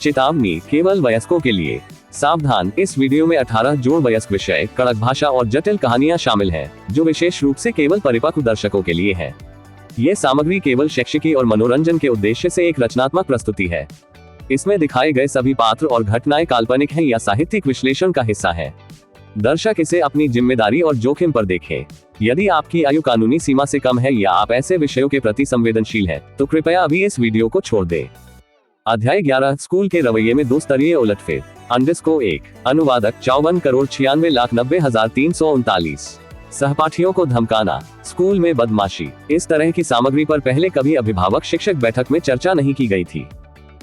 चेतावनी, केवल वयस्कों के लिए। सावधान, इस वीडियो में 18 जोड़ वयस्क विषय, कड़क भाषा और जटिल कहानियां शामिल हैं, जो विशेष रूप से केवल परिपक्व दर्शकों के लिए है। ये सामग्री केवल शैक्षिकी और मनोरंजन के उद्देश्य से एक रचनात्मक प्रस्तुति है। इसमें दिखाए गए सभी पात्र और घटनाएं काल्पनिक हैं या साहित्यिक विश्लेषण का हिस्सा है। दर्शक इसे अपनी जिम्मेदारी और जोखिम पर देखें। यदि आपकी आयु कानूनी सीमा से कम है या आप ऐसे विषयों के प्रति संवेदनशील हैं, तो कृपया अभी इस वीडियो को छोड़ दें। अध्याय 11, स्कूल के रवैये में दो स्तरीय उलटफेर। अंडरस्कोर 1। अनुवादक 54,96,339। सहपाठियों को धमकाना, स्कूल में बदमाशी। इस तरह की सामग्री पर पहले कभी अभिभावक शिक्षक बैठक में चर्चा नहीं की गई थी।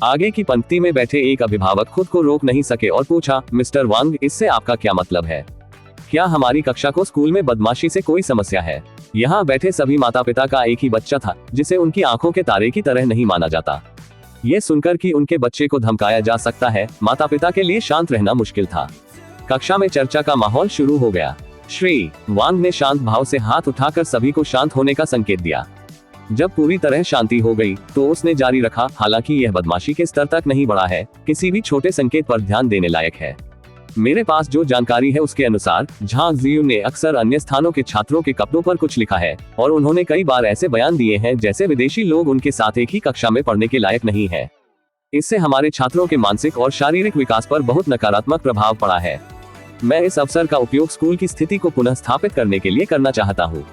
आगे की पंक्ति में बैठे एक अभिभावक खुद को रोक नहीं सके और पूछा, मिस्टर वांग, इससे आपका क्या मतलब है? क्या हमारी कक्षा को स्कूल में बदमाशी से कोई समस्या है? यहाँ बैठे सभी माता पिता का एक ही बच्चा था, जिसे उनकी आंखों के तारे की तरह नहीं माना जाता। ये सुनकर कि उनके बच्चे को धमकाया जा सकता है, माता पिता के लिए शांत रहना मुश्किल था। कक्षा में चर्चा का माहौल शुरू हो गया। श्री वांग ने शांत भाव से हाथ उठाकर सभी को शांत होने का संकेत दिया। जब पूरी तरह शांति हो गई, तो उसने जारी रखा, हालांकि यह बदमाशी के स्तर तक नहीं बढ़ा है, किसी भी छोटे संकेत पर ध्यान देने लायक है। मेरे पास जो जानकारी है उसके अनुसार झांग जियू ने अक्सर अन्य स्थानों के छात्रों के कपड़ों पर कुछ लिखा है, और उन्होंने कई बार ऐसे बयान दिए हैं जैसे विदेशी लोग उनके साथ एक ही कक्षा में पढ़ने के लायक नहीं है। इससे हमारे छात्रों के मानसिक और शारीरिक विकास पर बहुत नकारात्मक प्रभाव पड़ा है। मैं इस अवसर का उपयोग स्कूल की स्थिति को पुनः स्थापित करने के लिए करना चाहता हूँ।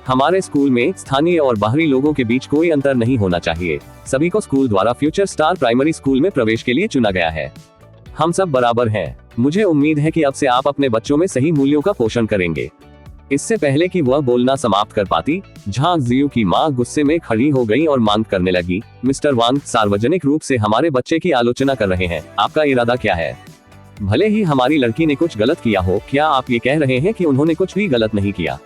हमारे स्कूल में स्थानीय और बाहरी लोगों के बीच कोई अंतर नहीं होना चाहिए। सभी को स्कूल द्वारा फ्यूचर स्टार प्राइमरी स्कूल में प्रवेश के लिए चुना गया है। हम सब बराबर हैं। मुझे उम्मीद है कि अब से आप अपने बच्चों में सही मूल्यों का पोषण करेंगे। इससे पहले कि वह बोलना समाप्त कर पाती, झांग जियू की मां गुस्से में खड़ी हो गई और मांग करने लगी, मिस्टर वांग, सार्वजनिक रूप से हमारे बच्चे की आलोचना कर रहे हैं, आपका इरादा क्या है? भले ही हमारी लड़की ने कुछ गलत किया हो, क्या आप ये कह रहे हैं कि उन्होंने कुछ भी गलत नहीं किया?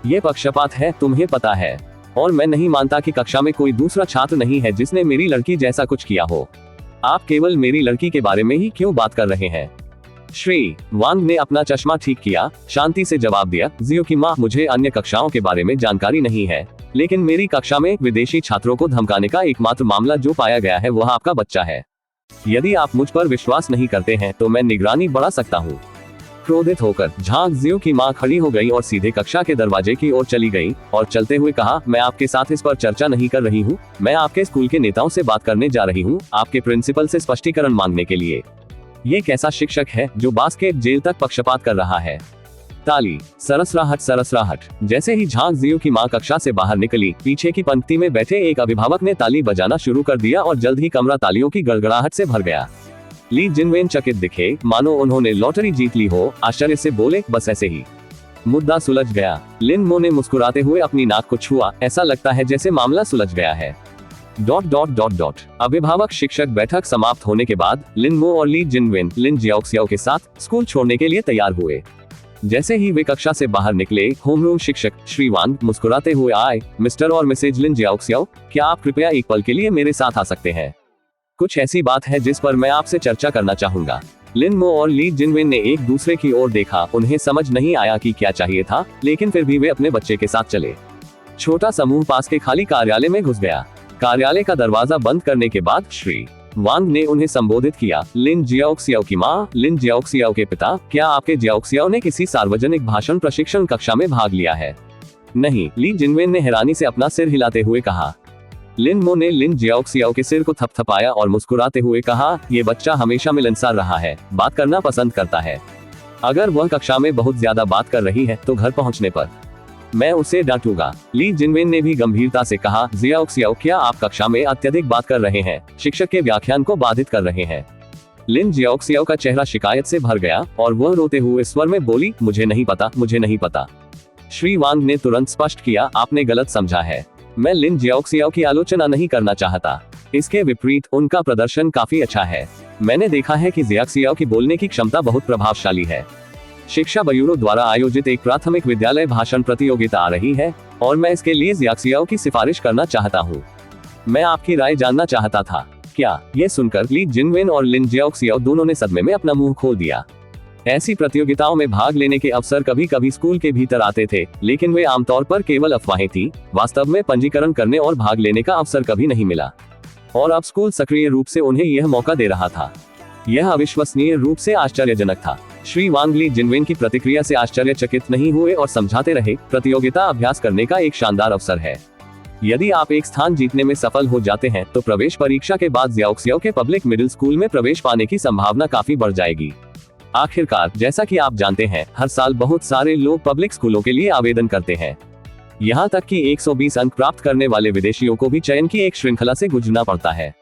ये पक्षपात है, तुम्हें पता है। और मैं नहीं मानता कि कक्षा में कोई दूसरा छात्र नहीं है जिसने मेरी लड़की जैसा कुछ किया हो। आप केवल मेरी लड़की के बारे में ही क्यों बात कर रहे हैं? श्री वांग ने अपना चश्मा ठीक किया, शांति से जवाब दिया, जियो की मां, मुझे अन्य कक्षाओं के बारे में जानकारी नहीं है, लेकिन मेरी कक्षा में विदेशी छात्रों को धमकाने का एकमात्र मामला जो पाया गया है वह आपका बच्चा है। यदि आप मुझ पर विश्वास नहीं करते हैं तो मैं निगरानी बढ़ा सकता हूँ। क्रोधित होकर झांग जियू की मां खड़ी हो गई और सीधे कक्षा के दरवाजे की ओर चली गई और चलते हुए कहा, मैं आपके साथ इस पर चर्चा नहीं कर रही हूँ। मैं आपके स्कूल के नेताओं से बात करने जा रही हूँ, आपके प्रिंसिपल से स्पष्टीकरण मांगने के लिए। ये कैसा शिक्षक है जो बास्केट जेल तक पक्षपात कर रहा है? ताली, सरसराहट सरसराहट। जैसे ही झांग जियू की मां कक्षा से बाहर निकली, पीछे की पंक्ति में बैठे एक अभिभावक ने ताली बजाना शुरू कर दिया और जल्द ही कमरा तालियों की गड़गड़ाहट से भर गया। ली जिनवेन चकित दिखे, मानो उन्होंने लॉटरी जीत ली हो। आश्चर्य से बोले, बस ऐसे ही। मुद्दा सुलझ गया। लिन मो ने मुस्कुराते हुए अपनी नाक को छुआ, ऐसा लगता है जैसे मामला सुलझ गया है। ... अभिभावक शिक्षक बैठक समाप्त होने के बाद लिन मो और ली जिनवेन लिन जियाओक्सियाओ के साथ स्कूल छोड़ने के लिए तैयार हुए। जैसे ही वे कक्षा से बाहर निकले, होमरूम शिक्षक श्री वांग मुस्कुराते हुए आए, मिस्टर और मिसेज लिन जियाओक्सियाओ, क्या आप कृपया एक पल के लिए मेरे साथ आ सकते हैं? कुछ ऐसी बात है जिस पर मैं आपसे चर्चा करना चाहूंगा। लिन मो और ली जिनवेन ने एक दूसरे की ओर देखा। उन्हें समझ नहीं आया कि क्या चाहिए था, लेकिन फिर भी वे अपने बच्चे के साथ चले। छोटा समूह पास के खाली कार्यालय में घुस गया। कार्यालय का दरवाजा बंद करने के बाद श्री वांग ने उन्हें संबोधित किया, लिन जियाओक्सियाओ की मां, लिन जियाओक्सियाओ के पिता, क्या आपके जियाओक्सियाओ ने किसी सार्वजनिक भाषण प्रशिक्षण कक्षा में भाग लिया है? नहीं, ली जिनवेन ने हैरानी से अपना सिर हिलाते हुए कहा। लिन मो ने लिन जियाओक्सियाओ के सिर को थपथपाया और मुस्कुराते हुए कहा, ये बच्चा हमेशा मिलनसार रहा है, बात करना पसंद करता है। अगर वह कक्षा में बहुत ज्यादा बात कर रही है तो घर पहुंचने पर मैं उसे डांटूंगा। ली जिनवेन ने भी गंभीरता से कहा, जियाओक्सियाओ, क्या आप कक्षा में अत्यधिक बात कर रहे हैं, शिक्षक के व्याख्यान को बाधित कर रहे हैं? लिन जियाओक्सियाओ का चेहरा शिकायत से भर गया और वह रोते हुए स्वर में बोली, मुझे नहीं पता, मुझे नहीं पता। श्री वांग ने तुरंत स्पष्ट किया, आपने गलत समझा है। मैं लिन जियाओक्सियाओ की आलोचना नहीं करना चाहता। इसके विपरीत उनका प्रदर्शन काफी अच्छा है। मैंने देखा है कि जियाओक्सियाओ की बोलने की क्षमता बहुत प्रभावशाली है। शिक्षा ब्यूरो द्वारा आयोजित एक प्राथमिक विद्यालय भाषण प्रतियोगिता आ रही है और मैं इसके लिए जियाओक्सियाओ की सिफारिश करना चाहता हूँ। मैं आपकी राय जानना चाहता था। क्या? ये सुनकर ली जिनवेन और लिन जियाओक्सियाओ दोनों ने सदमे में अपना मुंह खोल दिया। ऐसी प्रतियोगिताओं में भाग लेने के अवसर कभी कभी स्कूल के भीतर आते थे, लेकिन वे आमतौर पर केवल अफवाहें थी। वास्तव में पंजीकरण करने और भाग लेने का अवसर कभी नहीं मिला। और अब स्कूल सक्रिय रूप से उन्हें यह मौका दे रहा था। यह अविश्वसनीय रूप से आश्चर्यजनक था। श्री वांग ली जिनवेन की प्रतिक्रिया से आश्चर्यचकित नहीं हुए और समझाते रहे, प्रतियोगिता अभ्यास करने का एक शानदार अवसर है। यदि आप एक स्थान जीतने में सफल हो जाते हैं तो प्रवेश परीक्षा के बाद ज़ियाओक्सियाओ के पब्लिक मिडिल स्कूल में प्रवेश पाने की संभावना काफी बढ़ जाएगी। आखिरकार, जैसा कि आप जानते हैं, हर साल बहुत सारे लोग पब्लिक स्कूलों के लिए आवेदन करते हैं। यहाँ तक कि 120 अंक प्राप्त करने वाले विदेशियों को भी चयन की एक श्रृंखला से गुजरना पड़ता है।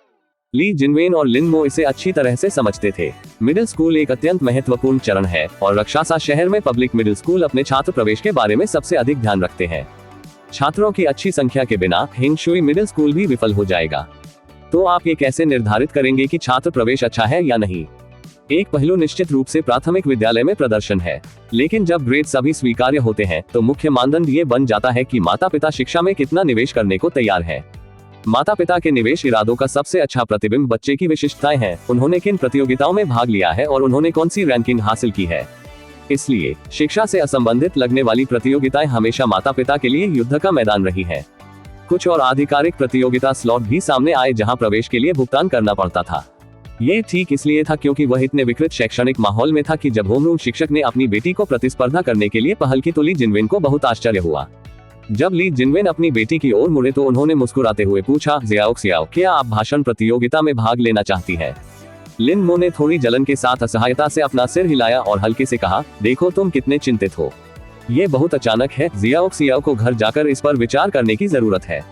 ली जिनवेन और लिन मो इसे अच्छी तरह से समझते थे। मिडिल स्कूल एक अत्यंत महत्वपूर्ण चरण है और रक्षासा शहर में पब्लिक मिडिल स्कूल अपने छात्र प्रवेश के बारे में सबसे अधिक ध्यान रखते हैं। छात्रों की अच्छी संख्या के बिना हिंगशुई मिडिल स्कूल भी विफल हो जाएगा। तो आप ये कैसे निर्धारित करेंगे कि छात्र प्रवेश अच्छा है या नहीं? एक पहलू निश्चित रूप से प्राथमिक विद्यालय में प्रदर्शन है, लेकिन जब ग्रेड सभी स्वीकार्य होते हैं तो मुख्य मानदंड ये बन जाता है कि माता पिता शिक्षा में कितना निवेश करने को तैयार है। माता पिता के निवेश इरादों का सबसे अच्छा प्रतिबिंब बच्चे की विशिष्टताएं हैं, उन्होंने किन प्रतियोगिताओं में भाग लिया है और उन्होंने कौन सी रैंकिंग हासिल की है। इसलिए शिक्षा से असंबंधित लगने वाली प्रतियोगिताएं हमेशा माता पिता के लिए युद्ध का मैदान रही है। कुछ और आधिकारिक प्रतियोगिता स्लॉट भी सामने आए जहां प्रवेश के लिए भुगतान करना पड़ता था। ये ठीक इसलिए था क्योंकि वह इतने विकृत शैक्षणिक माहौल में था कि जब होमरूम शिक्षक ने अपनी बेटी को प्रतिस्पर्धा करने के लिए पहल की तो ली जिनवेन को बहुत आश्चर्य हुआ। जब ली जिनवेन अपनी बेटी की ओर मुड़े तो उन्होंने मुस्कुराते हुए पूछा, ज़ियाओक्सियाओ, क्या आप भाषण प्रतियोगिता में भाग लेना चाहती हैं? लिन मो ने थोड़ी जलन के साथ असहायता से अपना सिर हिलाया और हल्के से कहा, देखो तुम कितने चिंतित हो। ये बहुत अचानक है। ज़ियाओक्सियाओ को घर जाकर इस पर विचार करने की जरूरत है।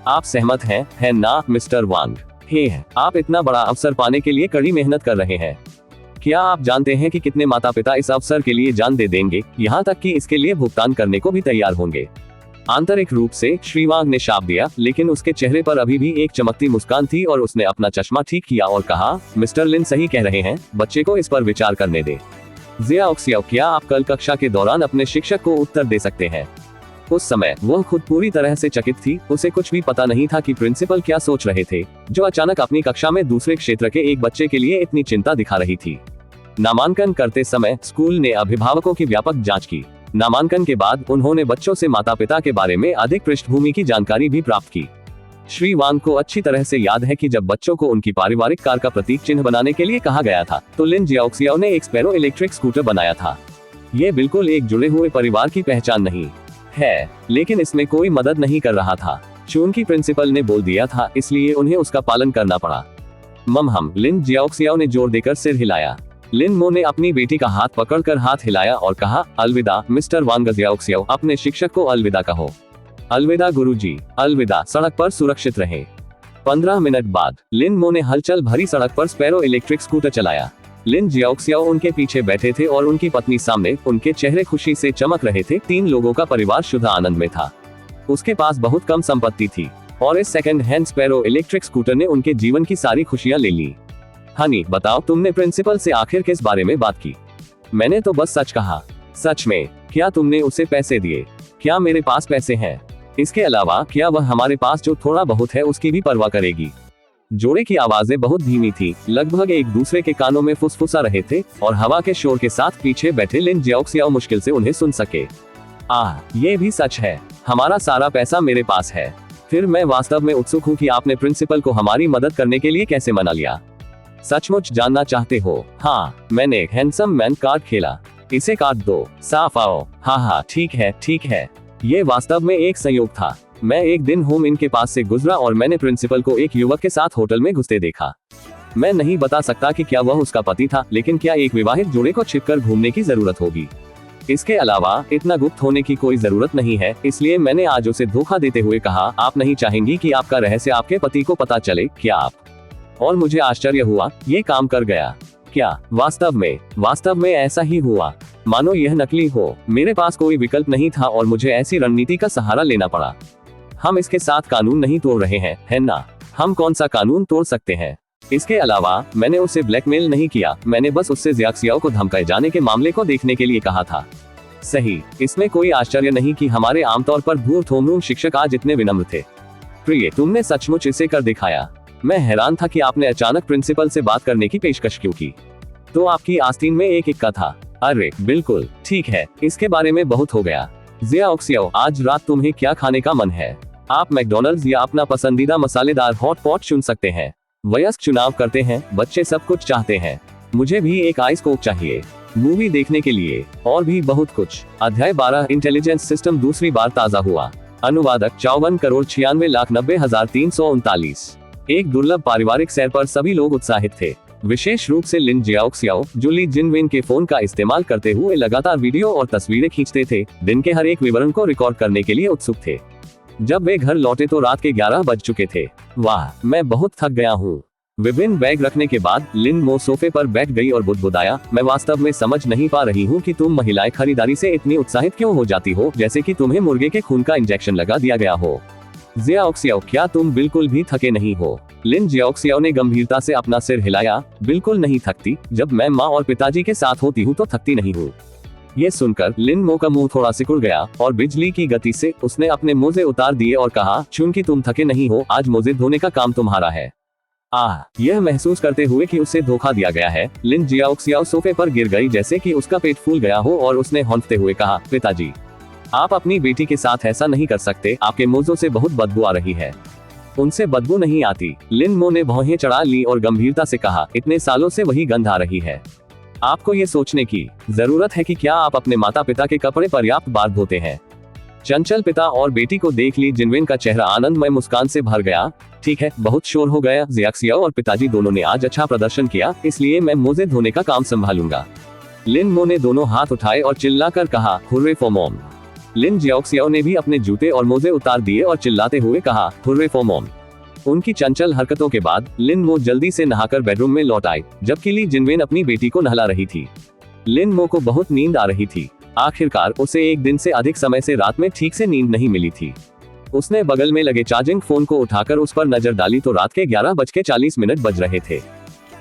आप सहमत हैं, है ना मिस्टर वांग? हे, आप इतना बड़ा अवसर पाने के लिए कड़ी मेहनत कर रहे हैं। क्या आप जानते हैं कि कितने माता पिता इस अवसर के लिए जान दे देंगे, यहाँ तक कि इसके लिए भुगतान करने को भी तैयार होंगे? आंतरिक रूप से श्री वांग ने शाप दिया, लेकिन उसके चेहरे पर अभी भी एक चमकती मुस्कान थी और उसने अपना चश्मा ठीक किया और कहा, मिस्टर लिन सही कह रहे हैं, बच्चे को इस पर विचार करने दे। ज़ियाओक्सियाओ, क्या आप कल कक्षा के दौरान अपने शिक्षक को उत्तर दे सकते हैं? उस समय वह खुद पूरी तरह से चकित थी। उसे कुछ भी पता नहीं था कि प्रिंसिपल क्या सोच रहे थे, जो अचानक अपनी कक्षा में दूसरे क्षेत्र के एक बच्चे के लिए इतनी चिंता दिखा रही थी। नामांकन करते समय स्कूल ने अभिभावकों की व्यापक जांच की। नामांकन के बाद उन्होंने बच्चों से माता पिता के बारे में अधिक पृष्ठभूमि की जानकारी भी प्राप्त की। श्री वांग को अच्छी तरह से याद है कि जब बच्चों को उनकी पारिवारिक कार का प्रतीक चिन्ह बनाने के लिए कहा गया था तो लिन ज़ियाओक्सियाओ ने एक स्पैरो इलेक्ट्रिक स्कूटर बनाया था। ये बिल्कुल एक जुड़े हुए परिवार की पहचान नहीं है, लेकिन इसमें कोई मदद नहीं कर रहा था। चूंकि प्रिंसिपल ने बोल दिया था, इसलिए उन्हें उसका पालन करना पड़ा। ममहम, लिन ज़ियाओक्सियाओ ने जोर देकर सिर हिलाया। लिन मो ने अपनी बेटी का हाथ पकड़कर हाथ हिलाया और कहा, अलविदा मिस्टर वांग। ज़ियाओक्सियाओ, अपने शिक्षक को अलविदा कहो। अलविदा गुरुजी, अलविदा। सड़क पर सुरक्षित रहें। 15 मिनट बाद लिन मो ने हलचल भरी सड़क पर स्पैरो इलेक्ट्रिक स्कूटर चलाया। लिन ज़ियाओक्सियाओ उनके पीछे बैठे थे और उनकी पत्नी सामने। उनके चेहरे खुशी से चमक रहे थे। 3 लोगों का परिवार शुद्ध आनंद में था। उसके पास बहुत कम संपत्ति थी और इस second hand sparrow electric scooter ने उनके जीवन की सारी खुशियां ले ली। हनी, बताओ, तुमने प्रिंसिपल से आखिर किस बारे में बात की? मैंने तो बस सच कहा। सच में? क्या तुमने उसे पैसे दिए? क्या मेरे पास पैसे हैं? इसके अलावा क्या वह हमारे पास जो थोड़ा बहुत है उसकी भी परवाह करेगी? जोड़े की आवाजें बहुत धीमी थी, लगभग एक दूसरे के कानों में फुसफुसा रहे थे और हवा के शोर के साथ पीछे बैठे लिन ज़ियाओक्सियाओ मुश्किल से उन्हें सुन सके। ये भी सच है, हमारा सारा पैसा मेरे पास है। फिर मैं वास्तव में उत्सुक हूँ कि आपने प्रिंसिपल को हमारी मदद करने के लिए कैसे मना लिया। सचमुच जानना चाहते हो? हाँ, मैंने हैंडसम मैन कार्ड खेला। इसे काट दो, साफ आओ। हाँ, ठीक है। ये वास्तव में एक संयोग था। मैं एक दिन होम इन के पास से गुजरा और मैंने प्रिंसिपल को एक युवक के साथ होटल में घुसते देखा। मैं नहीं बता सकता कि क्या वह उसका पति था, लेकिन क्या एक विवाहित जोड़े को छिपकर घूमने की जरूरत होगी? इसके अलावा इतना गुप्त होने की कोई जरूरत नहीं है, इसलिए मैंने आज उसे धोखा देते हुए कहा, आप नहीं चाहेंगी कि आपका रहस्य आपके पति को पता चले, क्या आप? और मुझे आश्चर्य हुआ, ये काम कर गया। क्या वास्तव में ऐसा ही हुआ? मानो यह नकली हो। मेरे पास कोई विकल्प नहीं था और मुझे ऐसी रणनीति का सहारा लेना पड़ा। हम इसके साथ कानून नहीं तोड़ रहे हैं, है ना? हम कौन सा कानून तोड़ सकते हैं? इसके अलावा मैंने उसे ब्लैकमेल नहीं किया, मैंने बस उससे ज़ियाओक्सियाओ को धमकाए जाने के मामले को देखने के लिए कहा था। सही, इसमें कोई आश्चर्य नहीं कि हमारे आमतौर पर भूत होमरूम शिक्षक आज इतने विनम्र थे। प्रिय, तुमने सचमुच इसे कर दिखाया। मैं हैरान था कि आपने अचानक प्रिंसिपल से बात करने की पेशकश क्यों की। तो आपकी आस्तीन में एक इक्का था। अरे बिल्कुल ठीक है, इसके बारे में बहुत हो गया। ज़ियाओक्सियाओ, आज रात तुम्हें क्या खाने का मन है? आप मैकडॉनल्ड्स या अपना पसंदीदा मसालेदार हॉट पॉट चुन सकते हैं। वयस्क चुनाव करते हैं, बच्चे सब कुछ चाहते हैं। मुझे भी एक आइस कोक चाहिए मूवी देखने के लिए, और भी बहुत कुछ। अध्याय 12 इंटेलिजेंस सिस्टम दूसरी बार ताज़ा हुआ। अनुवादक 54,96,339। एक दुर्लभ पारिवारिक सैर पर सभी लोग उत्साहित थे, विशेष रूप से लिन जियाओक्सियाओ, जो ली जिनवेन के फोन का इस्तेमाल करते हुए लगातार वीडियो और तस्वीरें खींचते थे, दिन के हर एक विवरण को रिकॉर्ड करने के लिए उत्सुक थे। जब वे घर लौटे तो रात के 11 बज चुके थे। वाह, मैं बहुत थक गया हूँ। विभिन्न बैग रखने के बाद लिन मो सोफे पर बैठ गई और बुदबुदाया, मैं वास्तव में समझ नहीं पा रही हूँ कि तुम महिलाएं खरीदारी से इतनी उत्साहित क्यों हो जाती हो, जैसे कि तुम्हें मुर्गे के खून का इंजेक्शन लगा दिया गया हो। जियाओक्सियाओ, क्या तुम बिल्कुल भी थके नहीं हो? लिन जियाओक्सियाओ ने गंभीरता से अपना सिर हिलाया, बिल्कुल नहीं थकती। जब मैं माँ और पिताजी के साथ होती हूँ तो थकती नहीं हूँ। ये सुनकर लिन मो का मुंह थोड़ा सिकुड़ गया और बिजली की गति से उसने अपने मोजे उतार दिए और कहा, चूंकि तुम थके नहीं हो, आज मोजे धोने का काम तुम्हारा है। यह महसूस करते हुए कि उसे धोखा दिया गया है, लिन जियाओक्सियाओ सोफे पर गिर गई जैसे कि उसका पेट फूल गया हो, और उसने हौंकते हुए कहा, पिताजी, आप अपनी बेटी के साथ ऐसा नहीं कर सकते, आपके मोजों से बहुत बदबू आ रही है। उनसे बदबू नहीं आती। लिन मो ने भौहें चढ़ा ली और गंभीरता से कहा, इतने सालों से वही गंध आ रही है। आपको ये सोचने की जरूरत है कि क्या आप अपने माता पिता के कपड़े पर्याप्त बार धोते हैं। चंचल पिता और बेटी को देख ली जिनवेन का चेहरा आनंदमय मुस्कान से भर गया। ठीक है, बहुत शोर हो गया। जियाओक्सियाओ और पिताजी दोनों ने आज अच्छा प्रदर्शन किया, इसलिए मैं मोजे धोने का काम संभालूंगा। लिन मो ने दोनों हाथ उठाए और चिल्लाकर कहा, हुर्रे फॉर मॉम। लिन जियाओक्सियाओ ने भी अपने जूते और मोजे उतार दिए और चिल्लाते हुए कहा, हुर्रे फॉर मॉम। उनकी चंचल हरकतों के बाद लिन मो जल्दी से नहाकर बेडरूम में लौट आई, जबकि ली जिनवेन अपनी बेटी को नहला रही थी। लिन मो को बहुत नींद आ रही थी। आखिरकार उसे एक दिन से अधिक समय से रात में ठीक से नींद नहीं मिली थी। उसने बगल में लगे चार्जिंग फोन को उठाकर उस पर नजर डाली तो रात के 11:40 बज रहे थे।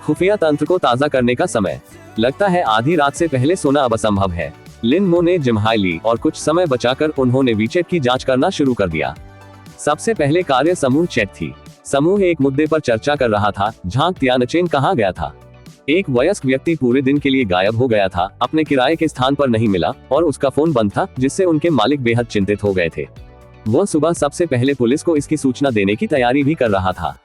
खुफिया तंत्र को ताज़ा करने का समय। लगता है आधी रात से पहले सोना अब असंभव है। लिन मो ने जिम्हाई ली और कुछ समय बचाकर उन्होंने वीचैट की जांच करना शुरू कर दिया। सबसे पहले कार्य समूह चैट थी। समूह एक मुद्दे पर चर्चा कर रहा था, झांग तियानचेन कहाँ गया था। एक वयस्क व्यक्ति पूरे दिन के लिए गायब हो गया था, अपने किराए के स्थान पर नहीं मिला और उसका फोन बंद था, जिससे उनके मालिक बेहद चिंतित हो गए थे। वह सुबह सबसे पहले पुलिस को इसकी सूचना देने की तैयारी भी कर रहा था।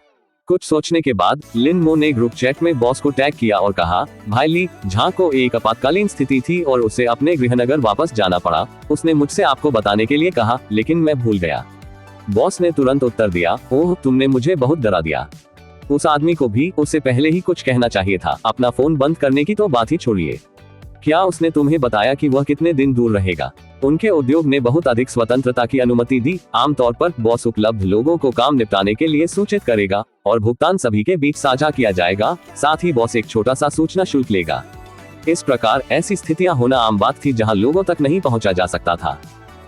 कुछ सोचने के बाद लिन मो ने ग्रुप चैट में बॉस को टैग किया और कहा, भाई ली, झांग को एक आपातकालीन स्थिति थी और उसे अपने गृहनगर वापस जाना पड़ा। उसने मुझसे आपको बताने के लिए कहा, लेकिन मैं भूल गया। बॉस ने तुरंत उत्तर दिया, ओह, तुमने मुझे बहुत डरा दिया। उस आदमी को भी उससे पहले ही कुछ कहना चाहिए था। अपना फोन बंद करने की तो बात ही छोड़िए। क्या उसने तुम्हें बताया कि वह कितने दिन दूर रहेगा? उनके उद्योग ने बहुत अधिक स्वतंत्रता की अनुमति दी। आमतौर पर बॉस उपलब्ध लोगों को काम निपटाने के लिए सूचित करेगा और भुगतान सभी के बीच साझा किया जाएगा। साथ ही बॉस एक छोटा सा सूचना शुल्क लेगा। इस प्रकार ऐसी स्थितियां होना आम बात थी जहां लोगों तक नहीं पहुंचा जा सकता था।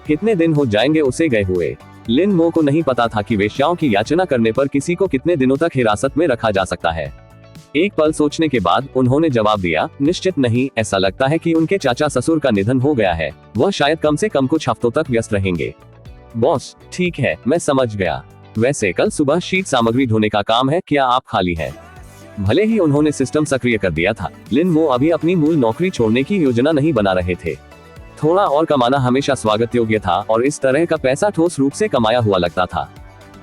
कितने दिन हो जाएंगे उसे गए हुए? लिन मो को नहीं पता था कि वेश्याओं की याचना करने पर किसी को कितने दिनों तक हिरासत में रखा जा सकता है। एक पल सोचने के बाद उन्होंने जवाब दिया, निश्चित नहीं, ऐसा लगता है कि उनके चाचा ससुर का निधन हो गया है। वह शायद कम से कम कुछ हफ्तों तक व्यस्त रहेंगे। बॉस, ठीक है, मैं समझ गया। वैसे कल सुबह शीट सामग्री ढोने का काम है, क्या आप खाली हैं? भले ही उन्होंने सिस्टम सक्रिय कर दिया था, लिन मो अभी अपनी मूल नौकरी छोड़ने की योजना नहीं बना रहे थे। थोड़ा और कमाना हमेशा स्वागत योग्य था और इस तरह का पैसा ठोस रूप से कमाया हुआ लगता था।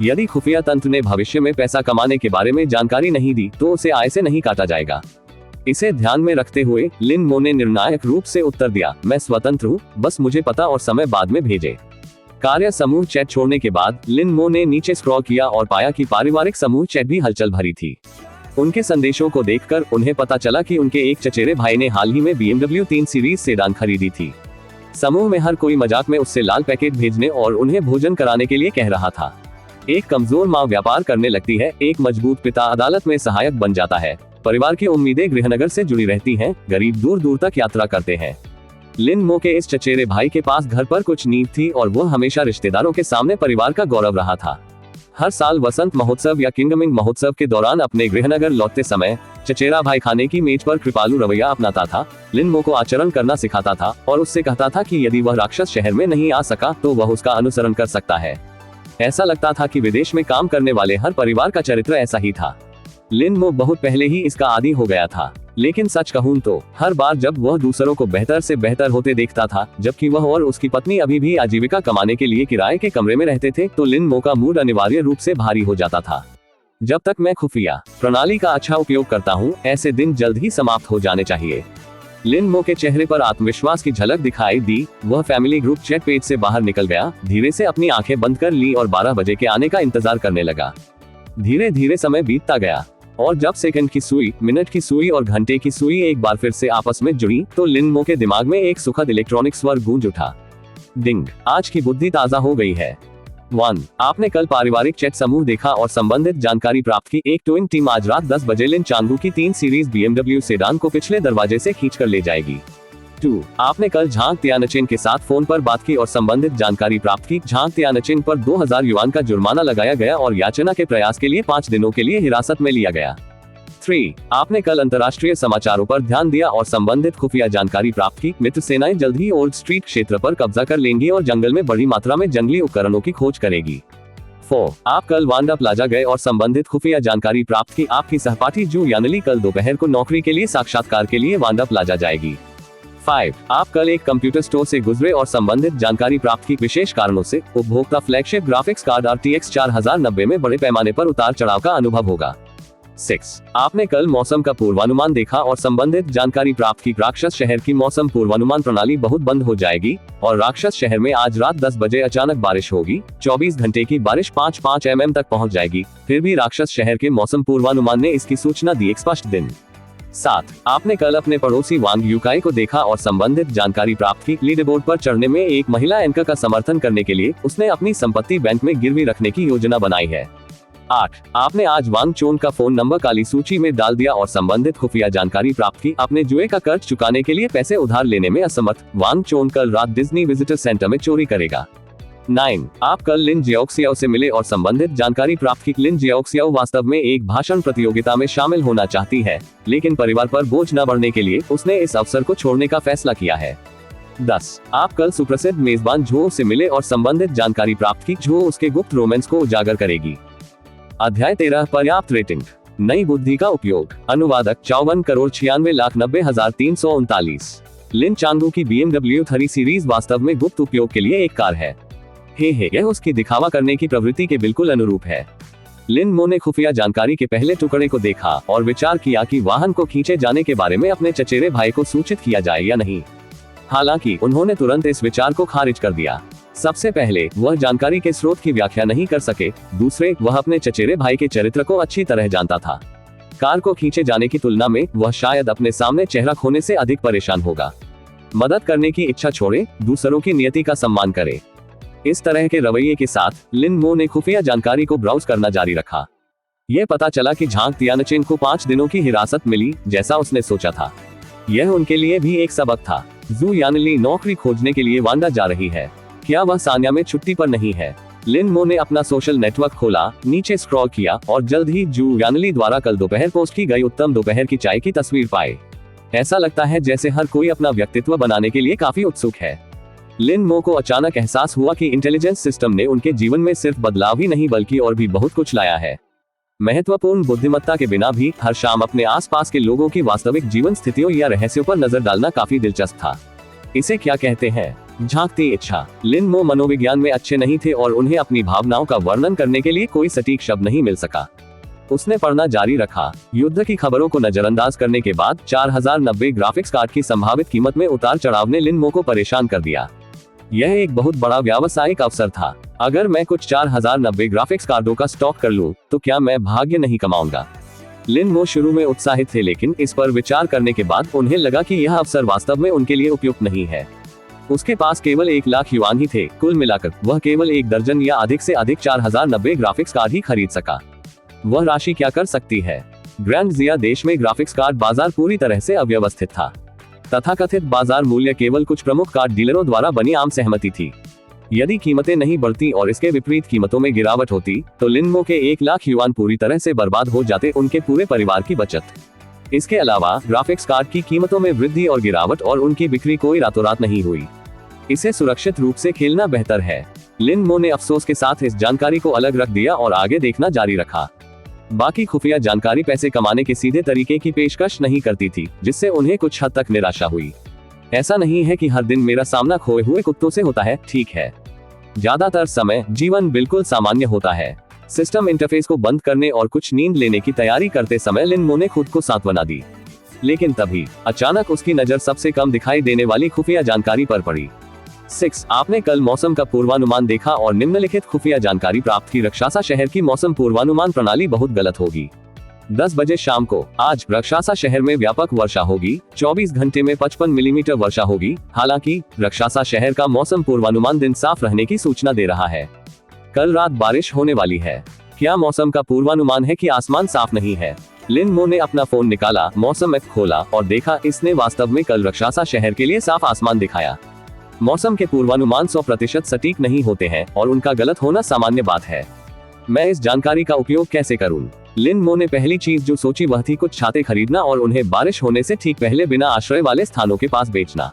यदि खुफिया तंत्र ने भविष्य में पैसा कमाने के बारे में जानकारी नहीं दी तो उसे आय से नहीं काटा जाएगा। इसे ध्यान में रखते हुए लिन मो ने निर्णायक रूप से उत्तर दिया, मैं स्वतंत्र हूँ, बस मुझे पता और समय बाद में भेजे। कार्य समूह चैट छोड़ने के बाद लिन मो ने नीचे स्क्रॉल किया और पाया कि पारिवारिक समूह चैट भी हलचल भरी थी। उनके संदेशों को देखकर उन्हें पता चला कि उनके एक चचेरे भाई ने हाल ही में BMW 3 सीरीज सेडान खरीदी थी। समूह में हर कोई मजाक में उससे लाल पैकेट भेजने और उन्हें भोजन कराने के लिए कह रहा था। एक कमजोर माँ व्यापार करने लगती है, एक मजबूत पिता अदालत में सहायक बन जाता है। परिवार की उम्मीदें गृहनगर से जुड़ी रहती हैं, गरीब दूर दूर तक यात्रा करते हैं। लिन मो के इस चचेरे भाई के पास घर पर कुछ नींव थी और वह हमेशा रिश्तेदारों के सामने परिवार का गौरव रहा था। हर साल वसंत महोत्सव या किंगमिंग महोत्सव के दौरान अपने गृहनगर लौटते समय चचेरा भाई खाने की मेज पर कृपालु रवैया अपनाता था, लिन मो को आचरण करना सिखाता था और उससे कहता था कि यदि वह राक्षस शहर में नहीं आ सका तो वह उसका अनुसरण कर सकता है। ऐसा लगता था कि विदेश में काम करने वाले हर परिवार का चरित्र ऐसा ही था। लिन मो बहुत पहले ही इसका आदी हो गया था। लेकिन सच कहूं तो हर बार जब वह दूसरों को बेहतर से बेहतर होते देखता था, जबकि वह और उसकी पत्नी अभी भी आजीविका कमाने के लिए किराए के कमरे में रहते थे, तो लिन मो का मूड अनिवार्य रूप से भारी हो जाता था। जब तक मैं खुफिया प्रणाली का अच्छा उपयोग करता हूं, ऐसे दिन जल्द ही समाप्त हो जाने चाहिए। लिन मो के चेहरे पर आत्मविश्वास की झलक दिखाई दी। वह फैमिली ग्रुप चैट पेज से बाहर निकल गया, धीरे से अपनी आंखें बंद कर ली और 12 बजे के आने का इंतजार करने लगा। धीरे धीरे समय बीतता गया और जब सेकंड की सुई, मिनट की सुई और घंटे की सुई एक बार फिर से आपस में जुड़ी, तो लिन मो के दिमाग में एक सुखद इलेक्ट्रॉनिक स्वर गूंज उठा। डिंग, आज की बुद्धि ताजा हो गई है। 1. आपने कल पारिवारिक चैट समूह देखा और संबंधित जानकारी प्राप्त की। एक टोइंग टीम आज रात 10 बजे लिन चांगू की 3 सीरीज BMW सेडान को पिछले दरवाजे से खींचकर ले जाएगी। 2. आपने कल झांग तियानचेन के साथ फोन पर बात की और संबंधित जानकारी प्राप्त की। झांग तियानचेन पर 2000 युआन का जुर्माना लगाया गया और याचना के प्रयास के लिए 5 दिनों के लिए हिरासत में लिया गया। 3. आपने कल अंतर्राष्ट्रीय समाचारों पर ध्यान दिया और संबंधित खुफिया जानकारी प्राप्त की। मित्र सेनाएं जल्द ही ओल्ड स्ट्रीट क्षेत्र पर कब्जा कर लेंगी और जंगल में बड़ी मात्रा में जंगली उपकरणों की खोज करेगी। 4. आप कल वांडा प्लाजा गए और संबंधित खुफिया जानकारी प्राप्त की। आपकी सहपाठी जू यानली कल दोपहर को नौकरी के लिए साक्षात्कार के लिए वांडा प्लाजा जाएगी। 5. आप कल एक कंप्यूटर स्टोर से गुजरे और संबंधित जानकारी प्राप्त की। विशेष कारणों से उपभोक्ता फ्लैगशिप ग्राफिक्स कार्ड RTX 4090 में बड़े पैमाने पर उतार चढ़ाव का अनुभव होगा। 6. आपने कल मौसम का पूर्वानुमान देखा और संबंधित जानकारी प्राप्त की। राक्षस शहर की मौसम पूर्वानुमान प्रणाली बहुत बंद हो जाएगी और राक्षस शहर में आज रात 10 बजे अचानक बारिश होगी। 24 घंटे की बारिश 5 mm तक पहुंच जाएगी। फिर भी राक्षस शहर के मौसम पूर्वानुमान ने इसकी सूचना दी। एक स्पष्ट दिन। 7. आपने कल अपने पड़ोसी वांग यूकाई को देखा और संबंधित जानकारी प्राप्त की। लीडरबोर्ड पर चढ़ने में एक महिला एंकर का समर्थन करने के लिए उसने अपनी संपत्ति बैंक में गिरवी रखने की योजना बनाई है। 8. आपने आज वांग चोन का फोन नंबर काली सूची में डाल दिया और संबंधित खुफिया जानकारी प्राप्त की। अपने जुए का कर्ज चुकाने के लिए पैसे उधार लेने में असमर्थ वांग चोन कल रात डिज्नी विजिटर सेंटर में चोरी करेगा। 9. आप कल लिन जियोक्सियाओ से मिले और संबंधित जानकारी प्राप्त की। लिन जियोक्सियाओ वास्तव में एक भाषण प्रतियोगिता में शामिल होना चाहती है, लेकिन परिवार पर बोझ न बढ़ने के लिए उसने इस अवसर को छोड़ने का फैसला किया है। 10. आप कल सुप्रसिद्ध मेजबान झो से मिले और संबंधित जानकारी प्राप्त की। झो उसके गुप्त रोमांस को उजागर करेगी। अध्याय 13 पर्याप्त रेटिंग। नई बुद्धि का उपयोग। अनुवादक 54,96,90,339। लिन चांगू की BMW 3 सीरीज वास्तव में गुप्त उपयोग के लिए एक कार है। यह उसकी दिखावा करने की प्रवृत्ति के बिल्कुल अनुरूप है। लिन मो ने खुफिया जानकारी के पहले टुकड़े को देखा और विचार किया कि वाहन को खींचे जाने के बारे में अपने चचेरे भाई को सूचित किया जाए या नहीं। हालांकि उन्होंने तुरंत इस विचार को खारिज कर दिया। सबसे पहले वह जानकारी के स्रोत की व्याख्या नहीं कर सके। दूसरे, वह अपने चचेरे भाई के चरित्र को अच्छी तरह जानता था। कार को खींचे जाने की तुलना में वह शायद अपने सामने चेहरा खोने से अधिक परेशान होगा। मदद करने की इच्छा छोड़े, दूसरों की नियति का सम्मान करे। इस तरह के रवैये के साथ लिन मो ने खुफिया जानकारी को ब्राउज करना जारी रखा। यह पता चला कि झांग तियानचेन को 5 दिनों की हिरासत मिली, जैसा उसने सोचा था। यह उनके लिए भी एक सबक था। जू यानली नौकरी खोजने के लिए वांडा जा रही है। क्या वह सान्या में छुट्टी पर नहीं है? लिन मो ने अपना सोशल नेटवर्क खोला, नीचे स्क्रॉल किया और जल्द ही जू यानली द्वारा कल दोपहर पोस्ट की गई उत्तम दोपहर की चाय की तस्वीर पाई। ऐसा लगता है जैसे हर कोई अपना व्यक्तित्व बनाने के लिए काफी उत्सुक है। लिन मो को अचानक एहसास हुआ कि इंटेलिजेंस सिस्टम ने उनके जीवन में सिर्फ बदलाव ही नहीं बल्कि और भी बहुत कुछ लाया है। महत्वपूर्ण बुद्धिमत्ता के बिना भी हर शाम अपने आसपास के लोगों की वास्तविक जीवन स्थितियों या रहस्यों पर नजर डालना काफी दिलचस्प था। इसे क्या कहते हैं? झांकती इच्छा। लिन मो मनोविज्ञान में अच्छे नहीं थे और उन्हें अपनी भावनाओं का वर्णन करने के लिए कोई सटीक शब्द नहीं मिल सका। उसने पढ़ना जारी रखा। युद्ध की खबरों को नजरअंदाज करने के बाद 4090 ग्राफिक्स कार्ड की संभावित कीमत में उतार चढ़ाव ने लिन मो को परेशान कर दिया। यह एक बहुत बड़ा व्यावसायिक अवसर था। अगर मैं कुछ 4090 ग्राफिक्स कार्डों का स्टॉक कर लूं, तो क्या मैं भाग्य नहीं कमाऊंगा? लिन मो शुरू में उत्साहित थे, लेकिन इस पर विचार करने के बाद उन्हें लगा कि यह अवसर वास्तव में उनके लिए उपयुक्त नहीं है। उसके पास केवल 1 लाख युआन ही थे। कुल मिलाकर वह केवल 1 दर्जन या अधिक से अधिक 4090 ग्राफिक्स कार्ड ही खरीद सका। वह राशि क्या कर सकती है? ग्रैंड जिया देश में ग्राफिक्स कार्ड बाजार पूरी तरह से अव्यवस्थित था। तथाकथित बाजार मूल्य केवल कुछ प्रमुख कार्ड डीलरों द्वारा बनी आम सहमति थी। यदि कीमतें नहीं बढ़ती और इसके विपरीत कीमतों में गिरावट होती, तो लिन मो के 1 लाख युआन पूरी तरह से बर्बाद हो जाते, उनके पूरे परिवार की बचत। इसके अलावा ग्राफिक्स कार्ड की कीमतों में वृद्धि और गिरावट और उनकी बिक्री कोई रातों रात नहीं हुई। इसे सुरक्षित रूप से खेलना बेहतर है। लिन मो ने अफसोस के साथ इस जानकारी को अलग रख दिया और आगे देखना जारी रखा। बाकी खुफिया जानकारी पैसे कमाने के सीधे तरीके की पेशकश नहीं करती थी, जिससे उन्हें कुछ हद तक निराशा हुई। ऐसा नहीं है कि हर दिन मेरा सामना खोए हुए कुत्तों से होता है, ठीक है। ज्यादातर समय जीवन बिल्कुल सामान्य होता है। सिस्टम इंटरफेस को बंद करने और कुछ नींद लेने की तैयारी करते समय लिन मो ने खुद को सांत्वना दी। लेकिन तभी अचानक उसकी नजर सबसे कम दिखाई देने वाली खुफिया जानकारी पर पड़ी। 6. आपने कल मौसम का पूर्वानुमान देखा और निम्नलिखित खुफिया जानकारी प्राप्त की। रक्षासा शहर की मौसम पूर्वानुमान प्रणाली बहुत गलत होगी। 10 बजे शाम को आज रक्षासा शहर में व्यापक वर्षा होगी। 24 घंटे में 55 मिलीमीटर वर्षा होगी। हालांकि रक्षासा शहर का मौसम पूर्वानुमान दिन साफ रहने की सूचना दे रहा है। कल रात बारिश होने वाली है। क्या मौसम का पूर्वानुमान है कि आसमान साफ नहीं है? लिन मो ने अपना फोन निकाला, मौसम ऐप खोला और देखा इसने वास्तव में कल रक्षासा शहर के लिए साफ आसमान दिखाया। मौसम के पूर्वानुमान 100% सटीक नहीं होते हैं और उनका गलत होना सामान्य बात है। मैं इस जानकारी का उपयोग कैसे करूं? लिन मो ने पहली चीज जो सोची वह थी कुछ छाते खरीदना और उन्हें बारिश होने से ठीक पहले बिना आश्रय वाले स्थानों के पास बेचना।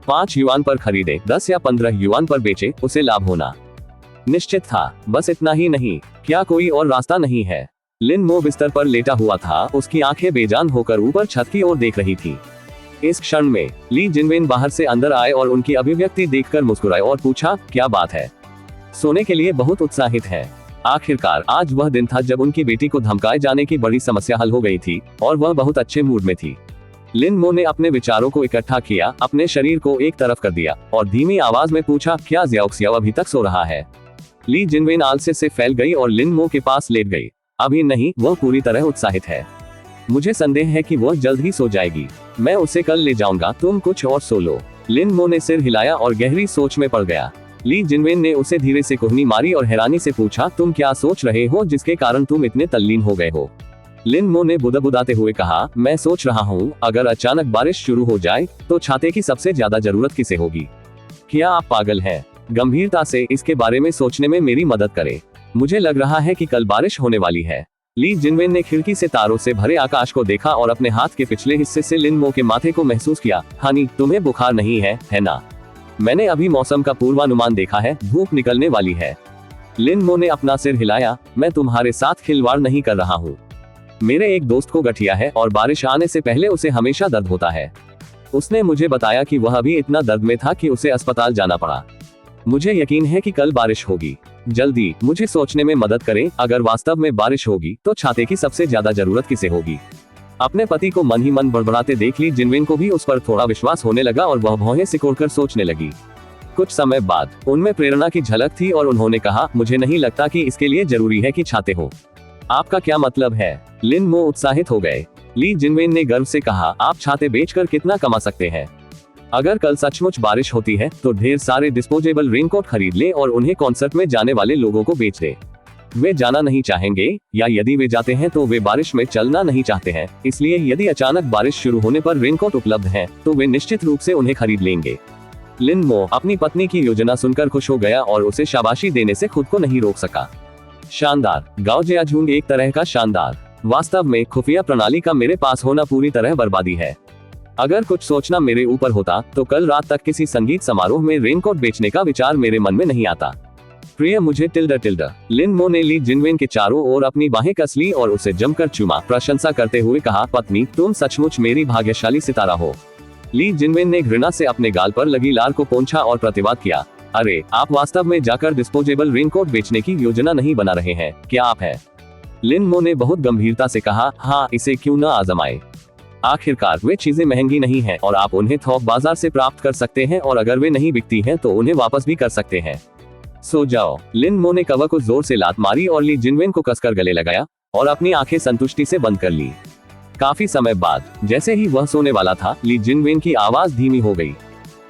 5 युआन पर खरीदे, 10 या 15 युआन पर बेचे, उसे लाभ होना निश्चित था। बस इतना ही नहीं, क्या कोई और रास्ता नहीं है? लिन मो बिस्तर पर लेटा हुआ था, उसकी आंखें बेजान होकर ऊपर छत की ओर देख रही थी। इस क्षण में ली जिनवेन बाहर से अंदर आए और उनकी अभिव्यक्ति देखकर मुस्कुराए और पूछा, क्या बात है? सोने के लिए बहुत उत्साहित है। आखिरकार आज वह दिन था जब उनकी बेटी को धमकाए जाने की बड़ी समस्या हल हो गई थी और वह बहुत अच्छे मूड में थी। लिन मो ने अपने विचारों को इकट्ठा किया, अपने शरीर को एक तरफ कर दिया और धीमी आवाज में पूछा, क्या ज़ियाओक्सियाओ अभी तक सो रहा है? ली जिनवेन आलस्य से फैल गई और लिन मो के पास लेट गई। अभी नहीं, वह पूरी तरह उत्साहित है। मुझे संदेह है कि वह जल्द ही सो जाएगी। मैं उसे कल ले जाऊंगा, तुम कुछ और सो लो। लिन मो ने सिर हिलाया और गहरी सोच में पड़ गया। ली जिनवेन ने उसे धीरे से कुहनी मारी और हैरानी से पूछा, तुम क्या सोच रहे हो जिसके कारण तुम इतने तल्लीन हो गए हो? लिन मो ने बुदबुदाते हुए कहा, मैं सोच रहा हूँ अगर अचानक बारिश शुरू हो जाए तो छाते की सबसे ज्यादा जरूरत किसे होगी? क्या आप पागल हैं? गंभीरता से इसके बारे में सोचने में मेरी मदद करें। मुझे लग रहा है कि कल बारिश होने वाली है। ली जिनवेन ने खिड़की से तारों से भरे आकाश को देखा और अपने हाथ के पिछले हिस्से से लिन मो के माथे को महसूस किया। हानि, तुम्हें बुखार नहीं है ना? मैंने अभी मौसम का पूर्वानुमान देखा है, धूप निकलने वाली है। लिन मो ने अपना सिर हिलाया, मैं तुम्हारे साथ खिलवाड़ नहीं कर रहा हूँ। मेरे एक दोस्त को गठिया है और बारिश आने से पहले उसे हमेशा दर्द होता है। उसने मुझे बताया कि वह अभी इतना दर्द में था कि उसे अस्पताल जाना पड़ा। मुझे यकीन है कि कल बारिश होगी। जल्दी मुझे सोचने में मदद करें, अगर वास्तव में बारिश होगी तो छाते की सबसे ज्यादा जरूरत किसे होगी? अपने पति को मन ही मन बड़बड़ाते देख ली जिनवेन को भी उस पर थोड़ा विश्वास होने लगा और वह भौहें सिकोड़कर सोचने लगी। कुछ समय बाद उनमें प्रेरणा की झलक थी और उन्होंने कहा, मुझे नहीं लगता कि इसके लिए जरूरी है कि छाते हो। आपका क्या मतलब है? लिन मो उत्साहित हो गए। ली जिनवेन ने गर्व से कहा, आप छाते बेचकर कितना कमा सकते हैं? अगर कल सचमुच बारिश होती है तो ढेर सारे डिस्पोजेबल रेनकोट खरीद लें और उन्हें कॉन्सर्ट में जाने वाले लोगों को बेच दें। वे जाना नहीं चाहेंगे, या यदि वे जाते हैं तो वे बारिश में चलना नहीं चाहते हैं, इसलिए यदि अचानक बारिश शुरू होने पर रेनकोट उपलब्ध हैं, तो वे निश्चित रूप से उन्हें खरीद लेंगे। लिन मो अपनी पत्नी की योजना सुनकर खुश हो गया और उसे शाबाशी देने से खुद को नहीं रोक सका। शानदार, गाओ जियाझुंग एक तरह का शानदार। वास्तव में खुफिया प्रणाली का मेरे पास होना पूरी तरह बर्बादी है। अगर कुछ सोचना मेरे ऊपर होता तो कल रात तक किसी संगीत समारोह में रेनकोट बेचने का विचार मेरे मन में नहीं आता। प्रिय मुझे टिल्डा। लिन मो ने ली जिनवेन के चारों ओर अपनी बाहें कस ली और उसे जमकर चूमा, प्रशंसा करते हुए कहा, पत्नी तुम सचमुच मेरी भाग्यशाली सितारा हो। ली जिनवेन ने घृणा से अपने गाल पर लगी लार को पोंछा और प्रतिवाद किया, अरे आप वास्तव में जाकर डिस्पोजेबल रेनकोट बेचने की योजना नहीं बना रहे हैं, क्या आप है? लिन मो ने बहुत गंभीरता से कहा, हाँ इसे क्यों न आजमाए। आखिरकार वे चीजें महंगी नहीं हैं और आप उन्हें थोक बाजार से प्राप्त कर सकते हैं और अगर वे नहीं बिकती हैं तो उन्हें वापस भी कर सकते हैं। सो जाओ। लिन मो ने कवर को जोर से लात मारी और ली जिनवेन को कसकर गले लगाया और अपनी आंखें संतुष्टि से बंद कर ली। काफी समय बाद जैसे ही वह सोने वाला था, ली जिनवेन की आवाज धीमी हो गई।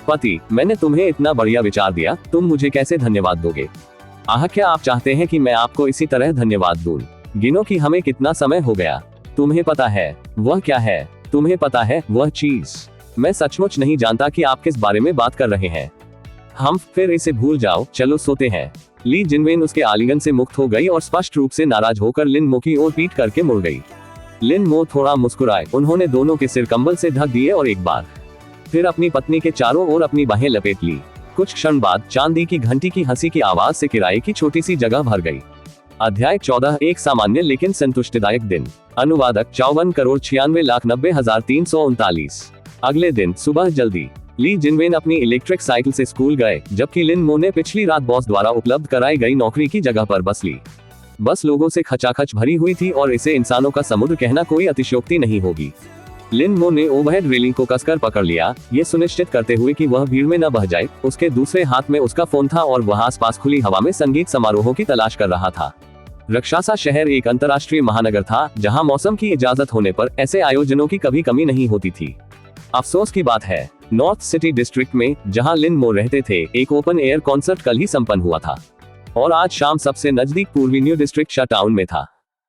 पति, मैंने तुम्हें इतना बढ़िया विचार दिया, तुम मुझे कैसे धन्यवाद दोगे? आह, क्या आप चाहते हैं कि मैं आपको इसी तरह धन्यवाद दूं? गिनो कि हमें कितना समय हो गया। तुम्हें पता है वह क्या है? तुम्हें पता है वह चीज? मैं सचमुच नहीं जानता कि आप किस बारे में बात कर रहे हैं। हम फिर इसे भूल जाओ, चलो सोते हैं। ली जिनवेन उसके आलिंगन से मुक्त हो गई और स्पष्ट रूप से नाराज होकर लिन मो की ओर पीट करके मुड़ गई। लिन मो थोड़ा मुस्कुराए, उन्होंने दोनों के सिर कंबल से ढक दिए और एक बार फिर अपनी पत्नी के चारों ओर अपनी बाहें लपेट ली। कुछ क्षण बाद चांदी की घंटी की हंसी की आवाज से किराए की छोटी सी जगह भर गई। अध्याय 14, एक सामान्य लेकिन संतुष्टिदायक दिन। अनुवादक 54,96,339। अगले दिन सुबह जल्दी ली जिनवेन अपनी इलेक्ट्रिक साइकिल से स्कूल गए, जबकि लिन मो ने पिछली रात बॉस द्वारा उपलब्ध कराई गई नौकरी की जगह पर बस ली। बस लोगों से खचाखच भरी हुई थी और इसे इंसानों का समुद्र कहना कोई अतिशयोक्ति नहीं होगी। लिन मो ने ओवरहेड रेलिंग को कसकर पकड़ लिया, ये सुनिश्चित करते हुए कि वह भीड़ में न बह जाए। उसके दूसरे हाथ में उसका फोन था और वह आसपास खुली हवा में संगीत समारोहों की तलाश कर रहा था। रक्षासा शहर एक अंतर्राष्ट्रीय महानगर था, जहां मौसम की इजाजत होने पर ऐसे आयोजनों की कभी कमी नहीं होती थी। अफसोस की बात है, नॉर्थ सिटी डिस्ट्रिक्ट में जहां लिन मो रहते थे, एक ओपन एयर कॉन्सर्ट कल ही संपन्न हुआ था और आज शाम सबसे नजदीक पूर्वी न्यू डिस्ट्रिक्ट शटडाउन में था।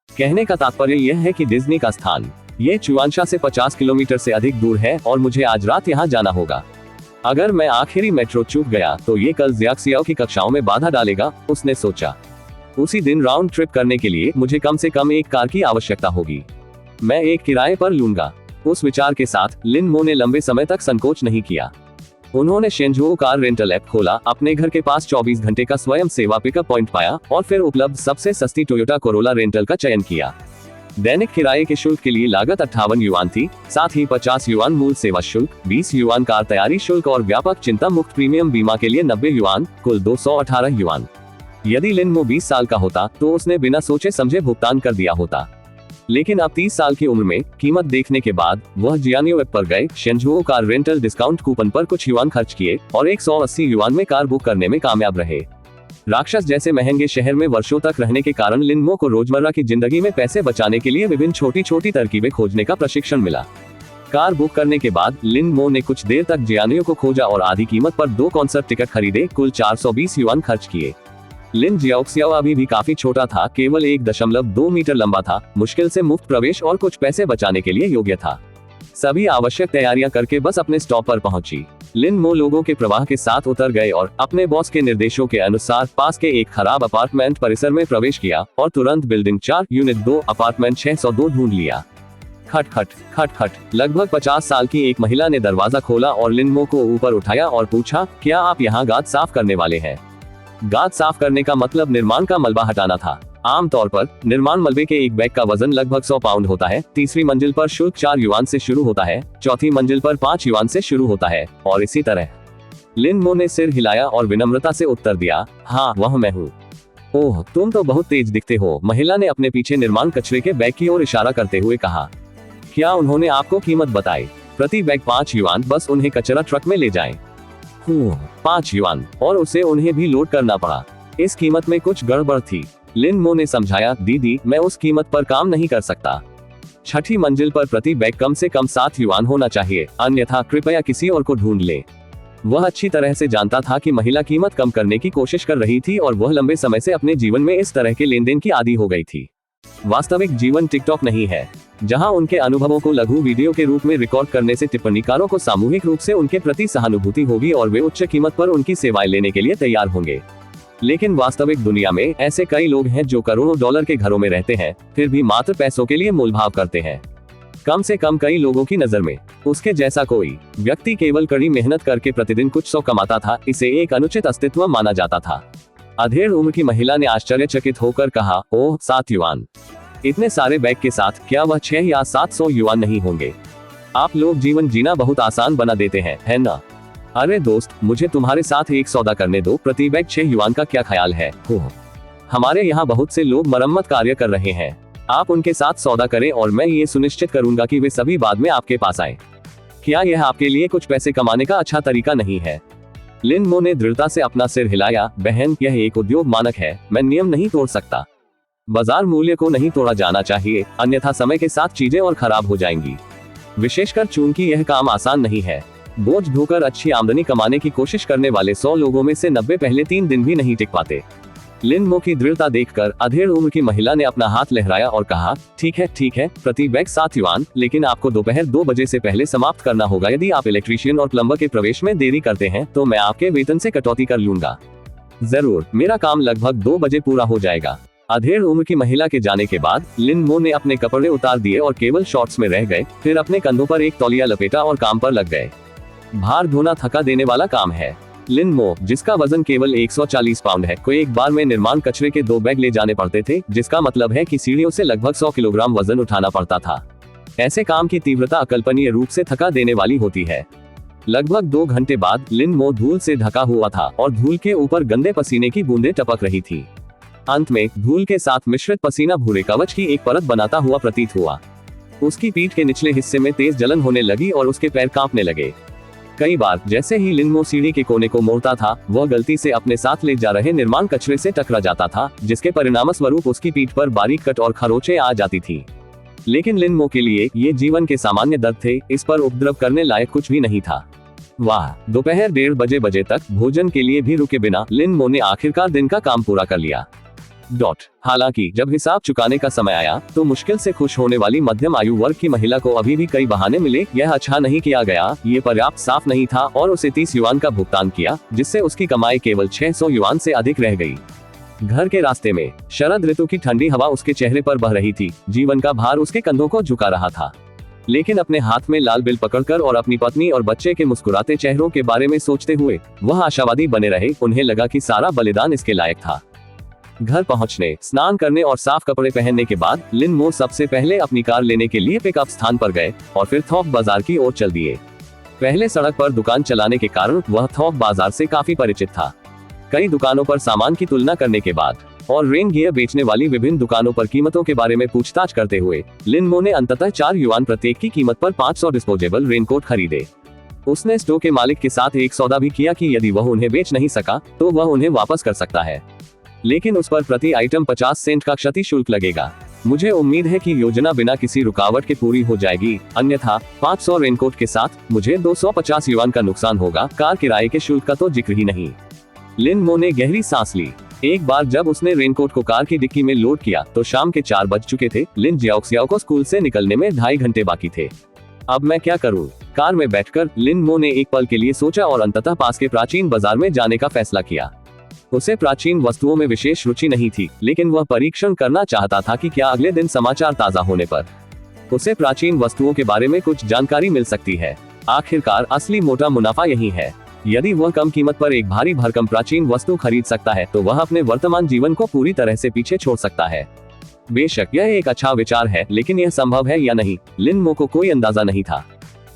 कहने का तात्पर्य यह है कि डिज्नी का स्थान ये चुआंशा से 50 किलोमीटर से अधिक दूर है और मुझे आज रात यहाँ जाना होगा। अगर मैं आखिरी मेट्रो चूक गया तो ये कल ज़ियाक्सियाओ की कक्षाओं में बाधा डालेगा, उसने सोचा। उसी दिन राउंड ट्रिप करने के लिए मुझे कम से कम एक कार की आवश्यकता होगी। मैं एक किराए पर लूंगा। उस विचार के साथ लिन मो ने लंबे समय तक संकोच नहीं किया। उन्होंने शेंझुओ कार रेंटल ऐप खोला, अपने घर के पास 24 घंटे का स्वयं सेवा पिकअप पॉइंट पाया और फिर उपलब्ध सबसे सस्ती टोयोटा कोरोला रेंटल का चयन किया। दैनिक किराए के शुल्क के लिए लागत 58 युआन थी, साथ ही 50 युआन मूल सेवा शुल्क, 20 युआन कार तैयारी शुल्क और व्यापक चिंता मुक्त प्रीमियम बीमा के लिए 90 युआन, कुल 218 युआन। यदि लिन मो 20 साल का होता तो उसने बिना सोचे समझे भुगतान कर दिया होता, लेकिन अब 30 साल की उम्र में कीमत देखने के बाद वह जियानियो ऐप पर गए, शेंझुओ कार रेंटल डिस्काउंट कूपन पर कुछ युआन खर्च किए और 180 युआन में कार बुक करने में कामयाब रहे। राक्षस जैसे महंगे शहर में वर्षों तक रहने के कारण लिन मो को रोजमर्रा की जिंदगी में पैसे बचाने के लिए विभिन्न छोटी छोटी तरकीबें खोजने का प्रशिक्षण मिला। कार बुक करने के बाद लिन मो ने कुछ देर तक जियानियो को खोजा और आधी कीमत पर 2 कॉन्सर्ट टिकट खरीदे, कुल 420 युआन खर्च किए। लिन जियाओक्सियाओ अभी भी काफी छोटा था, केवल 1.2 मीटर लंबा था, मुश्किल से मुफ्त प्रवेश और कुछ पैसे बचाने के लिए योग्य था। सभी आवश्यक तैयारियां करके बस अपने स्टॉप पर पहुंची। लिन मो लोगों के प्रवाह के साथ उतर गए और अपने बॉस के निर्देशों के अनुसार पास के एक खराब अपार्टमेंट परिसर में प्रवेश किया और तुरंत बिल्डिंग 4 यूनिट 2 अपार्टमेंट 602 ढूंढ लिया। खट खट खट खट। लगभग 50 साल की एक महिला ने दरवाजा खोला और लिन मो को ऊपर उठाया और पूछा, क्या आप यहाँ गाद साफ करने वाले हैं? गाद साफ करने का मतलब निर्माण का मलबा हटाना था। आमतौर पर निर्माण मलबे के एक बैग का वजन लगभग 100 पाउंड होता है। तीसरी मंजिल पर शुल्क 4 युआन से शुरू होता है, चौथी मंजिल पर 5 युआन से शुरू होता है और इसी तरह। लिन मो ने सिर हिलाया और विनम्रता से उत्तर दिया, हाँ वह मैं हूँ। ओह, तुम तो बहुत तेज दिखते हो, महिला ने अपने पीछे निर्माण कचरे के बैग की ओर इशारा करते हुए कहा। क्या उन्होंने आपको कीमत बताई? प्रति बैग 5 युआन, बस उन्हें कचरा ट्रक में ले जाएं। 5 युआन, और उसे उन्हें भी लोड करना पड़ा। इस कीमत में कुछ गड़बड़ थी। लिन मो ने समझाया, दीदी मैं उस कीमत पर काम नहीं कर सकता। छठी मंजिल पर प्रति बैग कम से कम 7 युआन होना चाहिए, अन्यथा कृपया किसी और को ढूंढ ले। वह अच्छी तरह से जानता था कि महिला कीमत कम करने की कोशिश कर रही थी और वह लंबे समय से अपने जीवन में इस तरह के लेन देन की आदी हो गई थी। वास्तविक जीवन टिकटॉक नहीं है, जहां उनके अनुभवों को लघु वीडियो के रूप में रिकॉर्ड करने से टिप्पणीकारों को सामूहिक रूप से उनके प्रति सहानुभूति होगी और वे उच्च कीमत पर उनकी सेवाएं लेने के लिए तैयार होंगे। लेकिन वास्तविक दुनिया में ऐसे कई लोग हैं जो करोड़ों डॉलर के घरों में रहते हैं, फिर भी मात्र पैसों के लिए मोलभाव करते हैं। कम से कम कई लोगों की नजर में उसके जैसा कोई व्यक्ति केवल कड़ी मेहनत करके प्रतिदिन कुछ सौ कमाता था, इसे एक अनुचित अस्तित्व माना जाता था। अधेड़ उम्र की महिला ने आश्चर्यचकित होकर कहा, ओह 7 युआन, इतने सारे बैग के साथ क्या वह 6 या 700 युआन नहीं होंगे? आप लोग जीवन जीना बहुत आसान बना देते हैं, है ना? अरे दोस्त, मुझे तुम्हारे साथ एक सौदा करने दो, प्रति बैग 6 युआन का क्या ख्याल है? हमारे यहाँ बहुत से लोग मरम्मत कार्य कर रहे हैं, आप उनके साथ सौदा करें और मैं ये सुनिश्चित करूंगा कि वे सभी बाद में आपके पास आए। क्या यह आपके लिए कुछ पैसे कमाने का अच्छा तरीका नहीं है? लिन मो ने दृढ़ता से अपना सिर हिलाया, बहन यह एक उद्योग मानक है, मैं नियम नहीं तोड़ सकता। बाजार मूल्य को नहीं तोड़ा जाना चाहिए, अन्यथा समय के साथ चीजें और खराब हो जाएंगी, विशेषकर चूंकि यह काम आसान नहीं है। बोझ ढोकर अच्छी आमदनी कमाने की कोशिश करने वाले 100 लोगों में से 90 पहले 3 दिन भी नहीं टिक पाते। लिन मो की दृढ़ता देखकर अधेड़ उम्र की महिला ने अपना हाथ लहराया और कहा, ठीक है, प्रति बैग 7 युआन, लेकिन आपको दोपहर 2 बजे से पहले समाप्त करना होगा। यदि आप इलेक्ट्रीशियन और प्लम्बर के प्रवेश में देरी करते हैं तो मैं आपके वेतन से कटौती कर लूंगा। जरूर, मेरा काम लगभग 2 बजे पूरा हो जाएगा। अधेड़ उम्र की महिला के जाने के बाद लिन मो ने अपने कपड़े उतार दिए और केवल शॉर्ट्स में रह गए, फिर अपने कंधों पर एक तौलिया लपेटा और काम पर लग गए। भार ढोना थका देने वाला काम है। लिन मो, जिसका वजन केवल 140 पाउंड है, को एक बार में निर्माण कचरे के 2 बैग ले जाने पड़ते थे, जिसका मतलब है कि सीढ़ियों से लगभग 100 किलोग्राम वजन उठाना पड़ता था। ऐसे काम की तीव्रता अकल्पनीय रूप से थका देने वाली होती है। लगभग 2 घंटे बाद लिन मो धूल से ढका हुआ था और धूल के ऊपर गंदे पसीने की बूंदें टपक रही थी। अंत में धूल के साथ मिश्रित पसीना भूरे कवच की एक परत बनाता हुआ प्रतीत हुआ। उसकी पीठ के निचले हिस्से में तेज जलन होने लगी और उसके पैर कांपने लगे। कई बार जैसे ही लिन मो सीढ़ी के कोने को मोड़ता था, वह गलती से अपने साथ ले जा रहे निर्माण कचरे से टकरा जाता था, जिसके परिणामस्वरूप उसकी पीठ पर बारीक कट और खरोंचें आ जाती थी। लेकिन लिन मो के लिए ये जीवन के सामान्य दर्द थे, इस पर उपद्रव करने लायक कुछ भी नहीं था। वाह, दोपहर 1:30 बजे तक भोजन के लिए भी रुके बिना लिन मो ने आखिरकार दिन का काम पूरा कर लिया। हालांकि जब हिसाब चुकाने का समय आया तो मुश्किल से खुश होने वाली मध्यम आयु वर्ग की महिला को अभी भी कई बहाने मिले। यह अच्छा नहीं किया गया, ये पर्याप्त साफ नहीं था और उसे 30 युआन का भुगतान किया, जिससे उसकी कमाई केवल 600 युआन से अधिक रह गई। घर के रास्ते में शरद ऋतु की ठंडी हवा उसके चेहरे पर बह रही थी। जीवन का भार उसके कंधों को झुका रहा था, लेकिन अपने हाथ में लाल बिल पकड़कर और अपनी पत्नी और बच्चे के मुस्कुराते चेहरों के बारे में सोचते हुए वह आशावादी बने रहे। उन्हें लगा कि सारा बलिदान इसके लायक था। घर पहुंचने, स्नान करने और साफ कपड़े पहनने के बाद लिन मो सबसे पहले अपनी कार लेने के लिए पिकअप स्थान पर गए और फिर थोक बाजार की ओर चल दिए। पहले सड़क पर दुकान चलाने के कारण वह थोक बाजार से काफी परिचित था। कई दुकानों पर सामान की तुलना करने के बाद और रेन गियर बेचने वाली विभिन्न दुकानों पर कीमतों के बारे में पूछताछ करते हुए लिन मो ने अंततः 4 युआन प्रत्येक की कीमत पर 500 डिस्पोजेबल रेनकोट खरीदे। उसने स्टोर के मालिक के साथ एक सौदा भी किया कि यदि वह उन्हें बेच नहीं सका तो वह उन्हें वापस कर सकता है, लेकिन उस पर प्रति आइटम 50 सेंट का क्षति शुल्क लगेगा। मुझे उम्मीद है कि योजना बिना किसी रुकावट के पूरी हो जाएगी, अन्यथा 500 रेनकोट के साथ मुझे 250 युआन का नुकसान होगा। कार किराए के शुल्क का तो जिक्र ही नहीं। लिन मो ने गहरी सांस ली। एक बार जब उसने रेनकोट को कार की डिक्की में लोड किया तो शाम के 4 बज चुके थे। लिन जियाओक्सियाओ को स्कूल से निकलने में 2.5 घंटे बाकी थे। अब मैं क्या करूं? कार में बैठकर लिन मो ने एक पल के लिए सोचा और अंततः पास के प्राचीन बाजार में जाने का फैसला किया। उसे प्राचीन वस्तुओं में विशेष रुचि नहीं थी, लेकिन वह परीक्षण करना चाहता था कि क्या अगले दिन समाचार ताजा होने पर उसे प्राचीन वस्तुओं के बारे में कुछ जानकारी मिल सकती है। आखिरकार असली मोटा मुनाफा यही है। यदि वह कम कीमत पर एक भारी भरकम प्राचीन वस्तु खरीद सकता है तो वह अपने वर्तमान जीवन को पूरी तरह से पीछे छोड़ सकता है। बेशक यह एक अच्छा विचार है, लेकिन यह संभव है या नहीं, लिन मो को कोई अंदाजा नहीं था।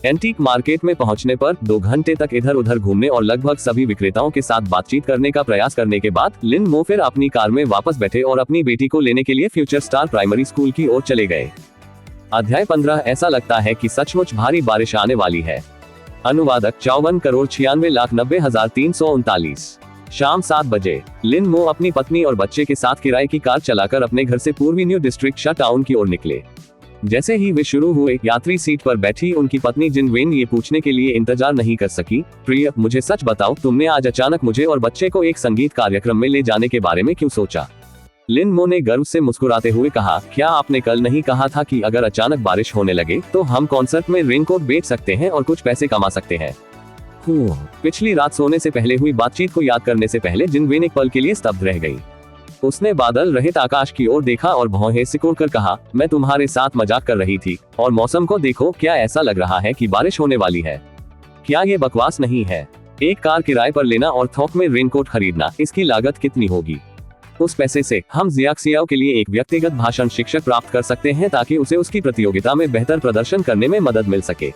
एंटीक मार्केट में पहुंचने पर 2 घंटे तक इधर उधर घूमने और लगभग सभी विक्रेताओं के साथ बातचीत करने का प्रयास करने के बाद लिन मो फिर अपनी कार में वापस बैठे और अपनी बेटी को लेने के लिए फ्यूचर स्टार प्राइमरी स्कूल की ओर चले गए। अध्याय 15। ऐसा लगता है कि सचमुच भारी बारिश आने वाली है। अनुवादक 54,96,90,339। शाम 7 बजे लिन मो अपनी पत्नी और बच्चे के साथ किराए की कार चलाकर अपने घर से पूर्वी न्यू डिस्ट्रिक्ट टाउन की ओर निकले। जैसे ही वे शुरू हुए, यात्री सीट पर बैठी उनकी पत्नी जिन वेन ये पूछने के लिए इंतजार नहीं कर सकी, प्रिय मुझे सच बताओ, तुमने आज अचानक मुझे और बच्चे को एक संगीत कार्यक्रम में ले जाने के बारे में क्यों सोचा? लिन मो ने गर्व से मुस्कुराते हुए कहा, क्या आपने कल नहीं कहा था कि अगर अचानक बारिश होने लगे तो हम कॉन्सर्ट में रेनकोट बेच सकते हैं और कुछ पैसे कमा सकते हैं? पिछली रात सोने से पहले हुई बातचीत को याद करने से पहले जिन वेन एक पल के लिए स्तब्ध रह गई। उसने बादल रहित आकाश की ओर देखा और भौहें सिकोड़कर कहा, मैं तुम्हारे साथ मजाक कर रही थी, और मौसम को देखो, क्या ऐसा लग रहा है कि बारिश होने वाली है? क्या ये बकवास नहीं है? एक कार किराए पर लेना और थोक में रेनकोट खरीदना, इसकी लागत कितनी होगी? उस पैसे से हम जियाक्सियाओ के लिए एक व्यक्तिगत भाषण शिक्षक प्राप्त कर सकते हैं ताकि उसे उसकी प्रतियोगिता में बेहतर प्रदर्शन करने में मदद मिल सके।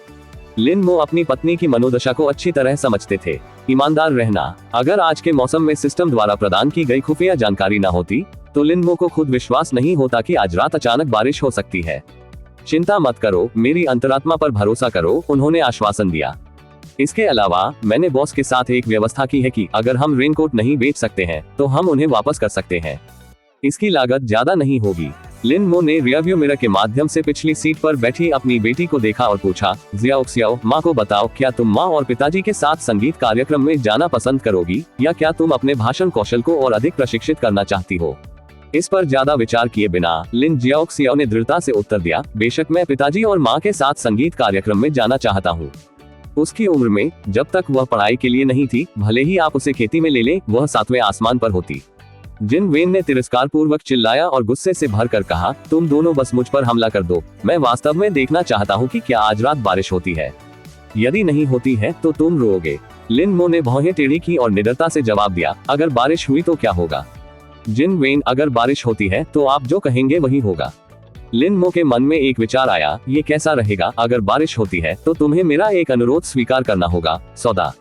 लिन मो अपनी पत्नी की मनोदशा को अच्छी तरह समझते थे। ईमानदार रहना। अगर आज के मौसम में सिस्टम द्वारा प्रदान की गई खुफिया जानकारी न होती तो लिन मो को खुद विश्वास नहीं होता कि आज रात अचानक बारिश हो सकती है। चिंता मत करो, मेरी अंतरात्मा पर भरोसा करो, उन्होंने आश्वासन दिया। इसके अलावा मैंने बॉस के साथ एक व्यवस्था की है कि अगर हम रेनकोट नहीं बेच सकते हैं तो हम उन्हें वापस कर सकते हैं। इसकी लागत ज्यादा नहीं होगी। लिन मो ने रियरव्यू मिरर के माध्यम से पिछली सीट पर बैठी अपनी बेटी को देखा और पूछा, जियाओक्सियाओ, माँ को बताओ, क्या तुम माँ और पिताजी के साथ संगीत कार्यक्रम में जाना पसंद करोगी या क्या तुम अपने भाषण कौशल को और अधिक प्रशिक्षित करना चाहती हो? इस पर ज्यादा विचार किए बिना लिन जियाओक्सियाओ ने दृढ़ता से उत्तर दिया, बेशक मैं पिताजी और माँ के साथ संगीत कार्यक्रम में जाना चाहता हूँ। उसकी उम्र में जब तक वह पढ़ाई के लिए नहीं थी, भले ही आप उसे खेती में ले लें, वह 7वें आसमान पर होती। जिन वेन ने तिरस्कार पूर्वक चिल्लाया और गुस्से से भरकर कहा, तुम दोनों बस मुझ पर हमला कर दो। मैं वास्तव में देखना चाहता हूँ कि क्या आज रात बारिश होती है। यदि नहीं होती है तो तुम रोओगे। लिन मो ने भौहें टेढ़ी की और निडरता से जवाब दिया, अगर बारिश हुई तो क्या होगा? जिन वेन, अगर बारिश होती है तो आप जो कहेंगे वही होगा। लिन मो के मन में एक विचार आया, ये कैसा रहेगा? अगर बारिश होती है तो तुम्हें मेरा एक अनुरोध स्वीकार करना होगा। सौदा?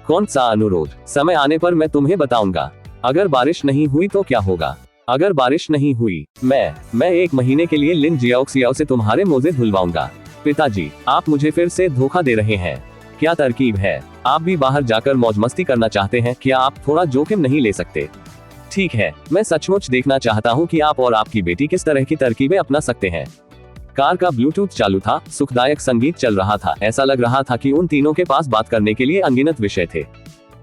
कौन सा अनुरोध? समय आने पर मैं तुम्हें बताऊंगा। अगर बारिश नहीं हुई तो क्या होगा? अगर बारिश नहीं हुई, मैं 1 महीने के लिए लिन जियाओक्सियाओ से तुम्हारे मोजे धुलवाऊंगा। पिताजी, आप मुझे फिर से धोखा दे रहे हैं। क्या तरकीब है? आप भी बाहर जाकर मौज मस्ती करना चाहते हैं? क्या आप थोड़ा जोखिम नहीं ले सकते? ठीक है, मैं सचमुच देखना चाहता हूँ कि आप और आपकी बेटी किस तरह की तरकीबें अपना सकते हैं। कार का ब्लूटूथ चालू था, सुखदायक संगीत चल रहा था। ऐसा लग रहा था कि उन तीनों के पास बात करने के लिए अनगिनत विषय थे।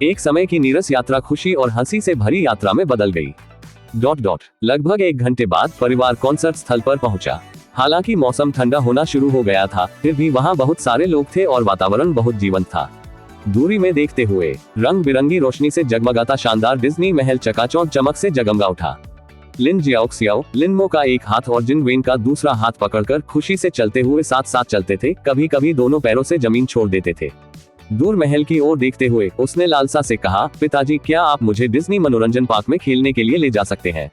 एक समय की नीरस यात्रा खुशी और हंसी से भरी यात्रा में बदल गई। ... लगभग 1 घंटे बाद परिवार कॉन्सर्ट स्थल पर पहुंचा। हालांकि मौसम ठंडा होना शुरू हो गया था, फिर भी वहां बहुत सारे लोग थे और वातावरण बहुत जीवंत था। दूरी में देखते हुए रंग बिरंगी रोशनी से जगमगाता शानदार डिज्नी महल चकाचौंध चमक से जगमगा उठा। लिन जियाओक्सियाओ, लिन मो का एक हाथ और जिन वेन का दूसरा हाथ पकड़कर खुशी से चलते हुए साथ साथ चलते थे। कभी कभी दोनों पैरों से जमीन छोड़ देते थे। दूर महल की ओर देखते हुए उसने लालसा से कहा, पिताजी, क्या आप मुझे डिज्नी मनोरंजन पार्क में खेलने के लिए ले जा सकते हैं?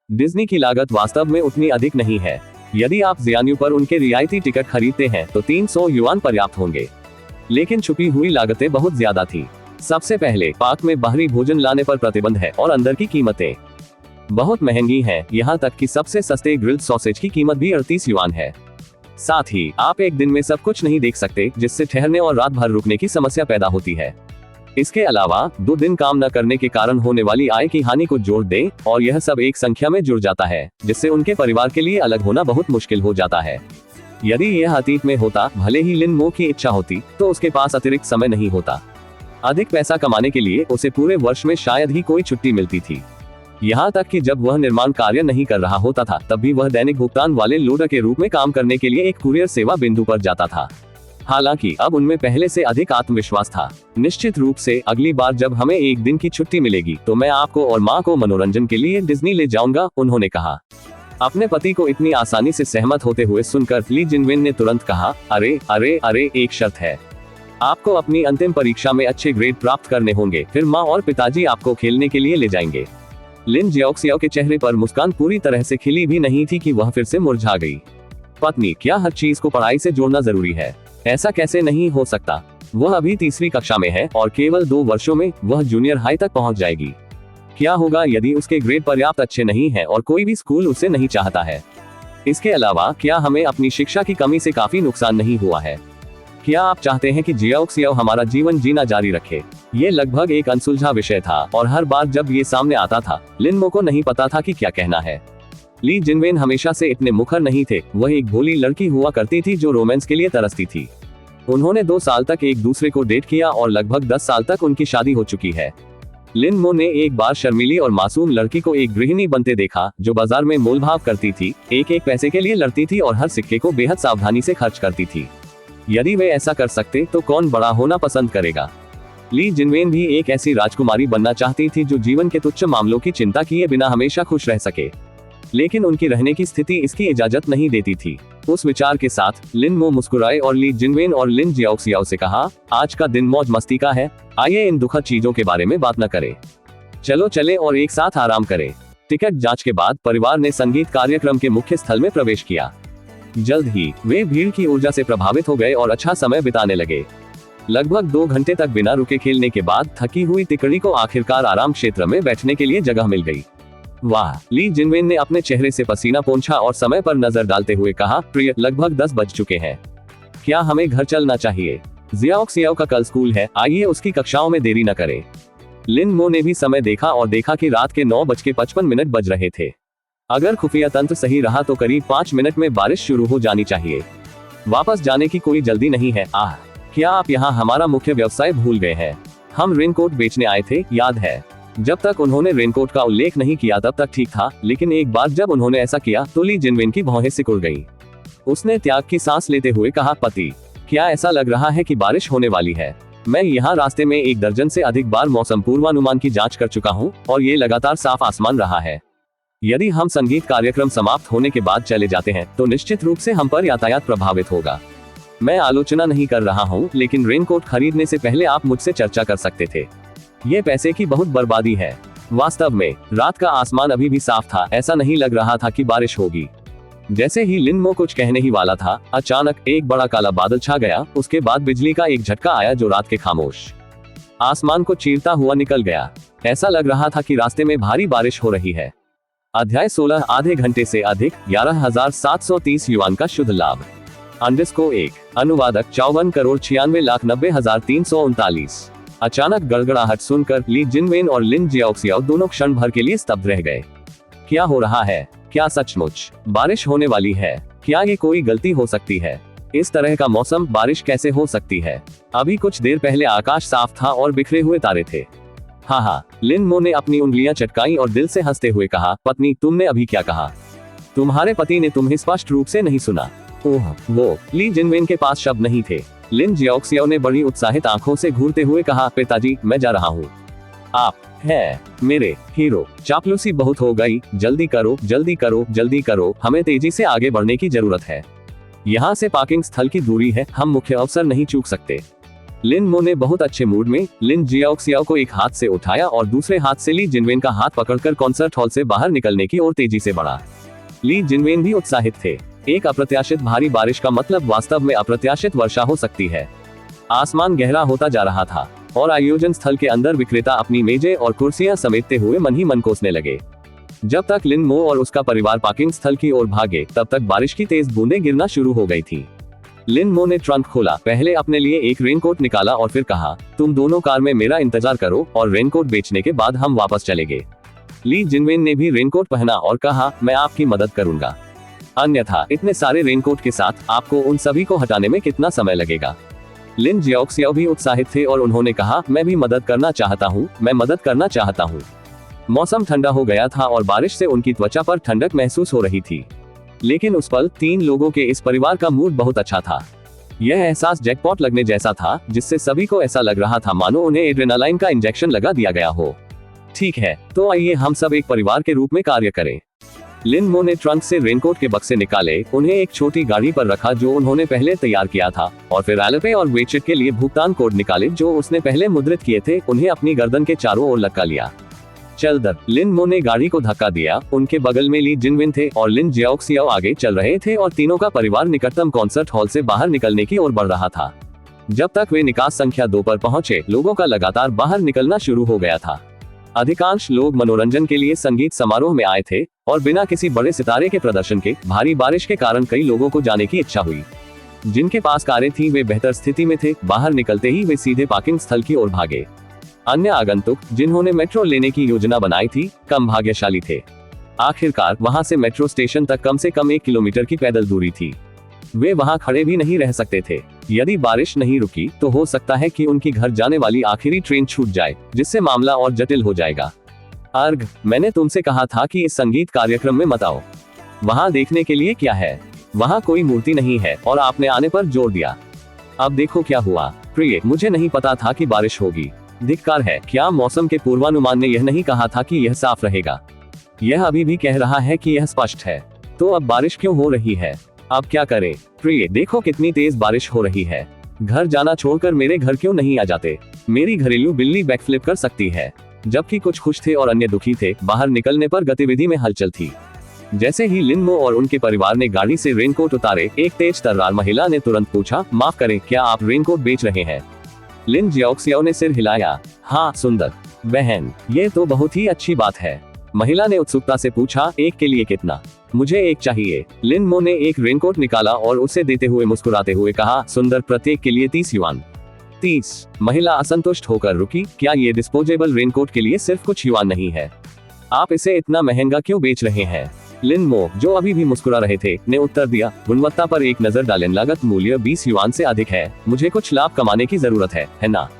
डिज्नी की लागत वास्तव में उतनी अधिक नहीं है। यदि आप जियान्यू पर उनके रियायती टिकट खरीदते हैं तो 300 युआन पर्याप्त होंगे, लेकिन छुपी हुई लागतें बहुत ज्यादा थी। सबसे पहले, पार्क में बाहरी भोजन लाने पर प्रतिबंध है और अंदर की कीमतें बहुत महंगी हैं। यहाँ तक कि सबसे सस्ते ग्रिल्ड सॉसेज की कीमत भी 38 युआन है। साथ ही आप एक दिन में सब कुछ नहीं देख सकते, जिससे ठहरने और रात भर रुकने की समस्या पैदा होती है। इसके अलावा 2 दिन काम न करने के कारण होने वाली आय की हानि को जोड़ दें और यह सब एक संख्या में जुड़ जाता है, जिससे उनके परिवार के लिए अलग होना बहुत मुश्किल हो जाता है। यदि यह अतीत में होता, भले ही लिन मो की इच्छा होती, तो उसके पास अतिरिक्त समय नहीं होता। अधिक पैसा कमाने के लिए उसे पूरे वर्ष में शायद ही कोई छुट्टी मिलती थी। यहाँ तक कि जब वह निर्माण कार्य नहीं कर रहा होता था, तब भी वह दैनिक भुगतान वाले लोडर के रूप में काम करने के लिए एक कुरियर सेवा बिंदु पर जाता था। हालांकि अब उनमें पहले से अधिक आत्मविश्वास था। निश्चित रूप से अगली बार जब हमें एक दिन की छुट्टी मिलेगी तो मैं आपको और माँ को मनोरंजन के लिए डिज्नी ले जाऊंगा, उन्होंने कहा। अपने पति को इतनी आसानी से सहमत होते हुए सुनकर ली जिनवेन ने तुरंत कहा, अरे अरे अरे, एक शर्त है। आपको अपनी अंतिम परीक्षा में अच्छे ग्रेड प्राप्त करने होंगे, फिर माँ और पिताजी आपको खेलने के लिए ले जाएंगे। लिन जियाओक्सियाओ के चेहरे पर मुस्कान पूरी तरह से खिली भी नहीं थी कि वह फिर से मुरझा गई। पत्नी, क्या हर चीज को पढ़ाई से जोड़ना जरूरी है? ऐसा कैसे नहीं हो सकता? वह अभी 3री कक्षा में है और केवल 2 वर्षों में वह जूनियर हाई तक पहुंच जाएगी। क्या होगा यदि उसके ग्रेड पर्याप्त अच्छे नहीं हैं और कोई भी स्कूल उसे नहीं चाहता है? इसके अलावा क्या हमें अपनी शिक्षा की कमी से काफी नुकसान नहीं हुआ है? क्या आप चाहते हैं कि जियाओक्सियाओ हमारा जीवन जीना जारी रखे? ये लगभग एक अनसुलझा विषय था और हर बार जब ये सामने आता था, लिन मो को नहीं पता था कि क्या कहना है। ली जिनवेन हमेशा से इतने मुखर नहीं थे। वह एक भोली लड़की हुआ करती थी जो रोमांस के लिए तरसती थी। उन्होंने 2 साल तक एक दूसरे को डेट किया और लगभग 10 साल तक उनकी शादी हो चुकी है। लिन मो ने एक बार शर्मीली और मासूम लड़की को एक गृहिणी बनते देखा, जो बाजार में मोलभाव करती थी, एक पैसे के लिए लड़ती थी और हर सिक्के को बेहद सावधानी से खर्च करती थी। यदि वे ऐसा कर सकते तो कौन बड़ा होना पसंद करेगा? ली जिनवेन भी एक ऐसी राजकुमारी बनना चाहती थी जो जीवन के तुच्छ मामलों की चिंता किए बिना हमेशा खुश रह सके, लेकिन उनकी रहने की स्थिति इसकी इजाजत नहीं देती थी। उस विचार के साथ लिन मो मुस्कुराए और ली जिनवेन और लिन जियाओक्सियाओ से कहा, आज का दिन मौज मस्ती का है, आइए इन दुखद चीजों के बारे में बात न करें। चलो चले और एक साथ आराम करें। टिकट जांच के बाद परिवार ने संगीत कार्यक्रम के मुख्य स्थल में प्रवेश किया। जल्द ही वे भीड़ की ऊर्जा से प्रभावित हो गए और अच्छा समय बिताने लगे। लगभग 2 घंटे तक बिना रुके खेलने के बाद थकी हुई तिकड़ी को आखिरकार आराम क्षेत्र में बैठने के लिए जगह मिल गई। वाह, ली जिनवेन ने अपने चेहरे से पसीना पोंछा और समय पर नजर डालते हुए कहा, प्रिय, लगभग 10 बज चुके हैं। क्या हमें घर चलना चाहिए? जियाओक्सियाओ का कल स्कूल है, आइए उसकी कक्षाओं में देरी न करें। लिन मो ने भी समय देखा और देखा कि रात के 9:55 बज रहे थे। अगर खुफिया तंत्र सही रहा तो करीब 5 मिनट में बारिश शुरू हो जानी चाहिए। वापस जाने की कोई जल्दी नहीं है। आह, क्या आप यहाँ हमारा मुख्य व्यवसाय भूल गए हैं? हम रेनकोट बेचने आए थे, याद है? जब तक उन्होंने रेनकोट का उल्लेख नहीं किया तब तक ठीक था, लेकिन एक बार जब उन्होंने ऐसा किया तो ली जिनवेन की भौहें सिकुड़ गईं। उसने त्याग की सांस लेते हुए कहा, पति, क्या ऐसा लग रहा है कि बारिश होने वाली है? मैं यहाँ रास्ते में 1 दर्जन से अधिक बार मौसम पूर्वानुमान की जांच कर चुका हूँ और ये लगातार साफ आसमान रहा है। यदि हम संगीत कार्यक्रम समाप्त होने के बाद चले जाते हैं तो निश्चित रूप से हम पर यातायात प्रभावित होगा। मैं आलोचना नहीं कर रहा हूँ, लेकिन रेनकोट खरीदने से पहले आप मुझसे चर्चा कर सकते थे। ये पैसे की बहुत बर्बादी है। वास्तव में रात का आसमान अभी भी साफ था, ऐसा नहीं लग रहा था कि बारिश होगी। जैसे ही लिन मो कुछ कहने ही वाला था, अचानक एक बड़ा काला बादल छा गया। उसके बाद बिजली का एक झटका आया जो रात के खामोश आसमान को चीरता हुआ निकल गया। ऐसा लग रहा था कि रास्ते में भारी बारिश हो रही है। अध्याय 16 आधे घंटे से अधिक 11,730 युआन का शुद्ध लाभ। _1 अनुवादक 54,96,90,339। अचानक गड़गड़ाहट सुनकर ली जिनवेन और लिन जियाओक्सियाओ दोनों क्षण भर के लिए स्तब्ध रह गए। क्या हो रहा है? क्या सचमुच बारिश होने वाली है? क्या ये कोई गलती हो सकती है? इस तरह का मौसम, बारिश कैसे हो सकती है? अभी कुछ देर पहले आकाश साफ था और बिखरे हुए तारे थे। हाँ, लिन मो ने अपनी उंगलियां चटकाई और दिल से हंसते हुए कहा, पत्नी, तुमने अभी क्या कहा? तुम्हारे पति ने तुम्हें स्पष्ट रूप से नहीं सुना। ओह, वो ली जिनवेन के पास शब्द नहीं थे। लिन जियाओक्सियाओ ने बड़ी उत्साहित आंखों से घूरते हुए कहा, पिताजी, मैं जा रहा हूँ। आप है मेरे हीरो। चापलूसी बहुत हो गई, जल्दी करो, जल्दी करो, जल्दी करो, हमें तेजी से आगे बढ़ने की जरूरत है। यहाँ से पार्किंग स्थल की दूरी है, हम मुख्य अवसर नहीं चूक सकते। लिन मो ने बहुत अच्छे मूड में लिन जियाओक्सियाओ को एक हाथ से उठाया और दूसरे हाथ से ली जिनवेन का हाथ पकड़कर कॉन्सर्ट हॉल से बाहर निकलने की ओर तेजी से बढ़ा। ली जिनवेन भी उत्साहित थे। एक अप्रत्याशित भारी बारिश का मतलब वास्तव में अप्रत्याशित वर्षा हो सकती है। आसमान गहरा होता जा रहा था और आयोजन स्थल के अंदर विक्रेता अपनी मेजें और कुर्सियां समेटते हुए मन ही मन कोसने लगे। जब तक लिन मो और उसका परिवार पार्किंग स्थल की ओर भागे, तब तक बारिश की तेज बूंदें गिरना शुरू हो गई थी। लिन मो ने ट्रंक खोला, पहले अपने लिए एक रेनकोट निकाला और फिर कहा, तुम दोनों कार में मेरा इंतजार करो और रेनकोट बेचने के बाद हम वापस चलेंगे। ली जिनवेन ने भी रेनकोट पहना और कहा, मैं आपकी मदद करूंगा। अन्यथा इतने सारे रेनकोट के साथ आपको उन सभी को हटाने में कितना समय लगेगा? लिन जियाओक्सियाओ भी उत्साहित थे और उन्होंने कहा, मैं भी मदद करना चाहता हूँ, मैं मदद करना चाहता हूँ। मौसम ठंडा हो गया था और बारिश से उनकी त्वचा पर ठंडक महसूस हो रही थी। लेकिन उस पल 3 लोगों के इस परिवार का मूड बहुत अच्छा था। यह एहसास जैकपॉट लगने जैसा था, जिससे सभी को ऐसा लग रहा था मानो उन्हें एड्रेनालाइन का इंजेक्शन लगा दिया गया हो। ठीक है, तो आइए हम सब एक परिवार के रूप में कार्य करें। लिन मो ने ट्रंक से रेनकोट के बक्से निकाले, उन्हें एक छोटी गाड़ी पर रखा जो उन्होंने पहले तैयार किया था, और फिर एलपे और वेचेट के लिए भुगतान कोड निकाले जो उसने पहले मुद्रित किए थे, उन्हें अपनी गर्दन के चारों ओर लटका लिया। चल दर। लिन मो ने गाड़ी को धक्का दिया। उनके बगल में ली जिनवेन थे और लिन जियाओक्सियाओ आगे चल रहे थे और तीनों का परिवार निकटतम कॉन्सर्ट हॉल से बाहर निकलने की ओर बढ़ रहा था। जब तक वे निकास संख्या 2 पर पहुंचे, लोगों का लगातार बाहर निकलना शुरू हो गया था। अधिकांश लोग मनोरंजन के लिए संगीत समारोह में आए थे और बिना किसी बड़े सितारे के प्रदर्शन के भारी बारिश के कारण कई लोगों को जाने की इच्छा हुई। जिनके पास कारें थी वे बेहतर स्थिति में थे। बाहर निकलते ही वे सीधे पार्किंग स्थल की ओर भागे। अन्य आगंतुक जिन्होंने मेट्रो लेने की योजना बनाई थी, कम भाग्यशाली थे। आखिरकार वहां से मेट्रो स्टेशन तक कम से कम 1 किलोमीटर की पैदल दूरी थी। वे वहां खड़े भी नहीं रह सकते थे। यदि बारिश नहीं रुकी तो हो सकता है कि उनकी घर जाने वाली आखिरी ट्रेन छूट जाए, जिससे मामला और जटिल हो जाएगा। अर्ग, मैंने तुमसे कहा था कि इस संगीत कार्यक्रम में मत आओ। वहां देखने के लिए क्या है? वहां कोई मूर्ति नहीं है और आपने आने पर जोर दिया। अब देखो क्या हुआ। प्रिय, मुझे नहीं पता था कि बारिश होगी। धिक्कार है, क्या मौसम के पूर्वानुमान ने यह नहीं कहा था कि यह साफ रहेगा? यह अभी भी कह रहा है कि यह स्पष्ट है। तो अब बारिश क्यों हो रही है? अब क्या करें? प्रिय, देखो कितनी तेज बारिश हो रही है। घर जाना छोड़कर मेरे घर क्यों नहीं आ जाते? मेरी घरेलू बिल्ली बैकफ्लिप कर सकती है। जबकि कुछ खुश थे और अन्य दुखी थे। बाहर निकलने पर गतिविधि में हलचल थी। जैसे ही लिन मो और उनके परिवार ने गाड़ी से रेनकोट उतारे, एक तेज तर्रार महिला ने तुरंत पूछा, माफ करें, क्या आप रेनकोट बेच रहे हैं? लिन जियाओक्सियाओ ने सिर हिलाया। हाँ सुंदर बहन, ये तो बहुत ही अच्छी बात है। महिला ने उत्सुकता से पूछा, एक के लिए कितना? मुझे एक चाहिए। लिन मो ने एक रेनकोट निकाला और उसे देते हुए मुस्कुराते हुए कहा, सुंदर, प्रत्येक के लिए 30 युआन। 30। महिला असंतुष्ट होकर रुकी। क्या ये डिस्पोजेबल रेनकोट के लिए सिर्फ कुछ युआन नहीं है? आप इसे इतना महंगा क्यों बेच रहे हैं? लिन मो, जो अभी भी मुस्कुरा रहे थे, ने उत्तर दिया, गुणवत्ता पर एक नजर डालें, लागत मूल्य 20 युआन से अधिक है। मुझे कुछ लाभ कमाने की जरूरत है ना?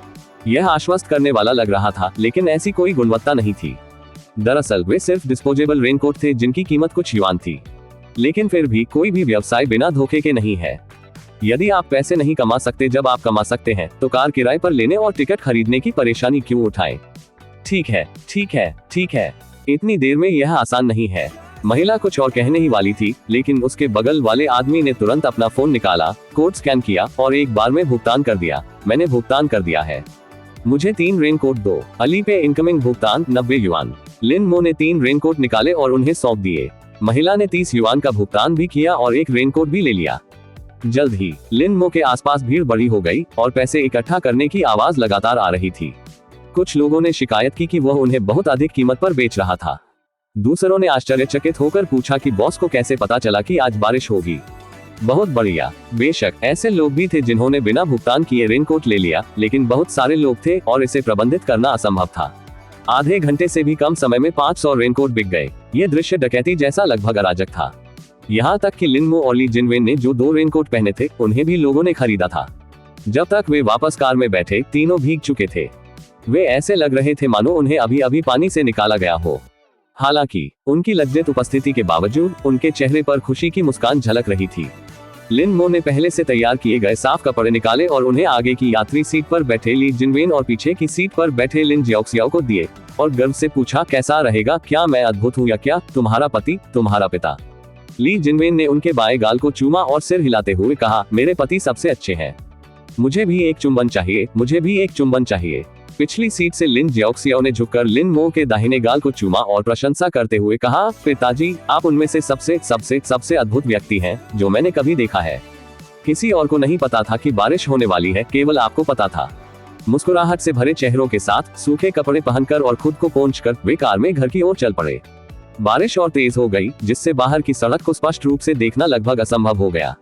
यह आश्वस्त करने वाला लग रहा था, लेकिन ऐसी कोई गुणवत्ता नहीं थी। दरअसल वे सिर्फ डिस्पोजेबल रेनकोट थे जिनकी कीमत कुछ युआन थी। लेकिन फिर भी कोई भी व्यवसाय बिना धोखे के नहीं है। यदि आप पैसे नहीं कमा सकते जब आप कमा सकते हैं, तो कार किराए पर लेने और टिकट खरीदने की परेशानी क्यों उठाएं? ठीक है, ठीक है, ठीक है। इतनी देर में यह आसान नहीं है। महिला कुछ और कहने ही वाली थी, लेकिन उसके बगल वाले आदमी ने तुरंत अपना फोन निकाला, कोड स्कैन किया और एक बार में भुगतान कर दिया। मैंने भुगतान कर दिया है, मुझे 3 रेनकोट दो। अली पे इनकमिंग भुगतान 90 युआन। लिन मो ने 3 रेनकोट निकाले और उन्हें सौंप दिए। महिला ने 30 युआन का भुगतान भी किया और एक रेनकोट भी ले लिया। जल्द ही लिन मो के आसपास भीड़ बड़ी हो गई और पैसे इकट्ठा करने की आवाज लगातार आ रही थी। कुछ लोगों ने शिकायत की कि वह उन्हें बहुत अधिक कीमत पर बेच रहा था। दूसरों ने आश्चर्यचकित होकर पूछा कि बॉस को कैसे पता चला कि आज बारिश होगी। बहुत बढ़िया। बेशक ऐसे लोग भी थे जिन्होंने बिना भुगतान किए रेनकोट ले लिया, लेकिन बहुत सारे लोग थे और इसे प्रबंधित करना असंभव था। आधे घंटे से भी कम समय में 500 रेनकोट बिक गए। ये दृश्य डकैती जैसा लगभग अराजक था। यहाँ तक कि लिन मो और ली जिनवेन ने जो 2 रेनकोट पहने थे उन्हें भी लोगों ने खरीदा था। जब तक वे वापस कार में बैठे, तीनों भीग चुके थे। वे ऐसे लग रहे थे मानो उन्हें अभी अभी पानी से निकाला गया हो। हालांकि उनकी लज्जित उपस्थिति के बावजूद उनके चेहरे पर खुशी की मुस्कान झलक रही थी। लिन मो ने पहले से तैयार किए गए साफ कपड़े निकाले और उन्हें आगे की यात्री सीट पर बैठे ली जिनवेन और पीछे की सीट पर बैठे लिन जियोक्सियाओ को दिए और गर्व से पूछा, कैसा रहेगा? क्या मैं अद्भुत हूँ या क्या? तुम्हारा पति, तुम्हारा पिता। ली जिनवेन ने उनके बाएं गाल को चूमा और सिर हिलाते हुए कहा, मेरे पति सबसे अच्छे हैं। मुझे भी एक चुंबन चाहिए, मुझे भी एक चुंबन चाहिए। पिछली सीट से लिन जियोक्सियाओ ने झुककर लिन मो के दाहिने गाल को चूमा और प्रशंसा करते हुए कहा, पिताजी, आप उनमें से सबसे सबसे सबसे अद्भुत व्यक्ति हैं जो मैंने कभी देखा है। किसी और को नहीं पता था कि बारिश होने वाली है, केवल आपको पता था। मुस्कुराहट से भरे चेहरों के साथ सूखे कपड़े पहनकर और खुद को पोंछकर वे कार में घर की ओर चल पड़े। बारिश और तेज हो गई, जिससे बाहर की सड़क को स्पष्ट रूप से देखना लगभग असंभव हो गया।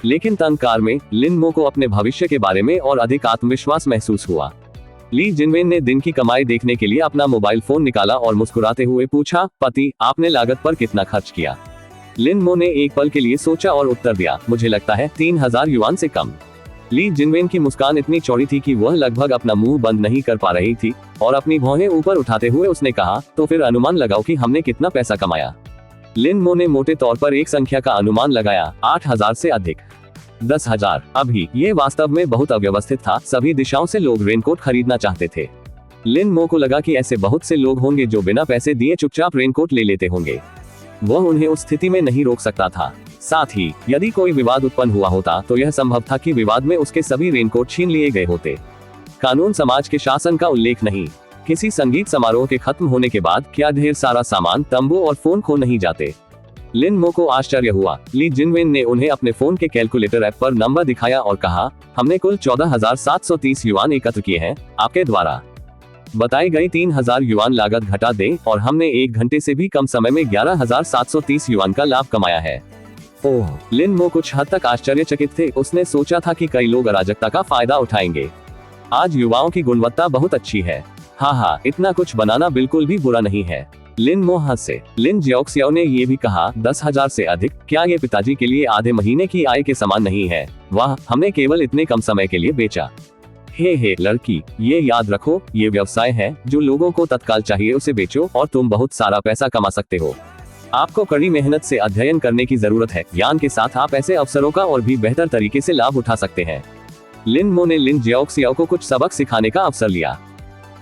लेकिन तंग कार में लिन मो को अपने भविष्य के बारे में और अधिक आत्मविश्वास महसूस हुआ। ली जिनवेन ने दिन की कमाई देखने के लिए अपना मोबाइल फोन निकाला और मुस्कुराते हुए पूछा, पति, आपने लागत पर कितना खर्च किया? लिन मो ने एक पल के लिए सोचा और उत्तर दिया, मुझे लगता है 3000 युआन से कम। ली जिनवेन की मुस्कान इतनी चौड़ी थी कि वह लगभग अपना मुंह बंद नहीं कर पा रही थी और अपनी भौहें ऊपर उठाते हुए उसने कहा, तो फिर अनुमान लगाओ कि हमने कितना पैसा कमाया। लिन मो ने मोटे तौर पर एक संख्या का अनुमान लगाया, 8000 से अधिक। 10,000। अभी ये वास्तव में बहुत अव्यवस्थित था। सभी दिशाओं से लोग रेनकोट खरीदना चाहते थे। लिन मो को लगा कि ऐसे बहुत से लोग होंगे जो बिना पैसे दिए चुपचाप रेनकोट ले लेते होंगे। वह उन्हें उस स्थिति में नहीं रोक सकता था। साथ ही यदि कोई विवाद उत्पन्न हुआ होता तो यह संभव था कि विवाद में उसके सभी रेनकोट छीन लिए गए होते। कानून समाज के शासन का उल्लेख नहीं। किसी संगीत समारोह के खत्म होने के बाद क्या ढेर सारा सामान, तंबू और फोन खो नहीं जाते? लिन मो को आश्चर्य हुआ। ली जिनवेन ने उन्हें अपने फोन के कैलकुलेटर ऐप पर नंबर दिखाया और कहा, हमने कुल 14,730 युआन एकत्र किए हैं। आपके द्वारा बताई गई 3000 युआन लागत घटा दें और हमने 1 घंटे से भी कम समय में 11,730 युआन का लाभ कमाया है। ओह! लिन मो कुछ हद तक आश्चर्यचकित थे। उसने सोचा था कि कई लोग अराजकता का फायदा उठाएंगे। आज युवाओं की गुणवत्ता बहुत अच्छी है। हाँ, इतना कुछ बनाना बिल्कुल भी बुरा नहीं है। लिन मो हंसे। लिन जियोक्सियाओ ने ये भी कहा, 10,000 से अधिक? क्या ये पिताजी के लिए आधे महीने की आय के समान नहीं है? वाह, हमने केवल इतने कम समय के लिए बेचा। हे लड़की, ये याद रखो, ये व्यवसाय है। जो लोगों को तत्काल चाहिए उसे बेचो और तुम बहुत सारा पैसा कमा सकते हो। आपको कड़ी मेहनत से अध्ययन करने की जरूरत है। ज्ञान के साथ आप ऐसे अवसरों का और भी बेहतर तरीके से लाभ उठा सकते हैं। लिन मो ने लिन जियोक्सियाओ को कुछ सबक सिखाने का अवसर लिया।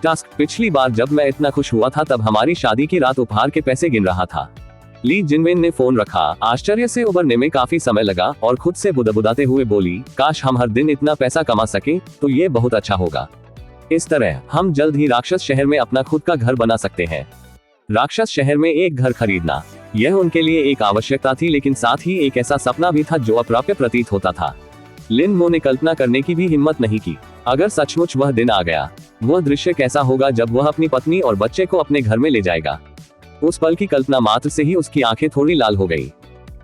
टास्क, पिछली बार जब मैं इतना खुश हुआ था तब हमारी शादी की रात उपहार के पैसे गिन रहा था। ली जिनवेन ने फोन रखा। आश्चर्य से उबरने में काफी समय लगा और खुद से बुदबुदाते हुए बोली, काश हम हर दिन इतना पैसा कमा सके तो ये बहुत अच्छा होगा। इस तरह हम जल्द ही राक्षस शहर में अपना खुद का घर बना सकते हैं। राक्षस शहर में एक घर खरीदना, यह उनके लिए एक आवश्यकता थी, लेकिन साथ ही एक ऐसा सपना भी था जो अप्राप्य प्रतीत होता था। लिन मो ने कल्पना करने की भी हिम्मत नहीं की। अगर सचमुच वह दिन आ गया, वह दृश्य कैसा होगा जब वह अपनी पत्नी और बच्चे को अपने घर में ले जाएगा। उस पल की कल्पना मात्र से ही उसकी आंखें थोड़ी लाल हो गई।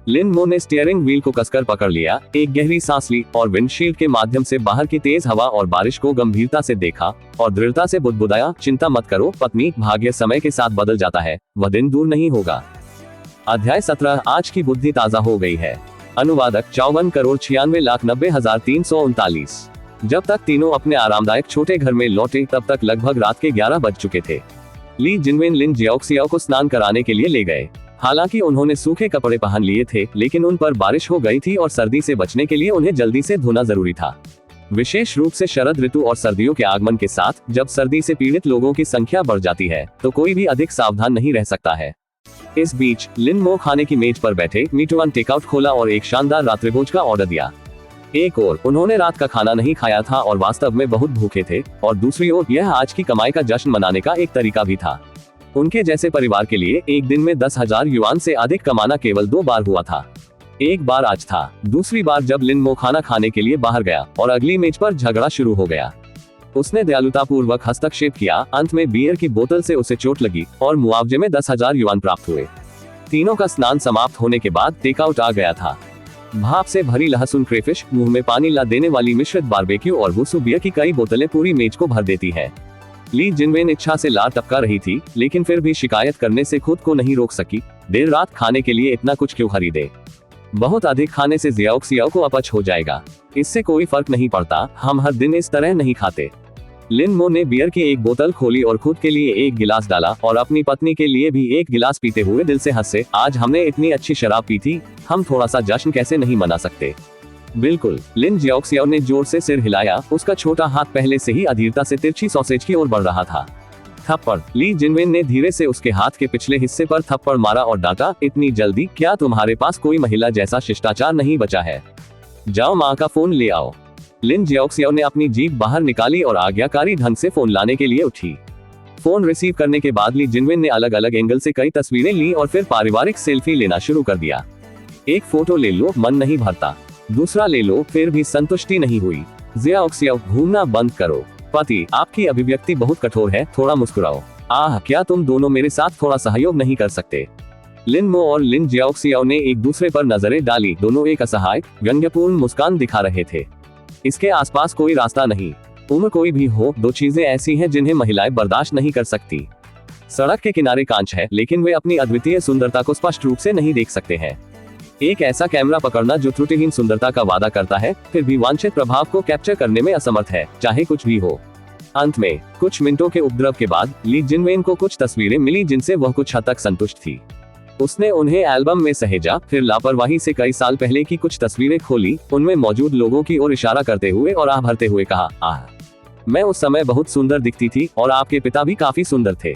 लिन मो ने स्टीयरिंग व्हील को कसकर पकड़ लिया, एक गहरी सांस ली और विंडशील्ड के माध्यम से बाहर की तेज हवा और बारिश को गंभीरता से देखा और दृढ़ता से बुदबुदाया, चिंता मत करो पत्नी, भाग्य समय के साथ बदल जाता है, वह दिन दूर नहीं होगा। अध्याय 17। आज की बुद्धि ताजा हो गई है। अनुवादक 54,96,90,339। जब तक तीनों अपने आरामदायक छोटे घर में लौटे तब तक लगभग रात के 11 बज चुके थे। ली जिनवेन लिन जियोक्सियाओ को स्नान कराने के लिए ले गए। हालांकि उन्होंने सूखे कपड़े पहन लिए थे, लेकिन उन पर बारिश हो गई थी और सर्दी से बचने के लिए उन्हें जल्दी से धोना जरूरी था। विशेष रूप से शरद ऋतु और सर्दियों के आगमन के साथ जब सर्दी से पीड़ित लोगों की संख्या बढ़ जाती है तो कोई भी अधिक सावधान नहीं रह सकता है। इस बीच लिन मो खाने की मेज पर बैठे मीटुआन टेकआउट खोला और एक शानदार रात्रिभोज का ऑर्डर दिया। एक ओर उन्होंने रात का खाना नहीं खाया था और वास्तव में बहुत भूखे थे, और दूसरी ओर यह आज की कमाई का जश्न मनाने का एक तरीका भी था। उनके जैसे परिवार के लिए एक दिन में 10,000 युआन से अधिक कमाना केवल 2 बार हुआ था। एक बार आज था, दूसरी बार जब लिन मो खाना खाने के लिए बाहर गया और अगली मेज पर झगड़ा शुरू हो गया। उसने दयालुतापूर्वक हस्तक्षेप किया। अंत में बियर की बोतल से उसे चोट लगी और मुआवजे में 10,000 युआन प्राप्त हुए। तीनों का स्नान समाप्त होने के बाद टेकआउट आ गया था। भाप से भरी लहसुन क्रेफिश, मुंह में पानी ला देने वाली मिश्रित बारबेक्यू और वुसु बियर की कई बोतलें पूरी मेज को भर देती है। ली जिनवेन इच्छा से लार टपका रही थी, लेकिन फिर भी शिकायत करने से खुद को नहीं रोक सकी। देर रात खाने के लिए इतना कुछ क्यों खरीदे? बहुत अधिक खाने से जियाओक्सियाओ को अपच हो जाएगा। इससे कोई फर्क नहीं पड़ता, हम हर दिन इस तरह नहीं खाते। लिन मो ने बियर की एक बोतल खोली और खुद के लिए एक गिलास डाला और अपनी पत्नी के लिए भी एक गिलास पीते हुए दिल से हंसे। आज हमने इतनी अच्छी शराब पी थी, हम थोड़ा सा जश्न कैसे नहीं मना सकते? बिल्कुल, लिन जियाओक्सियाओ ने जोर से सिर हिलाया। उसका छोटा हाथ पहले से ही अधीरता से तिरछी सॉसेज की ओर बढ़ रहा था। थप्पड़। ली जिनवेन ने धीरे से उसके हाथ के पिछले हिस्से पर थप्पड़ मारा और डांटा, इतनी जल्दी? क्या तुम्हारे पास कोई महिला जैसा शिष्टाचार नहीं बचा है? जाओ माँ का फोन ले आओ। लिन जियाओक्सियाओ ने अपनी जीभ बाहर निकाली और आज्ञाकारी ढंग से फोन लाने के लिए उठी। फोन रिसीव करने के बाद ली जिनवेन ने अलग अलग एंगल से कई तस्वीरें ली और फिर पारिवारिक सेल्फी लेना शुरू कर दिया। एक फोटो ले लो, मन नहीं भरता। दूसरा ले लो, फिर भी संतुष्टि नहीं हुई। जियाओक्सियाओ, घूमना बंद करो। पति, आपकी अभिव्यक्ति बहुत कठोर है, थोड़ा मुस्कुराओ। आह, क्या तुम दोनों मेरे साथ थोड़ा सहयोग नहीं कर सकते? लिन मो और लिन जियाओक्सियाओ ने एक दूसरे पर नजरें डाली। दोनों एक असहाय, व्यंग्यपूर्ण मुस्कान दिखा रहे थे। इसके आसपास कोई रास्ता नहीं। उम्र कोई भी हो, 2 चीजें ऐसी हैं जिन्हें महिलाएं बर्दाश्त नहीं कर सकती। सड़क के किनारे कांच है, लेकिन वे अपनी अद्वितीय सुंदरता को स्पष्ट रूप से नहीं देख सकते हैं। एक ऐसा कैमरा पकड़ना जो त्रुटिहीन सुंदरता का वादा करता है, फिर भी वांछित प्रभाव को कैप्चर करने में असमर्थ है, चाहे कुछ भी हो। अंत में कुछ मिनटों के उपद्रव के बाद ली जिनवेन को कुछ तस्वीरें मिली जिनसे वह कुछ हद तक संतुष्ट थी। उसने उन्हें एल्बम में सहेजा, फिर लापरवाही से कई साल पहले की कुछ तस्वीरें खोली, उनमें मौजूद लोगों की ओर इशारा करते हुए और आह भरते हुए कहा, आह, मैं उस समय बहुत सुंदर दिखती थी और आपके पिता भी काफी सुंदर थे।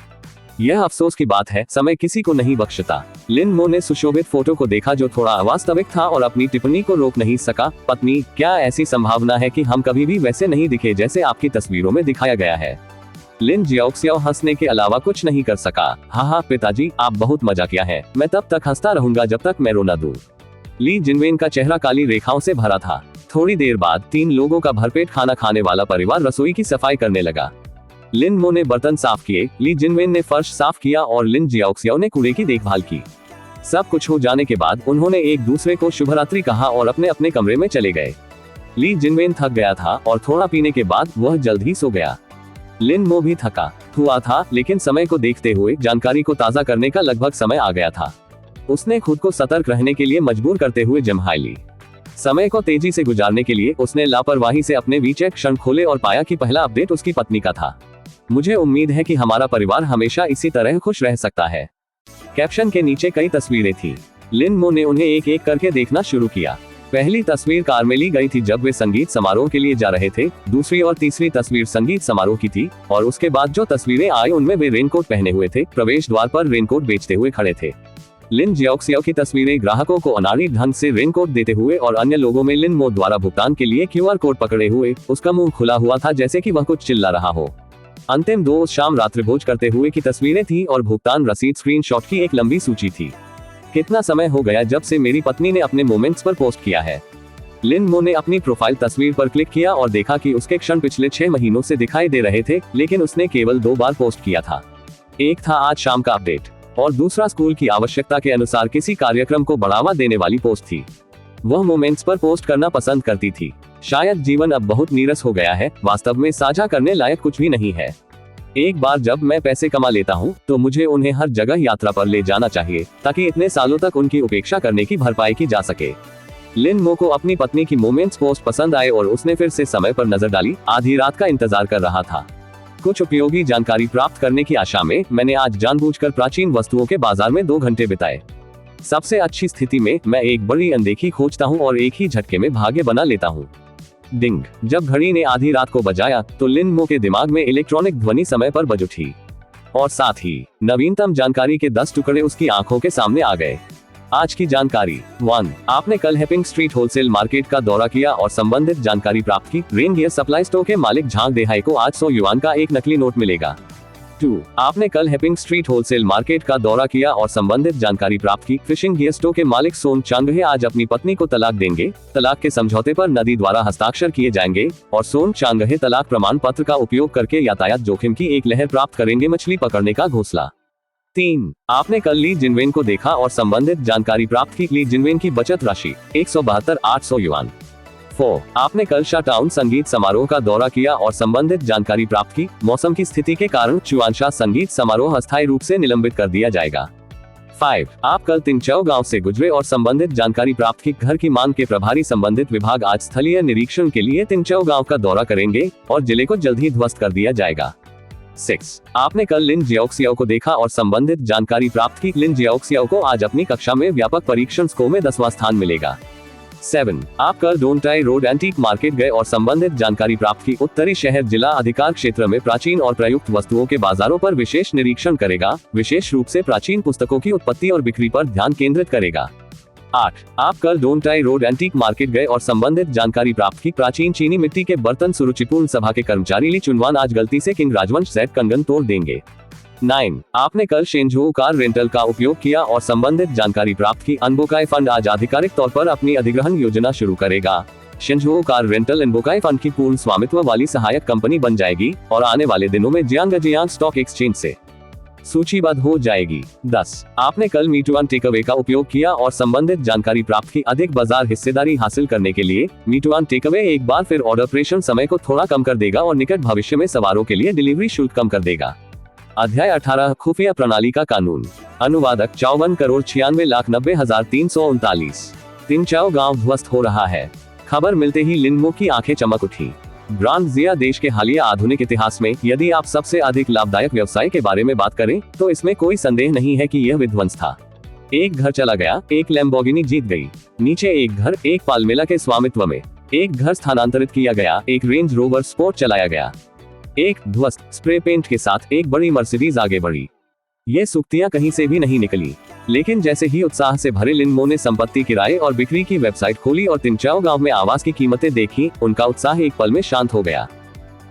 यह अफसोस की बात है, समय किसी को नहीं बख्शता। लिन मो ने सुशोभित फोटो को देखा जो थोड़ा अवास्तविक था और अपनी टिप्पणी को रोक नहीं सका। पत्नी, क्या ऐसी संभावना है कि हम कभी भी वैसे नहीं दिखे जैसे आपकी तस्वीरों में दिखाया गया है? लिन जियाओक्सियाओ हंसने के अलावा कुछ नहीं कर सका। हाँ पिताजी, आप बहुत मजाकिया हैं। मैं तब तक हंसता रहूंगा जब तक मैं रोना दूं। ली जिनवेन का चेहरा काली रेखाओं से भरा था। थोड़ी देर बाद 3 लोगों का भरपेट खाना खाने वाला परिवार रसोई की सफाई करने लगा। लिन मो ने बर्तन साफ किए, ली जिनवेन ने फर्श साफ किया और लिन जियाओक्सियाओ ने कूड़े की देखभाल की। सब कुछ हो जाने के बाद उन्होंने एक दूसरे को शुभरात्रि कहा और अपने अपने कमरे में चले गए। ली जिनवेन थक गया था और थोड़ा पीने के बाद वह जल्द ही सो गया। लिन मो भी थका हुआ था, लेकिन समय को देखते हुए जानकारी को ताज़ा करने का लगभग समय आ गया था। उसने खुद को सतर्क रहने के लिए मजबूर करते हुए जम्हाई ली। समय को तेजी से गुजारने के लिए उसने लापरवाही से अपने वीचैट क्षण खोले और पाया कि पहला अपडेट उसकी पत्नी का था। मुझे उम्मीद है कि हमारा परिवार हमेशा इसी तरह खुश रह सकता है। कैप्शन के नीचे कई तस्वीरें थी। लिन मो ने उन्हें एक एक करके देखना शुरू किया। पहली तस्वीर कार में ली गई थी जब वे संगीत समारोह के लिए जा रहे थे। दूसरी और तीसरी तस्वीर संगीत समारोह की थी और उसके बाद जो तस्वीरें आई उनमें वे रेनकोट पहने हुए थे, प्रवेश द्वार पर रेनकोट बेचते हुए खड़े थे। लिन जियाओक्सियाओ की तस्वीरें ग्राहकों को अनाड़ी ढंग से रेनकोट देते हुए और अन्य लोगों में लिन मो द्वारा भुगतान के लिए QR कोड पकड़े हुए। उसका मुंह खुला हुआ था जैसे कि वह कुछ चिल्ला रहा हो। अंतिम 2 शाम रात्रिभोज करते हुए की तस्वीरें थी और भुगतान रसीद स्क्रीनशॉट की एक लंबी सूची थी। कितना समय हो गया जब से मेरी पत्नी ने अपने मोमेंट्स पर पोस्ट किया है? लिन मो ने अपनी प्रोफाइल तस्वीर पर क्लिक किया और देखा कि उसके क्षण पिछले 6 महीनों से दिखाई दे रहे थे, लेकिन उसने केवल 2 बार पोस्ट किया था। एक था आज शाम का अपडेट और दूसरा स्कूल की आवश्यकता के अनुसार किसी कार्यक्रम को बढ़ावा देने वाली पोस्ट थी। वह मोमेंट्स पर पोस्ट करना पसंद करती थी। शायद जीवन अब बहुत नीरस हो गया है, वास्तव में साझा करने लायक कुछ भी नहीं है। एक बार जब मैं पैसे कमा लेता हूँ तो मुझे उन्हें हर जगह यात्रा पर ले जाना चाहिए ताकि इतने सालों तक उनकी उपेक्षा करने की भरपाई की जा सके। लिन मो को अपनी पत्नी की मोमेंट्स पोस्ट पसंद आए और उसने फिर से समय पर नजर डाली। आधी रात का इंतजार कर रहा था। कुछ उपयोगी जानकारी प्राप्त करने की आशा में मैंने आज जानबूझकर प्राचीन वस्तुओं के बाजार में 2 घंटे बिताए। सबसे अच्छी स्थिति में मैं एक बड़ी अनदेखी खोजता हूँ और एक ही झटके में भाग्य बना लेता हूँ। डिंग। जब घड़ी ने आधी रात को बजाया तो लिन मो के दिमाग में इलेक्ट्रॉनिक ध्वनि समय पर बज उठी। और साथ ही नवीनतम जानकारी के 10 टुकड़े उसकी आंखों के सामने आ गए। आज की जानकारी 1. आपने कल हैपिंग स्ट्रीट होलसेल मार्केट का दौरा किया और संबंधित जानकारी प्राप्त की। रेन गियर सप्लाई स्टोर के मालिक झांग देहाई को आज 100 युआन का एक नकली नोट मिलेगा। 2. आपने कल हैपिंग स्ट्रीट होलसेल मार्केट का दौरा किया और संबंधित जानकारी प्राप्त की। फिशिंग गियर स्टोर के मालिक सोन चांगहे आज अपनी पत्नी को तलाक देंगे। तलाक के समझौते पर नदी द्वारा हस्ताक्षर किए जाएंगे और सोन चांगहे तलाक प्रमाण पत्र का उपयोग करके यातायात जोखिम की एक लहर प्राप्त करेंगे। मछली पकड़ने का घोंसला। 3. आपने कल ली जिनवेन को देखा और संबंधित जानकारी प्राप्त की। ली जिनवेन की बचत राशि 172,800 युआन। 4. आपने कल शाटाउन संगीत समारोह का दौरा किया और संबंधित जानकारी प्राप्त की। मौसम की स्थिति के कारण चुआनशा संगीत समारोह अस्थायी रूप से निलंबित कर दिया जाएगा। 5. आप कल तिनचौ गांव से गुजरे और संबंधित जानकारी प्राप्त की। घर की मांग के प्रभारी संबंधित विभाग आज स्थलीय निरीक्षण के लिए तिनचौ गांव का दौरा करेंगे और जिले को जल्द ही ध्वस्त कर दिया जाएगा। 6. आपने कल लिन जियाओक्सियाओ को देखा और संबंधित जानकारी प्राप्त की। लिन जियाओक्सियाओ को आज अपनी कक्षा में व्यापक परीक्षण स्कोर में 10वां स्थान मिलेगा। 7. आप कल डोंटाई रोड एंटीक मार्केट गए और संबंधित जानकारी प्राप्त की। उत्तरी शहर जिला अधिकार क्षेत्र में प्राचीन और प्रयुक्त वस्तुओं के बाजारों पर विशेष निरीक्षण करेगा। विशेष रूप से प्राचीन पुस्तकों की उत्पत्ति और बिक्री पर ध्यान केंद्रित करेगा। 8. आप कल डोंटाई रोड एंटीक मार्केट गए और संबंधित जानकारी प्राप्त की। प्राचीन चीनी मिट्टी के बर्तन सुरुचिपूर्ण सभा के कर्मचारी ली चुनवान आज गलती से किंग राजवंश सेट कंगन तोड़ देंगे। 9. आपने कल शेंझुओ कार रेंटल का उपयोग किया और संबंधित जानकारी प्राप्त की। अनबोकाई फंड आज आधिकारिक तौर पर अपनी अधिग्रहण योजना शुरू करेगा। शेंझुओ कार रेंटल अनबोकाई फंड की पूर्ण स्वामित्व वाली सहायक कंपनी बन जाएगी और आने वाले दिनों में जियांग स्टॉक एक्सचेंज से सूचीबद्ध हो जाएगी। 10. आपने कल मीटुआन टेकअवे का उपयोग किया और संबंधित जानकारी प्राप्त की। अधिक बाजार हिस्सेदारी हासिल करने के लिए मीटुआन टेकअवे एक बार फिर ऑर्डर प्रेषण समय को थोड़ा कम कर देगा और निकट भविष्य में सवारों के लिए डिलीवरी शुल्क कम कर देगा। अध्याय 18 खुफिया प्रणाली का कानून। अनुवादक 54,90,339। तिनचौ गांव ध्वस्त हो रहा है। खबर मिलते ही लिनमो की आंखें चमक उठी। ग्रांड जिया देश के हालिया आधुनिक इतिहास में यदि आप सबसे अधिक लाभदायक व्यवसाय के बारे में बात करें तो इसमें कोई संदेह नहीं है कि यह विध्वंस था। एक घर चला गया, एक लैम्बोर्गिनी जीत गई। नीचे एक घर, एक पाल्मेला के स्वामित्व में। एक घर स्थानांतरित किया गया, एक रेंज रोवर स्पोर्ट चलाया गया। एक ध्वस्त स्प्रे पेंट के साथ एक बड़ी मर्सिडीज आगे बढ़ी। ये सूक्तियां कहीं से भी नहीं निकली, लेकिन जैसे ही उत्साह से भरे लिनमो ने संपत्ति किराए और बिक्री की वेबसाइट खोली और तिनचौ गांव में आवास की कीमतें देखी, उनका उत्साह एक पल में शांत हो गया।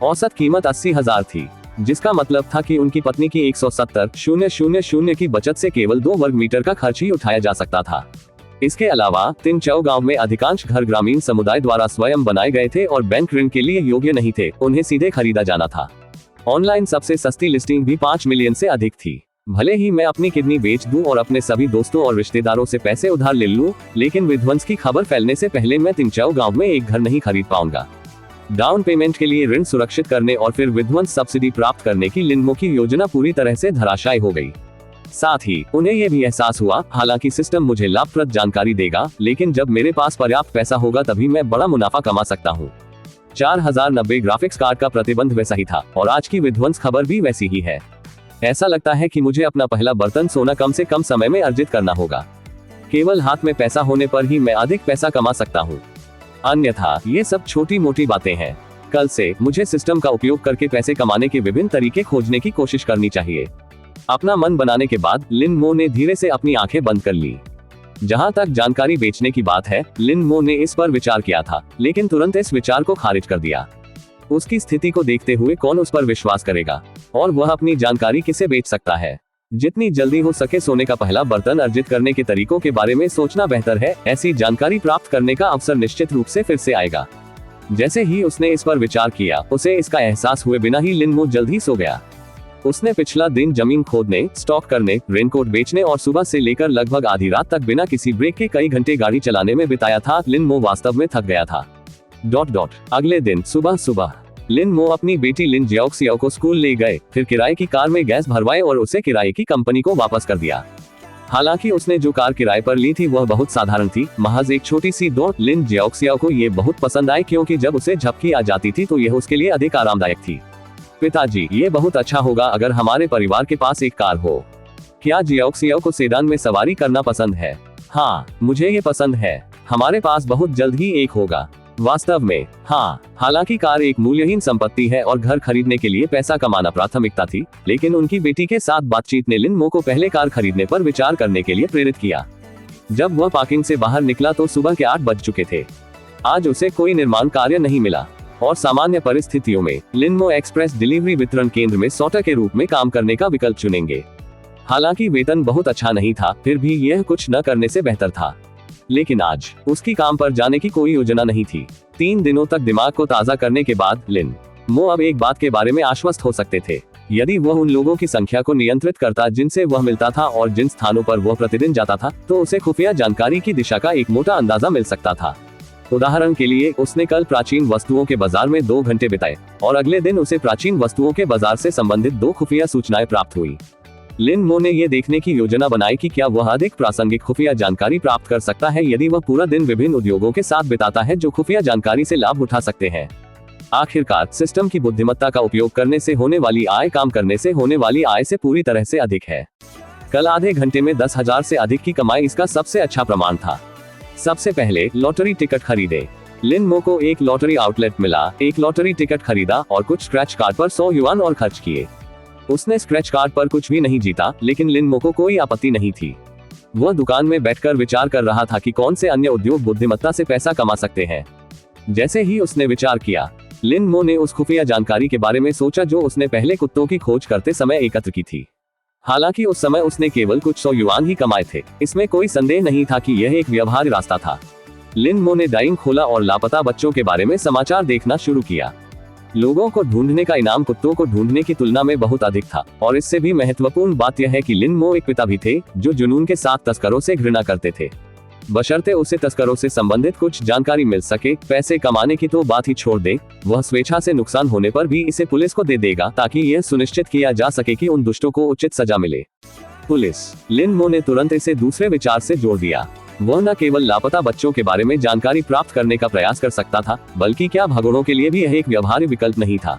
औसत कीमत 80,000 थी, जिसका मतलब था कि उनकी पत्नी की 170,000 की बचत से केवल 2 वर्ग मीटर का खर्च ही उठाया जा सकता था। इसके अलावा तिनचौ गांव में अधिकांश घर ग्रामीण समुदाय द्वारा स्वयं बनाए गए थे और बैंक ऋण के लिए योग्य नहीं थे, उन्हें सीधे खरीदा जाना था। ऑनलाइन सबसे सस्ती लिस्टिंग भी 5 मिलियन से अधिक थी। भले ही मैं अपनी किडनी बेच दूं और अपने सभी दोस्तों और रिश्तेदारों से पैसे उधार ले लूं, लेकिन विध्वंस की खबर फैलने से पहले मैं तिनचौ गांव में एक घर नहीं खरीद पाऊंगा। डाउन पेमेंट के लिए ऋण सुरक्षित करने और फिर विध्वंस सब्सिडी प्राप्त करने की लिनमो की योजना पूरी तरह से धराशायी हो गई। साथ ही उन्हें यह भी एहसास हुआ, हालांकि सिस्टम मुझे लाभप्रद जानकारी देगा, लेकिन जब मेरे पास पर्याप्त पैसा होगा तभी मैं बड़ा मुनाफा कमा सकता हूँ। 4090 ग्राफिक्स कार्ड का प्रतिबंध वैसा ही था और आज की विध्वंस खबर भी वैसी ही है। ऐसा लगता है कि मुझे अपना पहला बर्तन सोना कम से कम समय में अर्जित करना होगा। केवल हाथ में पैसा होने पर ही मैं अधिक पैसा कमा सकता हूँ, अन्यथा ये सब छोटी मोटी बातें हैं। कल से मुझे सिस्टम का उपयोग करके पैसे कमाने के विभिन्न तरीके खोजने की कोशिश करनी चाहिए। अपना मन बनाने के बाद लिनमो ने धीरे से अपनी आंखें बंद कर ली। जहां तक जानकारी बेचने की बात है, लिनमो ने इस पर विचार किया था, लेकिन तुरंत इस विचार को खारिज कर दिया। उसकी स्थिति को देखते हुए कौन उस पर विश्वास करेगा और वह अपनी जानकारी किसे बेच सकता है। जितनी जल्दी हो सके सोने का पहला बर्तन अर्जित करने के तरीकों के बारे में सोचना बेहतर है। ऐसी जानकारी प्राप्त करने का अवसर निश्चित रूप से फिर से आएगा। जैसे ही उसने इस पर विचार किया, उसे इसका एहसास हुए बिना ही लिनमो जल्द ही सो गया। उसने पिछला दिन जमीन खोदने, स्टॉक करने, रेनकोट बेचने और सुबह से लेकर लगभग आधी रात तक बिना किसी ब्रेक के कई घंटे गाड़ी चलाने में बिताया था। लिनमो वास्तव में थक गया था। अगले दिन सुबह लिनमो अपनी बेटी लिन जियाओक्सियाओ को स्कूल ले गए, फिर किराए की कार में गैस भरवाए और उसे किराए की कंपनी को वापस कर दिया। हालांकि उसने जो कार किराए पर ली थी वह बहुत साधारण थी, महज एक छोटी सी दौड़। लिन जियाओक्सियाओ को ये बहुत पसंद आई क्योंकि जब उसे झपकी आ जाती थी तो यह उसके लिए अधिक आरामदायक थी। पिताजी, ये बहुत अच्छा होगा अगर हमारे परिवार के पास एक कार हो। क्या जियाओक्सियाओ को सेडान में सवारी करना पसंद है? हाँ, मुझे ये पसंद है। हमारे पास बहुत जल्द ही एक होगा। वास्तव में हाँ, हालांकि कार एक मूल्यहीन संपत्ति है और घर खरीदने के लिए पैसा कमाना प्राथमिकता थी, लेकिन उनकी बेटी के साथ बातचीत ने लिन मो को पहले कार खरीदने पर विचार करने के लिए प्रेरित किया। जब वह पार्किंग से बाहर निकला तो सुबह के 8 बज चुके थे। आज उसे कोई निर्माण कार्य नहीं मिला और सामान्य परिस्थितियों में लिन मो एक्सप्रेस डिलीवरी वितरण केंद्र में सॉर्टर के रूप में काम करने का विकल्प चुनेंगे। हालांकि वेतन बहुत अच्छा नहीं था, फिर भी यह कुछ न करने से बेहतर था। लेकिन आज उसकी काम पर जाने की कोई योजना नहीं थी। 3 दिनों तक दिमाग को ताज़ा करने के बाद लिन मो अब एक बात के बारे में आश्वस्त हो सकते थे। यदि वह उन लोगों की संख्या को नियंत्रित करता जिनसे वह मिलता था और जिन स्थानों पर वह प्रतिदिन जाता था, तो उसे खुफिया जानकारी की दिशा का एक मोटा अंदाजा मिल सकता था। उदाहरण के लिए, उसने कल प्राचीन वस्तुओं के बाजार में 2 घंटे बिताए और अगले दिन उसे प्राचीन वस्तुओं के बाजार से संबंधित 2 खुफिया सूचनाएं प्राप्त हुई। लिन मो ने यह देखने की योजना बनाई कि क्या वह अधिक प्रासंगिक खुफिया जानकारी प्राप्त कर सकता है यदि वह पूरा दिन विभिन्न उद्योगों के साथ बिताता है जो खुफिया जानकारी से लाभ उठा सकते हैं। आखिरकार सिस्टम की बुद्धिमत्ता का उपयोग करने से होने वाली आय काम करने से होने वाली आय से पूरी तरह से अधिक है। कल आधे घंटे में 10,000 से अधिक की कमाई इसका सबसे अच्छा प्रमाण था। सबसे पहले लॉटरी टिकट खरीदे। लिन मो को एक लॉटरी आउटलेट मिला, एक लॉटरी टिकट खरीदा और कुछ स्क्रैच कार्ड पर 100 युआन और खर्च किए। उसने स्क्रैच कार्ड पर कुछ भी नहीं जीता, लेकिन लिन मो को कोई आपत्ति नहीं थी। वह दुकान में बैठकर विचार कर रहा था कि कौन से अन्य उद्योग बुद्धिमत्ता से पैसा कमा सकते हैं। जैसे ही उसने विचार किया, लिन मो ने उस खुफिया जानकारी के बारे में सोचा जो उसने पहले कुत्तों की खोज करते समय एकत्र की थी। हालांकि उस समय उसने केवल कुछ 100 युआन ही कमाए थे, इसमें कोई संदेह नहीं था कि यह एक व्यवहार्य रास्ता था। लिन मो ने डाइंग खोला और लापता बच्चों के बारे में समाचार देखना शुरू किया। लोगों को ढूंढने का इनाम कुत्तों को ढूंढने की तुलना में बहुत अधिक था, और इससे भी महत्वपूर्ण बात यह है कि लिन मो एक पिता भी थे जो जुनून के साथ तस्करों से घृणा करते थे। बशर्ते उसे तस्करों से संबंधित कुछ जानकारी मिल सके। पैसे कमाने की तो बात ही छोड़ दे, वह स्वेच्छा से नुकसान होने पर भी इसे पुलिस को दे देगा ताकि यह सुनिश्चित किया जा सके कि उन दुष्टों को उचित सजा मिले। पुलिस। लिन मो ने तुरंत इसे दूसरे विचार से जोड़ दिया। वह न केवल लापता बच्चों के बारे में जानकारी प्राप्त करने का प्रयास कर सकता था, बल्कि क्या भगोड़ों के लिए भी यह एक व्यवहार्य विकल्प नहीं था।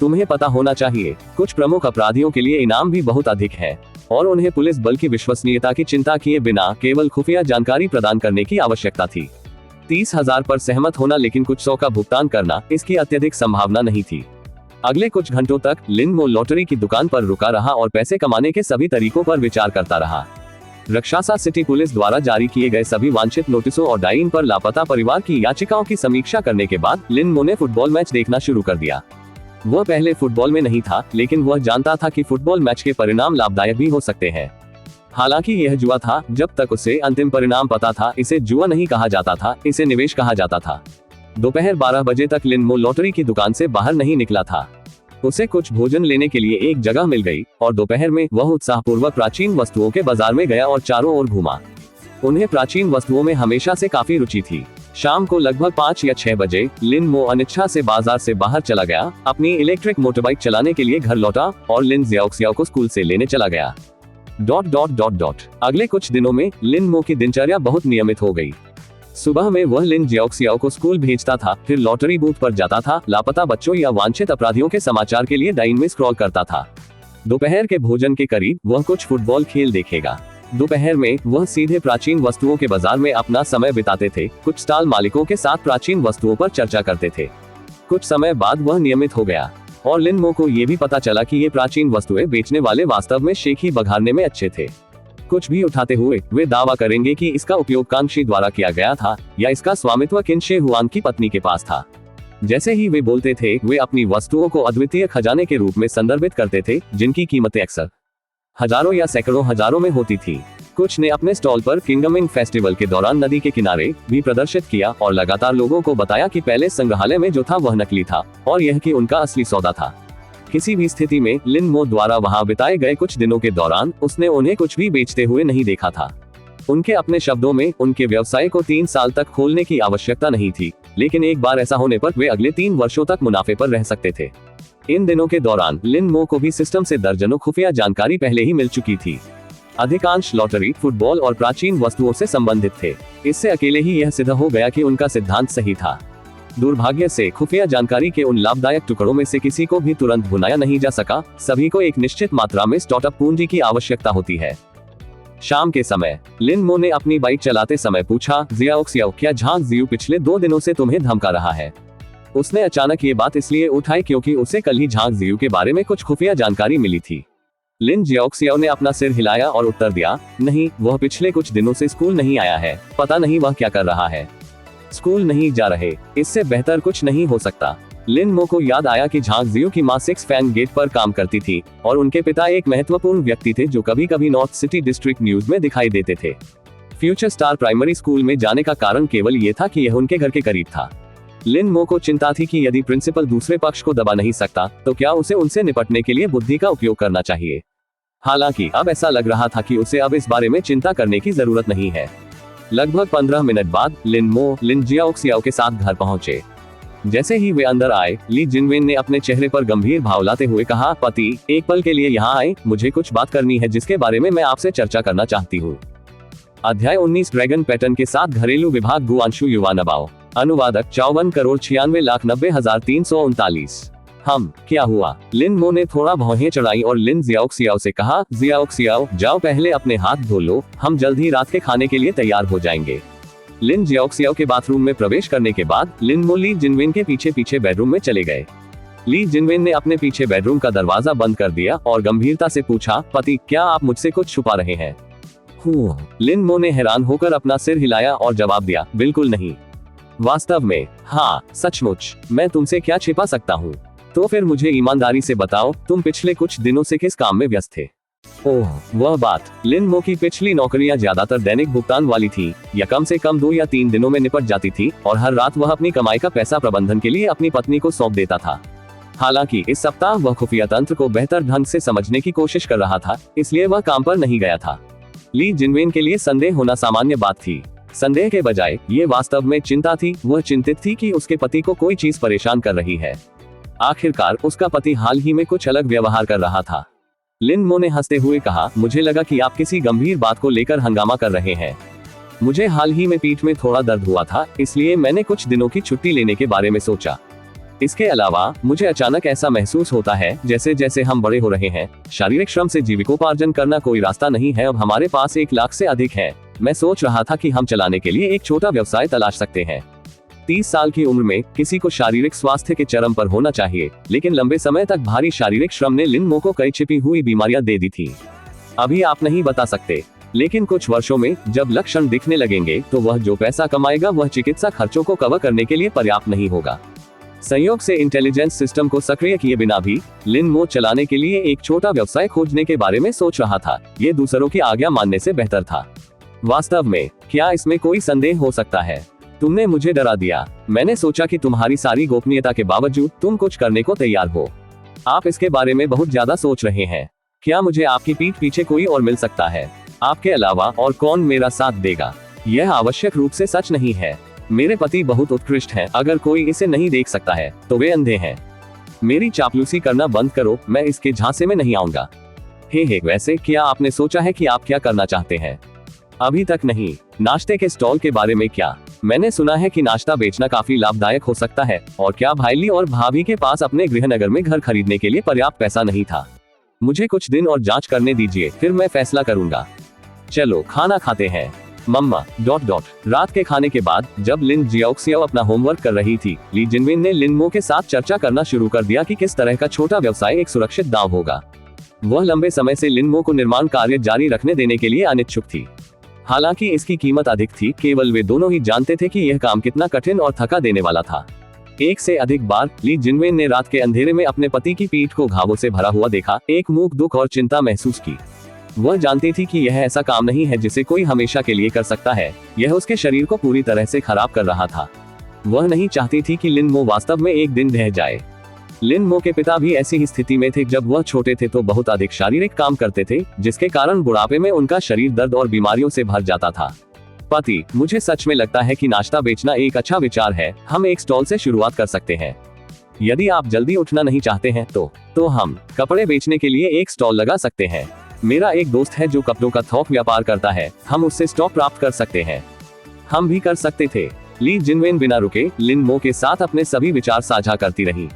तुम्हें पता होना चाहिए, कुछ प्रमुख अपराधियों के लिए इनाम भी बहुत अधिक है और उन्हें पुलिस बल की विश्वसनीयता की चिंता किए बिना केवल खुफिया जानकारी प्रदान करने की आवश्यकता थी। 30,000 पर सहमत होना लेकिन कुछ 100 का भुगतान करना, इसकी अत्यधिक संभावना नहीं थी। अगले कुछ घंटों तक लिन मो लॉटरी की दुकान पर रुका रहा और पैसे कमाने के सभी तरीकों पर विचार करता रहा। रक्षासा सिटी पुलिस द्वारा जारी किए गए सभी वांछित नोटिसों और डाइन पर लापता परिवार की याचिकाओं की समीक्षा करने के बाद लिन मो ने फुटबॉल मैच देखना शुरू कर दिया। वह पहले फुटबॉल में नहीं था, लेकिन वह जानता था कि फुटबॉल मैच के परिणाम लाभदायक भी हो सकते हैं। हालांकि यह जुआ था, जब तक उसे अंतिम परिणाम पता था। इसे जुआ नहीं कहा जाता था, इसे निवेश कहा जाता था। दोपहर 12 बजे तक लिन मो लॉटरी की दुकान से बाहर नहीं निकला था। उसे कुछ भोजन लेने के लिए एक जगह मिल गई और दोपहर में वह उत्साहपूर्वक प्राचीन वस्तुओं के बाजार में गया और चारों ओर घूमा। उन्हें प्राचीन वस्तुओं में हमेशा से काफी रुचि थी। शाम को लगभग 5 या 6 बजे लिन मो अनिच्छा से बाजार से बाहर चला गया, अपनी इलेक्ट्रिक मोटरबाइक चलाने के लिए घर लौटा और लिन जियाओक्सियाओ को स्कूल से लेने चला गया। ... अगले कुछ दिनों में लिन मो की दिनचर्या बहुत नियमित हो गई। सुबह में वह लिन जियाओक्सियाओ को स्कूल भेजता था, फिर लॉटरी बूथ पर जाता था, लापता बच्चों या वांछित अपराधियों के समाचार के लिए डाइन में स्क्रॉल करता था। दोपहर के भोजन के करीब वह कुछ फुटबॉल खेल देखेगा। दोपहर में वह सीधे प्राचीन वस्तुओं के बाजार में अपना समय बिताते थे, कुछ स्टॉल मालिकों के साथ प्राचीन वस्तुओं पर चर्चा करते थे। कुछ समय बाद वह नियमित हो गया और लिन मो को यह भी पता चला कि ये प्राचीन वस्तुएं बेचने वाले वास्तव में शेखी बघारने में अच्छे थे। कुछ भी उठाते हुए वे दावा करेंगे कि इसका उपयोग कांक्षी द्वारा किया गया था या इसका स्वामित्व किनशे हुआंग की पत्नी के पास था। जैसे ही वे बोलते थे, वे अपनी वस्तुओं को अद्वितीय खजाने के रूप में संदर्भित करते थे, जिनकी कीमतें अक्सर हजारों या सैकड़ों हजारों में होती थी। कुछ ने अपने स्टॉल पर किंगडमिंग फेस्टिवल के दौरान नदी के किनारे भी प्रदर्शित किया और लगातार लोगों को बताया कि पहले संग्रहालय में जो था वह नकली था और यह कि उनका असली सौदा था। किसी भी स्थिति में लिन मो द्वारा वहां बिताए गए कुछ दिनों के दौरान उसने उन्हें कुछ भी बेचते हुए नहीं देखा था। उनके अपने शब्दों में, उनके व्यवसाय को 3 साल तक खोलने की आवश्यकता नहीं थी, लेकिन एक बार ऐसा होने पर वे अगले 3 वर्षों तक मुनाफे पर रह सकते थे। इन दिनों के दौरान लिन मो को भी सिस्टम से दर्जनों खुफिया जानकारी पहले ही मिल चुकी थी। अधिकांश लॉटरी, फुटबॉल और प्राचीन वस्तुओं से संबंधित थे। इससे अकेले ही यह सिद्ध हो गया कि उनका सिद्धांत सही था। दुर्भाग्य से खुफिया जानकारी के उन लाभदायक टुकड़ों में से किसी को भी तुरंत भुनाया नहीं जा सका। सभी को एक निश्चित मात्रा में स्टार्टअप पूंजी की आवश्यकता होती है। शाम के समय लिन मो ने अपनी बाइक चलाते समय पूछा, जियाओ क्या झांग जियू पिछले 2 दिनों से तुम्हें धमका रहा है? उसने अचानक ये बात इसलिए उठाई क्योंकि उसे कल ही झांग जियू के बारे में कुछ खुफिया जानकारी मिली थी। लिन जियाओ ने अपना सिर हिलाया और उत्तर दिया, नहीं, वह पिछले कुछ दिनों से स्कूल नहीं आया है, पता नहीं वह क्या कर रहा है। स्कूल नहीं जा रहे, इससे बेहतर कुछ नहीं हो सकता। लिन मो को याद आया कि झांग जियू की मां 6 फैन गेट पर काम करती थी और उनके पिता एक महत्वपूर्ण व्यक्ति थे जो कभी कभी नॉर्थ सिटी डिस्ट्रिक्ट न्यूज में दिखाई देते थे। फ्यूचर स्टार प्राइमरी स्कूल में जाने का कारण केवल ये था कि यह उनके घर के करीब था। लिन मो को चिंता थी कि यदि प्रिंसिपल दूसरे पक्ष को दबा नहीं सकता तो क्या उसे उनसे निपटने के लिए बुद्धि का उपयोग करना चाहिए। हालांकि अब ऐसा लग रहा था कि उसे अब इस बारे में चिंता करने की जरूरत नहीं है। लगभग 15 मिनट बाद लिन मो लिन जियाओ के साथ घर पहुंचे। जैसे ही वे अंदर आए, ली जिनवेन ने अपने चेहरे पर गंभीर भाव लाते हुए कहा, पति, एक पल के लिए यहाँ आए, मुझे कुछ बात करनी है जिसके बारे में मैं आपसे चर्चा करना चाहती हूँ। अध्याय 19 ड्रैगन पैटर्न के साथ घरेलू विभाग गुआंशु युवा नबाओ। अनुवादक 54,96,339। हम क्या हुआ? लिन मो ने थोड़ा भौहें चढ़ाई और लिन जियाओ से कहा, जियाओ जाओ पहले अपने हाथ धो लो, हम जल्द ही रात के खाने के लिए तैयार हो जाएंगे। लिन जियाओ के बाथरूम में प्रवेश करने के बाद लिन मो ली जिनवेन के पीछे पीछे बेडरूम में चले गए। ली जिनवेन ने अपने पीछे बेडरूम का दरवाजा बंद कर दिया और गंभीरता से पूछा, पति, क्या आप मुझसे कुछ छुपा रहे हैं? लिन मो ने हैरान होकर अपना सिर हिलाया और जवाब दिया, बिल्कुल नहीं। वास्तव में? हाँ, सचमुच, मैं तुमसे क्या छिपा सकता हूँ? तो फिर मुझे ईमानदारी से बताओ, तुम पिछले कुछ दिनों से किस काम में व्यस्त थे? ओह, वह बात। लिन मो की पिछली नौकरियां ज्यादातर दैनिक भुगतान वाली थी, या कम से कम 2 या 3 दिनों में निपट जाती थी, और हर रात वह अपनी कमाई का पैसा प्रबंधन के लिए अपनी पत्नी को सौंप देता था। हालांकि इस सप्ताह वह खुफिया तंत्र को बेहतर ढंग से समझने की कोशिश कर रहा था, इसलिए वह काम पर नहीं गया था। ली जिनवेन के लिए संदेह होना सामान्य बात थी। संदेह के बजाय ये वास्तव में चिंता थी। वह चिंतित थी कि उसके पति को कोई चीज परेशान कर रही है। आखिरकार उसका पति हाल ही में कुछ अलग व्यवहार कर रहा था। लिन मो ने हंसते हुए कहा, मुझे लगा कि आप किसी गंभीर बात को लेकर हंगामा कर रहे हैं। मुझे हाल ही में पीठ में थोड़ा दर्द हुआ था, इसलिए मैंने कुछ दिनों की छुट्टी लेने के बारे में सोचा। इसके अलावा मुझे अचानक ऐसा महसूस होता है जैसे जैसे हम बड़े हो रहे हैं, शारीरिक श्रम से जीविकोपार्जन करना कोई रास्ता नहीं है। अब हमारे पास 1 लाख से अधिक है। मैं सोच रहा था कि हम चलाने के लिए एक छोटा व्यवसाय तलाश सकते हैं। 30 साल की उम्र में किसी को शारीरिक स्वास्थ्य के चरम पर होना चाहिए, लेकिन लंबे समय तक भारी शारीरिक श्रम ने लिन मो को कई छिपी हुई बीमारियां दे दी थी। अभी आप नहीं बता सकते, लेकिन कुछ वर्षों में जब लक्षण दिखने लगेंगे तो वह जो पैसा कमाएगा वह चिकित्सा खर्चों को कवर करने के लिए पर्याप्त नहीं होगा। संयोग से इंटेलिजेंस सिस्टम को सक्रिय किए बिना भी लिन मो चलाने के लिए एक छोटा व्यवसाय खोजने के बारे में सोच रहा था। ये दूसरों की आज्ञा मानने से बेहतर था। वास्तव में क्या इसमें कोई संदेह हो सकता है? तुमने मुझे डरा दिया। मैंने सोचा कि तुम्हारी सारी गोपनीयता के बावजूद तुम कुछ करने को तैयार हो। आप इसके बारे में बहुत ज्यादा सोच रहे हैं। क्या मुझे आपकी पीठ पीछे कोई और मिल सकता है? आपके अलावा और कौन मेरा साथ देगा? यह आवश्यक रूप से सच नहीं है। मेरे पति बहुत उत्कृष्ट हैं। अगर कोई इसे नहीं देख सकता है तो वे अंधे हैं। मेरी चापलूसी करना बंद करो, मैं इसके झांसे में नहीं आऊंगा। हे, वैसे क्या आपने सोचा है कि आप क्या करना चाहते हैं? अभी तक नहीं। नाश्ते के स्टॉल के बारे में क्या? मैंने सुना है कि नाश्ता बेचना काफी लाभदायक हो सकता है। और क्या भाईली और भाभी के पास अपने गृहनगर में घर खरीदने के लिए पर्याप्त पैसा नहीं था? मुझे कुछ दिन और जांच करने दीजिए, फिर मैं फैसला करूंगा। चलो खाना खाते हैं। मम्मा ... रात के खाने के बाद जब लिन जियाओ अपना होमवर्क कर रही थी, ली जिनवेन ने लिन मो के साथ चर्चा करना शुरू कर दिया कि किस तरह का छोटा व्यवसाय एक सुरक्षित दांव होगा। वह लंबे समय से लिन मो को निर्माण कार्य जारी रखने देने के लिए अनिच्छुक थी। हालांकि इसकी कीमत अधिक थी, केवल वे दोनों ही जानते थे कि यह काम कितना कठिन और थका देने वाला था। एक से अधिक बार ली जिनवेन ने रात के अंधेरे में अपने पति की पीठ को घावों से भरा हुआ देखा, एक मूक दुख और चिंता महसूस की। वह जानती थी कि यह ऐसा काम नहीं है जिसे कोई हमेशा के लिए कर सकता है। यह उसके शरीर को पूरी तरह से खराब कर रहा था। वह नहीं चाहती थी कि लिन मो वास्तव में एक दिन ढह जाए। लिन मो के पिता भी ऐसी ही स्थिति में थे। जब वह छोटे थे तो बहुत अधिक शारीरिक काम करते थे, जिसके कारण बुढ़ापे में उनका शरीर दर्द और बीमारियों से भर जाता था। पति, मुझे सच में लगता है कि नाश्ता बेचना एक अच्छा विचार है। हम एक स्टॉल से शुरुआत कर सकते हैं। यदि आप जल्दी उठना नहीं चाहते हैं तो हम कपड़े बेचने के लिए एक स्टॉल लगा सकते हैं। मेरा एक दोस्त है जो कपड़ों का थोक व्यापार करता है, हम उससे स्टॉक प्राप्त कर सकते हैं। हम भी कर सकते थे। ली जिनवेन बिना रुके लिन मो के साथ अपने सभी विचार साझा करती रही।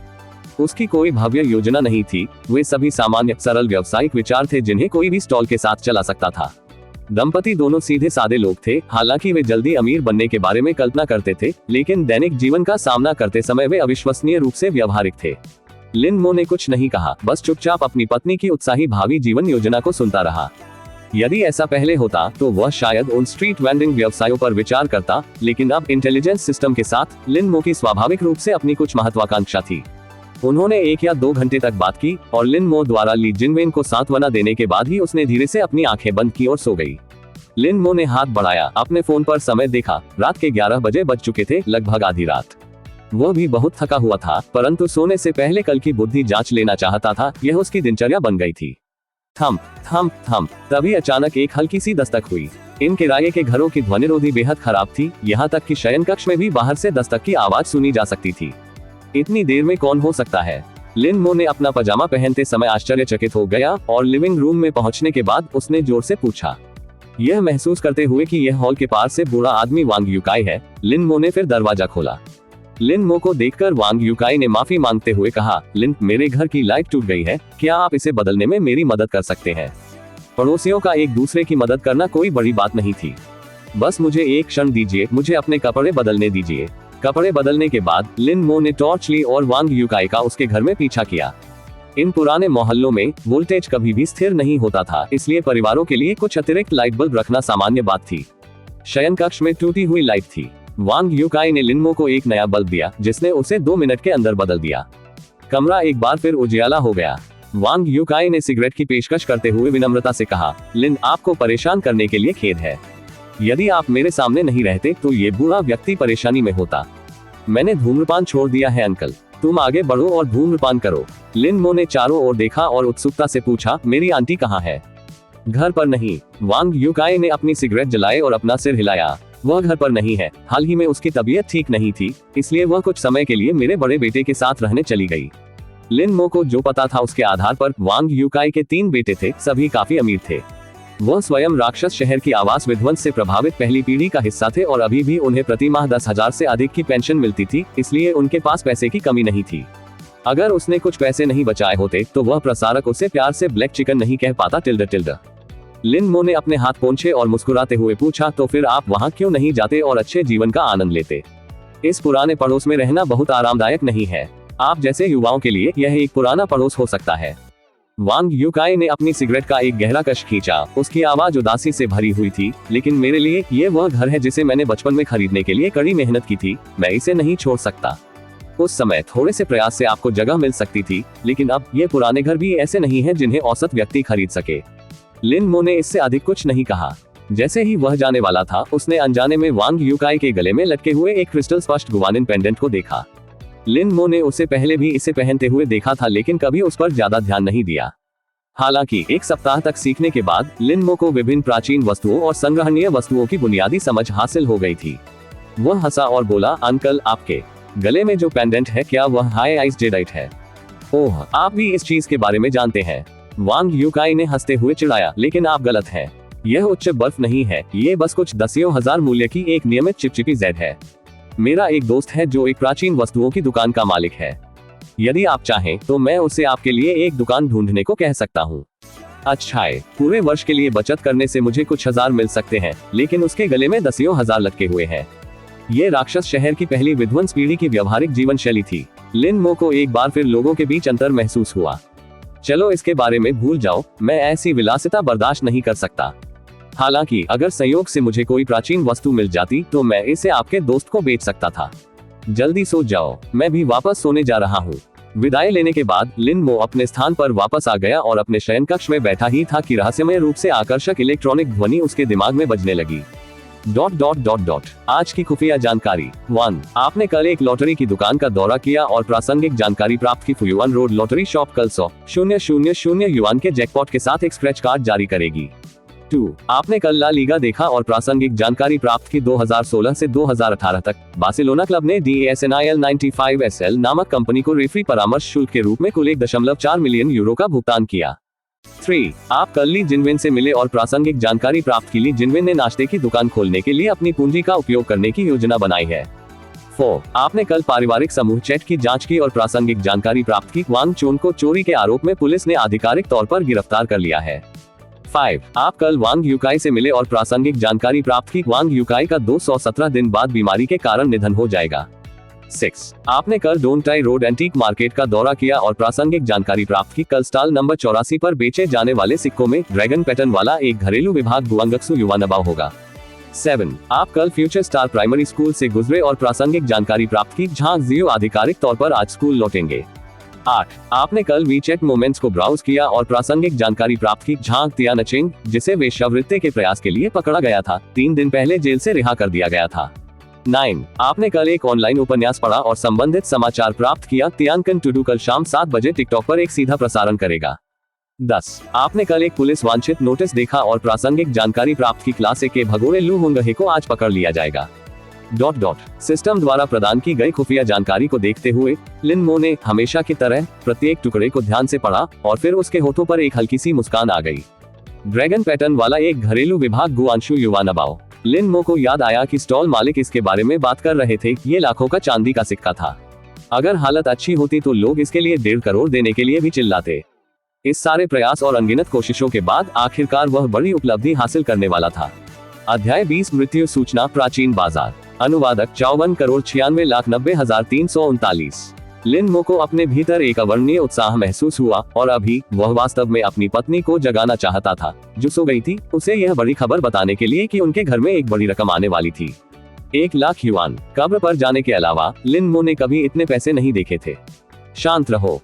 उसकी कोई भव्य योजना नहीं थी, वे सभी सामान्य सरल व्यावसायिक विचार थे जिन्हें कोई भी स्टॉल के साथ चला सकता था। दंपति दोनों सीधे सादे लोग थे, हालांकि वे जल्दी अमीर बनने के बारे में कल्पना करते थे, लेकिन दैनिक जीवन का सामना करते समय वे अविश्वसनीय रूप से व्यावहारिक थे। लिन मो ने कुछ नहीं कहा, बस चुपचाप अपनी पत्नी की उत्साही भावी जीवन योजना को सुनता रहा। यदि ऐसा पहले होता तो वह शायद उन स्ट्रीट वेंडिंग व्यवसायों पर विचार करता, लेकिन अब इंटेलिजेंस सिस्टम के साथ लिन मो की स्वाभाविक रूप से अपनी कुछ महत्वाकांक्षा थी। उन्होंने 1 या 2 घंटे तक बात की और लिन मो द्वारा ली जिनवेन को सांत्वना देने के बाद ही उसने धीरे से अपनी आंखें बंद की और सो गई। लिन मो ने हाथ बढ़ाया, अपने फोन पर समय देखा। रात के 11 बजे बज चुके थे, लगभग आधी रात। वह भी बहुत थका हुआ था, परंतु सोने से पहले कल की बुद्धि जांच लेना चाहता था, यह उसकी दिनचर्या बन गई थी। थम थम थम, तभी अचानक एक हल्की सी दस्तक हुई। इन किराए के घरों की ध्वनिरोधी बेहद खराब थी, यहाँ तक कि शयन कक्ष में भी बाहर से दस्तक की आवाज सुनी जा सकती थी। इतनी देर में कौन हो सकता है? लिन मो ने अपना पजामा पहनते समय आश्चर्यचकित हो गया और लिविंग रूम में पहुंचने के बाद उसने जोर से पूछा। यह महसूस करते हुए कि यह हॉल के पार से बूढ़ा आदमी वांग यूकाई है, लिन मो ने फिर दरवाजा खोला। लिन मो को देखकर वांग यूकाई ने माफी मांगते हुए कहा, लिन, मेरे घर की लाइट टूट गई है, क्या आप इसे बदलने में मेरी मदद कर सकते हैं? पड़ोसियों का एक दूसरे की मदद करना कोई बड़ी बात नहीं थी। बस मुझे एक क्षण दीजिए, मुझे अपने कपड़े बदलने दीजिए। कपड़े बदलने के बाद लिन मो ने टॉर्च ली और वांग यूकाई का उसके घर में पीछा किया। इन पुराने मोहल्लों में वोल्टेज कभी भी स्थिर नहीं होता था, इसलिए परिवारों के लिए कुछ अतिरिक्त लाइट बल्ब रखना सामान्य बात थी। शयन कक्ष में टूटी हुई लाइट थी। वांग यूकाई ने लिन मो को एक नया बल्ब दिया, जिसने उसे 2 मिनट के अंदर बदल दिया। कमरा एक बार फिर उजियाला हो गया। वांग यूकाई ने सिगरेट की पेशकश करते हुए विनम्रता से कहा, लिन, आपको परेशान करने के लिए खेद है। यदि आप मेरे सामने नहीं रहते तो ये बूढ़ा व्यक्ति परेशानी में होता। मैंने धूम्रपान छोड़ दिया है अंकल, तुम आगे बढ़ो और धूम्रपान करो। लिन मो ने चारों ओर देखा और उत्सुकता से पूछा, मेरी आंटी कहाँ है? घर पर नहीं। वांग यूकाई ने अपनी सिगरेट जलाई और अपना सिर हिलाया। वह घर पर नहीं है, हाल ही में उसकी तबीयत ठीक नहीं थी, इसलिए वह कुछ समय के लिए मेरे बड़े बेटे के साथ रहने चली गई। लिन मो को जो पता था उसके आधार पर वांग यूकाई के 3 बेटे थे, सभी काफी अमीर थे। वह स्वयं राक्षस शहर की आवास विध्वंस से प्रभावित पहली पीढ़ी का हिस्सा थे और अभी भी उन्हें प्रति माह 10,000 से अधिक की पेंशन मिलती थी, इसलिए उनके पास पैसे की कमी नहीं थी। अगर उसने कुछ पैसे नहीं बचाए होते तो वह प्रसारक उसे प्यार से ब्लैक चिकन नहीं कह पाता। टिल्ड। लिन मो ने अपने हाथ पोंछे और मुस्कुराते हुए पूछा, तो फिर आप वहाँ क्यों नहीं जाते और अच्छे जीवन का आनंद लेते? इस पुराने पड़ोस में रहना बहुत आरामदायक नहीं है। आप जैसे युवाओं के लिए यह एक पुराना पड़ोस हो सकता है। वांग यूकाई ने अपनी सिगरेट का एक गहरा कश खींचा। उसकी आवाज उदासी से भरी हुई थी। लेकिन मेरे लिए ये वह घर है जिसे मैंने बचपन में खरीदने के लिए कड़ी मेहनत की थी, मैं इसे नहीं छोड़ सकता। उस समय थोड़े से प्रयास से आपको जगह मिल सकती थी, लेकिन अब ये पुराने घर भी ऐसे नहीं हैं जिन्हें औसत व्यक्ति खरीद सके। लिन मो ने इससे अधिक कुछ नहीं कहा। जैसे ही वह जाने वाला था, उसने अनजाने में वांग यूकाई के गले में लटके हुए एक क्रिस्टल स्पष्ट गुवानिन पेंडेंट को देखा। लिन मो ने उसे पहले भी इसे पहनते हुए देखा था, लेकिन कभी उस पर ज्यादा ध्यान नहीं दिया। हालांकि 1 सप्ताह तक सीखने के बाद लिन मो को विभिन्न प्राचीन वस्तुओं और संग्रहणीय वस्तुओं की बुनियादी समझ हासिल हो गई थी। वह हंसा और बोला, अंकल, आपके गले में जो पेंडेंट है, क्या वह हाई आइस जेडाइट है? ओह, आप भी इस चीज के बारे में जानते हैं? वांग यूकाई ने हंसते हुए चिढ़ाया, लेकिन आप गलत हैं। यह उच्च बर्फ नहीं है, ये बस कुछ दसियों हजार मूल्य की एक नियमित चिपचिपी जेड है। मेरा एक दोस्त है जो एक प्राचीन वस्तुओं की दुकान का मालिक है। यदि आप चाहें तो मैं उसे आपके लिए एक दुकान ढूंढने को कह सकता हूँ। अच्छा है, पूरे वर्ष के लिए बचत करने से मुझे कुछ हजार मिल सकते हैं, लेकिन उसके गले में दसियों हजार लटके हुए हैं। ये राक्षस शहर की पहली विध्वंस पीढ़ी की व्यवहारिक जीवन शैली थी। लिन मो को एक बार फिर लोगों के बीच अंतर महसूस हुआ। चलो इसके बारे में भूल जाओ, मैं ऐसी विलासिता बर्दाश्त नहीं कर सकता। हालांकि अगर संयोग से मुझे कोई प्राचीन वस्तु मिल जाती तो मैं इसे आपके दोस्त को बेच सकता था। जल्दी सो जाओ, मैं भी वापस सोने जा रहा हूँ। विदाई लेने के बाद लिन मो अपने स्थान पर वापस आ गया और अपने शयन कक्ष में बैठा ही था कि रहस्यमय रूप से आकर्षक इलेक्ट्रॉनिक ध्वनि उसके दिमाग में बजने लगी। ... आज की खुफिया जानकारी 1. आपने कल एक लॉटरी की दुकान का दौरा किया और प्रासंगिक जानकारी प्राप्त की। फुयुआन रोड लॉटरी शॉप कल 100,000 युआन के जैकपॉट के साथ एक स्क्रैच कार्ड जारी करेगी। 2. आपने कल ला लीगा देखा और प्रासंगिक जानकारी प्राप्त की। 2016 से 2018 तक बार्सिलोना क्लब ने DASNIL 95SL नामक कंपनी को रेफरी परामर्श शुल्क के रूप में कुल 1.4 मिलियन यूरो का भुगतान किया। 3. आप कल ली जिनवेन से मिले और प्रासंगिक जानकारी प्राप्त की। ली जिनवेन ने नाश्ते की दुकान खोलने के लिए अपनी पूंजी का उपयोग करने की योजना बनाई है। 4. आपने कल पारिवारिक समूह चैट की जांच की और प्रासंगिक जानकारी प्राप्त की। वांग चोन को चोरी के आरोप में पुलिस ने आधिकारिक तौर पर गिरफ्तार कर लिया है। 5. आप कल वांग यूकाई से मिले और प्रासंगिक जानकारी प्राप्त की। वांग यूकाई का 217 दिन बाद बीमारी के कारण निधन हो जाएगा। 6. आपने कल डोंटाई रोड एंटीक मार्केट का दौरा किया और प्रासंगिक जानकारी प्राप्त की। कल स्टॉल नंबर 84 पर बेचे जाने वाले सिक्कों में ड्रैगन पैटर्न वाला एक घरेलू विभाग गुआंगक्सू युवानबाओ होगा। 7. आप कल फ्यूचर स्टार प्राइमरी स्कूल से गुजरे और प्रासंगिक जानकारी प्राप्त की। झांग जियो आधिकारिक तौर पर आज स्कूल लौटेंगे। 8. आपने कल वीचैट मोमेंट्स को ब्राउज किया और प्रासंगिक जानकारी प्राप्त की। झांग तियानचिंग, जिसे वेश्यावृत्ति के प्रयास के लिए पकड़ा गया था, 3 दिन पहले जेल से रिहा कर दिया गया था। 9. आपने कल एक ऑनलाइन उपन्यास पढ़ा और संबंधित समाचार प्राप्त किया। तियानकन टुडू कल शाम 7 बजे टिकटॉक पर एक सीधा प्रसारण करेगा। 10. आपने कल एक पुलिस वांछित नोटिस देखा और प्रासंगिक जानकारी प्राप्त की। क्लास ए के भगोड़े लू हुंगहे को आज पकड़ लिया जाएगा। सिस्टम द्वारा प्रदान की गई खुफिया जानकारी को देखते हुए लिन मो ने हमेशा की तरह प्रत्येक टुकड़े को ध्यान से पढ़ा और फिर उसके होठों पर एक हल्की सी मुस्कान आ गई। ड्रैगन पैटर्न वाला एक घरेलू विभाग गुआंशु युवानबाओ। लिन मो को याद आया कि स्टॉल मालिक इसके बारे में बात कर रहे थे। ये लाखों का चांदी का सिक्का था। अगर हालत अच्छी होती तो लोग इसके लिए 1.5 करोड़ देने के लिए भी चिल्लाते। इस सारे प्रयास और अनगिनत कोशिशों के बाद आखिरकार वह बड़ी उपलब्धि हासिल करने वाला था। अध्याय 20 मृत्यु सूचना प्राचीन बाजार। अनुवादक 54,96,90,339। लिन मो को अपने भीतर एक अवर्णनीय उत्साह महसूस हुआ और अभी वह वास्तव में अपनी पत्नी को जगाना चाहता था, जो सो गई थी, उसे यह बड़ी खबर बताने के लिए कि उनके घर में एक बड़ी रकम आने वाली थी। 1 लाख युआन। कब्र पर जाने के अलावा लिन मो ने कभी इतने पैसे नहीं देखे थे। शांत रहो,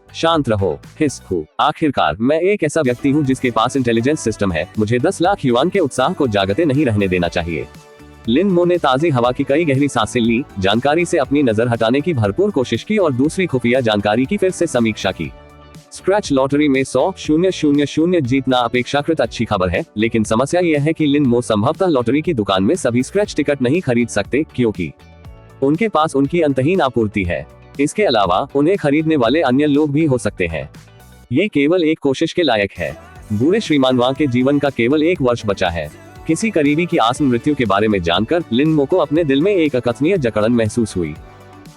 हिस हूँ। आखिरकार मैं एक ऐसा व्यक्ति हूँ जिसके पास इंटेलिजेंस सिस्टम है। मुझे 10 लाख युआन के उत्साह को जागते नहीं रहने देना चाहिए। लिन मो ने ताज़ी हवा की कई गहरी सांसें ली, जानकारी से अपनी नजर हटाने की भरपूर कोशिश की और दूसरी खुफिया जानकारी की फिर से समीक्षा की। स्क्रैच लॉटरी में 100,000 जीतना अपेक्षाकृत अच्छी खबर है, लेकिन समस्या यह है कि लिन मो संभवतः लॉटरी की दुकान में सभी स्क्रैच टिकट नहीं खरीद सकते, क्योंकि उनके पास उनकी अंतहीन आपूर्ति है। इसके अलावा उन्हें खरीदने वाले अन्य लोग भी हो सकते हैं। ये केवल एक कोशिश के लायक है। बूढ़े श्रीमान वांग के जीवन का केवल 1 वर्ष बचा है। किसी करीबी की आसन मृत्यु के बारे में जानकर लिन मो को अपने दिल में एक अकथनीय जकड़न महसूस हुई।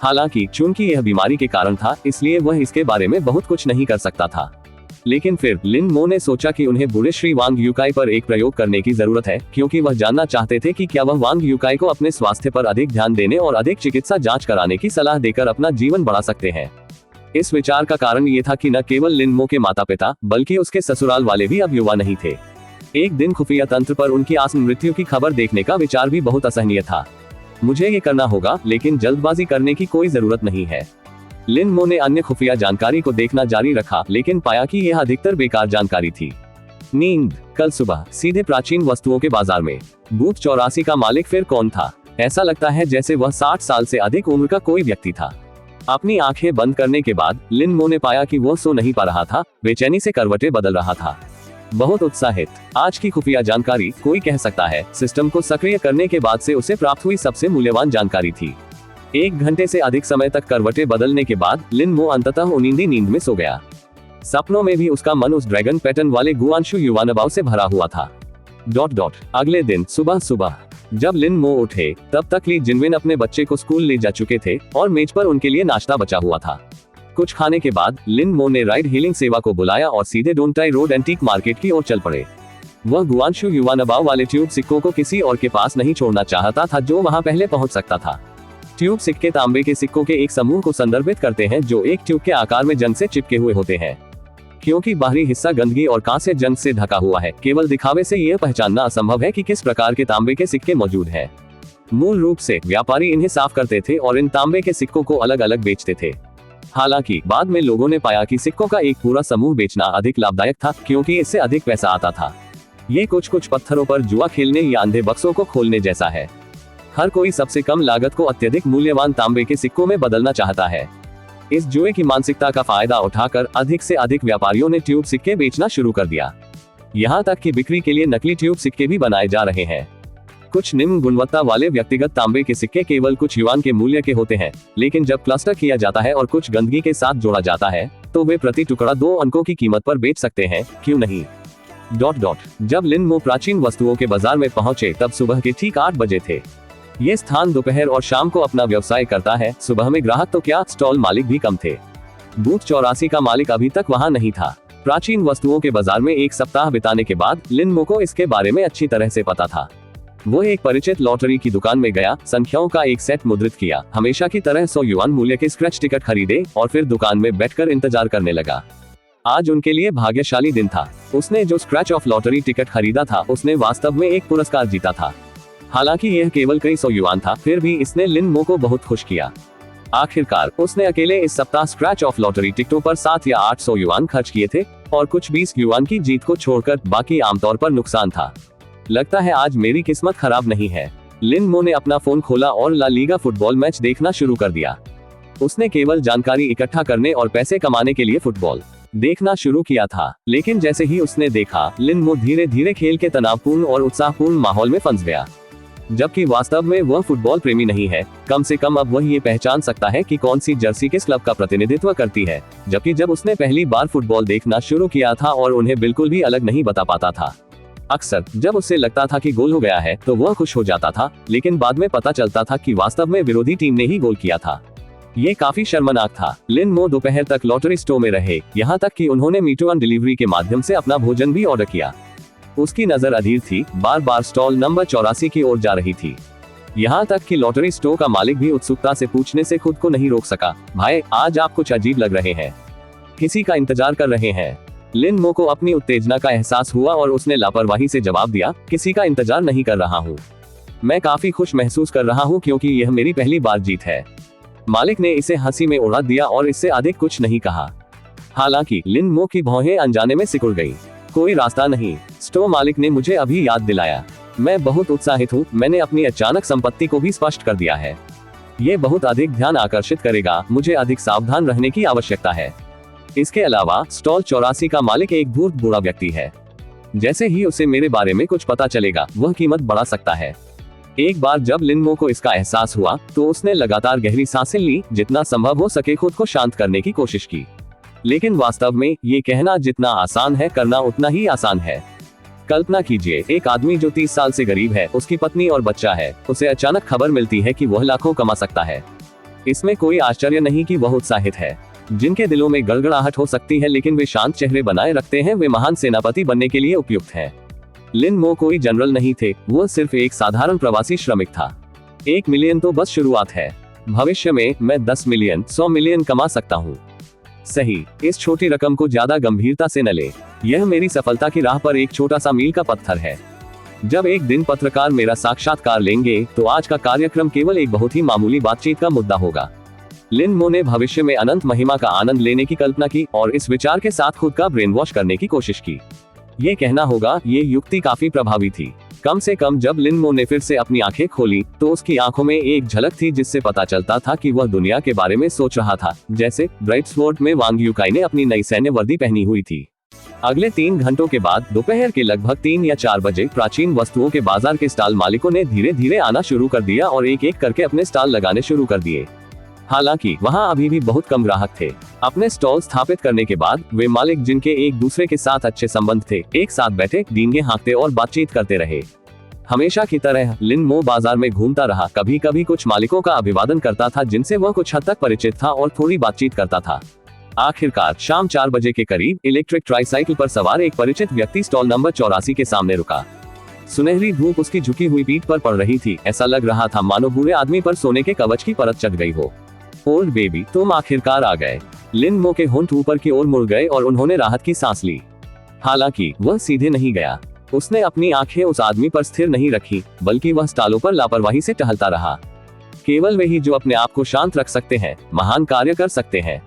हालांकि चूंकि यह बीमारी के कारण था, इसलिए वह इसके बारे में बहुत कुछ नहीं कर सकता था। लेकिन फिर लिन मो ने सोचा कि उन्हें बूढ़े श्री वांग यूकाई पर एक प्रयोग करने की जरूरत है, क्योंकि वह जानना चाहते थे कि क्या वह वांग यूकाई को अपने स्वास्थ्य पर अधिक ध्यान देने और अधिक चिकित्सा जांच कराने की सलाह देकर अपना जीवन बढ़ा सकते हैं। इस विचार का कारण ये था कि न केवल लिन मो के माता पिता, बल्कि उसके ससुराल वाले भी अब युवा नहीं थे। एक दिन खुफिया तंत्र पर उनकी आसन मृत्यु की खबर देखने का विचार भी बहुत असहनीय था। मुझे ये करना होगा, लेकिन जल्दबाजी करने की कोई जरूरत नहीं है। लिन मो ने अन्य खुफिया जानकारी को देखना जारी रखा, लेकिन पाया कि यह अधिकतर बेकार जानकारी थी। नींद। कल सुबह सीधे प्राचीन वस्तुओं के बाजार में। बूथ 84 का मालिक फिर कौन था? ऐसा लगता है जैसे वह 60 साल से अधिक उम्र का कोई व्यक्ति था। अपनी आंखें बंद करने के बाद लिन मो ने पाया कि वह सो नहीं पा रहा था, बेचैनी से करवटें बदल रहा था। बहुत उत्साहित। आज की खुफिया जानकारी, कोई कह सकता है, सिस्टम को सक्रिय करने के बाद से उसे प्राप्त हुई सबसे मूल्यवान जानकारी थी। 1 घंटे से अधिक समय तक करवटें बदलने के बाद लिन मो अंततः उनींदी नींद में सो गया। सपनों में भी उसका मन उस ड्रैगन पैटर्न वाले गुआंशु युवानबाओ से भरा हुआ था। अगले दिन सुबह जब लिन मो उठे, तब तक ली जिनविन अपने बच्चे को स्कूल ले जा चुके थे और मेज पर उनके लिए नाश्ता बचा हुआ था। कुछ खाने के बाद लिन मो ने राइड हीलिंग सेवा को बुलाया और सीधे डोंटाई रोड एंटीक मार्केट की ओर चल पड़े। वह गुआंशु युवानबाओ वाले ट्यूब सिक्कों को किसी और के पास नहीं छोड़ना चाहता था जो वहां पहले पहुंच सकता था। ट्यूब सिक्के तांबे के सिक्कों के एक समूह को संदर्भित करते हैं जो एक ट्यूब के आकार में जंग से चिपके हुए होते हैं। क्योंकि बाहरी हिस्सा गंदगी और कांस्य जंग से ढका हुआ है, केवल दिखावे से यह पहचानना असंभव है कि किस प्रकार के तांबे के सिक्के मौजूद हैं। मूल रूप से व्यापारी इन्हें साफ करते थे और इन तांबे के सिक्कों को अलग अलग बेचते थे। हालांकि बाद में लोगों ने पाया कि सिक्कों का एक पूरा समूह बेचना अधिक लाभदायक था, क्योंकि इससे अधिक पैसा आता था। ये कुछ पत्थरों पर जुआ खेलने या अंधे बक्सों को खोलने जैसा है। हर कोई सबसे कम लागत को अत्यधिक मूल्यवान तांबे के सिक्कों में बदलना चाहता है। इस जुए की मानसिकता का फायदा उठाकर अधिक से अधिक व्यापारियों ने ट्यूब सिक्के बेचना शुरू कर दिया। यहाँ तक कि बिक्री के लिए नकली ट्यूब सिक्के भी बनाए जा रहे हैं। कुछ निम्न गुणवत्ता वाले व्यक्तिगत तांबे के सिक्के केवल कुछ युआन के मूल्य के होते हैं, लेकिन जब क्लस्टर किया जाता है और कुछ गंदगी के साथ जोड़ा जाता है, तो वे प्रति टुकड़ा 2 अंकों की कीमत पर बेच सकते हैं, क्यों नहीं? जब लिन मो प्राचीन वस्तुओं के बाजार में पहुंचे, तब सुबह के ठीक 8 बजे थे। ये स्थान दोपहर और शाम को अपना व्यवसाय करता है। सुबह में ग्राहक तो क्या, स्टॉल मालिक भी कम थे। बूथ 84 का मालिक अभी तक वहां नहीं था। प्राचीन वस्तुओं के बाजार में एक सप्ताह बिताने के बाद लिन मो को इसके बारे में अच्छी तरह से पता था। वो एक परिचित लॉटरी की दुकान में गया, संख्याओं का एक सेट मुद्रित किया, हमेशा की तरह 100 युआन मूल्य के स्क्रैच टिकट खरीदे और फिर दुकान में बैठकर इंतजार करने लगा। आज उनके लिए भाग्यशाली दिन था। उसने जो स्क्रैच ऑफ लॉटरी टिकट खरीदा था उसने वास्तव में एक पुरस्कार जीता था। हालांकि यह केवल कई 100 युआन था, फिर भी इसने लिन मो को बहुत खुश किया। आखिरकार उसने अकेले इस सप्ताह स्क्रैच ऑफ लॉटरी टिकटों पर 7 या 800 युआन खर्च किए थे और कुछ 20 युआन की जीत को छोड़कर बाकी आमतौर पर नुकसान था। लगता है आज मेरी किस्मत खराब नहीं है। लिन मो ने अपना फोन खोला और ला लीगा फुटबॉल मैच देखना शुरू कर दिया। उसने केवल जानकारी इकट्ठा करने और पैसे कमाने के लिए फुटबॉल देखना शुरू किया था, लेकिन जैसे ही उसने देखा, लिन मो धीरे धीरे खेल के तनावपूर्ण और उत्साहपूर्ण माहौल में फंस गया। जबकि वास्तव में वह फुटबॉल प्रेमी नहीं है, कम से कम अब वह ये पहचान सकता है कि कौन सी जर्सी किस क्लब का प्रतिनिधित्व करती है, जबकि जब उसने पहली बार फुटबॉल देखना शुरू किया था और उन्हें बिल्कुल भी अलग नहीं बता पाता था। अक्सर जब उससे लगता था कि गोल हो गया है तो वह खुश हो जाता था, लेकिन बाद में पता चलता था कि वास्तव में विरोधी टीम ने ही गोल किया था। ये काफी शर्मनाक था। लिन मो दोपहर तक लॉटरी स्टोर में रहे, यहाँ तक कि उन्होंने मीटू डिलीवरी के माध्यम से अपना भोजन भी ऑर्डर किया। उसकी नजर अधीर थी, बार बार स्टॉल नंबर 84 की ओर जा रही थी। यहाँ तक कि लॉटरी स्टोर का मालिक भी उत्सुकता से पूछने से खुद को नहीं रोक सका, भाई आज आप कुछ अजीब लग रहे हैं, किसी का इंतजार कर रहे हैं। लिन मो को अपनी उत्तेजना का एहसास हुआ और उसने लापरवाही से जवाब दिया, किसी का इंतजार नहीं कर रहा हूँ, मैं काफी खुश महसूस कर रहा हूँ क्योंकि यह मेरी पहली बार जीत है। मालिक ने इसे हंसी में उड़ा दिया और इससे अधिक कुछ नहीं कहा। हालांकि लिन मो की भौहें अनजाने में सिकुड़ गई। कोई रास्ता नहीं, स्टोर मालिक ने मुझे अभी याद दिलाया। मैं बहुत उत्साहित हूँ, मैंने अपनी अचानक संपत्ति को भी स्पष्ट कर दिया है। ये बहुत अधिक ध्यान आकर्षित करेगा, मुझे अधिक सावधान रहने की आवश्यकता है। इसके अलावा स्टॉल 84 का मालिक एक धूर्त बुरा व्यक्ति है। जैसे ही उसे मेरे बारे में कुछ पता चलेगा, वह कीमत बढ़ा सकता है। एक बार जब लिन मो को इसका एहसास हुआ तो उसने लगातार गहरी सांसें ली, जितना संभव हो सके खुद को शांत करने की कोशिश की। लेकिन वास्तव में ये कहना जितना आसान है, करना उतना ही आसान है। कल्पना कीजिए, एक आदमी जो 30 साल से गरीब है, उसकी पत्नी और बच्चा है, उसे अचानक खबर मिलती है कि वह लाखों कमा सकता है। इसमें कोई आश्चर्य नहीं कि वह उत्साहित है। जिनके दिलों में गड़गड़ाहट हो सकती है लेकिन वे शांत चेहरे बनाए रखते हैं, वे महान सेनापति बनने के लिए उपयुक्त हैं। लिन मो कोई जनरल नहीं थे, वो सिर्फ एक साधारण प्रवासी श्रमिक था। 1 मिलियन तो बस शुरुआत है, भविष्य में मैं 10 मिलियन 100 मिलियन कमा सकता हूँ। सही, इस छोटी रकम को ज्यादा गंभीरता से न ले, यह मेरी सफलता की राह पर एक छोटा सा मील का पत्थर है। जब एक दिन पत्रकार मेरा साक्षात्कार लेंगे तो आज का कार्यक्रम केवल एक बहुत ही मामूली बातचीत का मुद्दा होगा। लिन मो ने भविष्य में अनंत महिमा का आनंद लेने की कल्पना की और इस विचार के साथ खुद का ब्रेन वॉश करने की कोशिश की। ये कहना होगा, ये युक्ति काफी प्रभावी थी। कम से कम जब लिन मो ने फिर से अपनी आंखें खोली तो उसकी आंखों में एक झलक थी जिससे पता चलता था कि वह दुनिया के बारे में सोच रहा था, जैसे ब्राइट्सवोर्ड में वांग यूकाई ने अपनी नई सैन्य वर्दी पहनी हुई थी। अगले 3 घंटों के बाद दोपहर के लगभग 3 या 4 बजे प्राचीन वस्तुओं के बाजार के स्टॉल मालिकों ने धीरे धीरे आना शुरू कर दिया और एक एक करके अपने स्टॉल लगाने शुरू कर दिए। हालांकि वहां अभी भी बहुत कम ग्राहक थे। अपने स्टॉल स्थापित करने के बाद वे मालिक, जिनके एक दूसरे के साथ अच्छे संबंध थे, एक साथ बैठे, डींगे हाँकते और बातचीत करते रहे। हमेशा की तरह लिन मो बाजार में घूमता रहा, कभी कभी कुछ मालिकों का अभिवादन करता था जिनसे वह कुछ हद तक परिचित था और थोड़ी बातचीत करता था। आखिरकार शाम 4 बजे के करीब इलेक्ट्रिक ट्राईसाइकिल पर सवार एक परिचित व्यक्ति स्टॉल नंबर 84 के सामने रुका। सुनहरी धूप उसकी झुकी हुई पीठ पर पड़ रही थी। ऐसा लग रहा था मानो बूढ़े आदमी पर सोने के कवच की परत चढ़ गई हो। ओल्ड बेबी, तुम आखिरकार आ गए। लिन मो के होंठ ऊपर की ओर मुड़ गए और उन्होंने राहत की सांस ली। हालांकि वह सीधे नहीं गया। उसने अपनी आंखें उस आदमी पर स्थिर नहीं रखी, बल्कि वह स्टॉलों पर लापरवाही से टहलता रहा। केवल वही जो अपने आप को शांत रख सकते हैं, महान कार्य कर सकते हैं।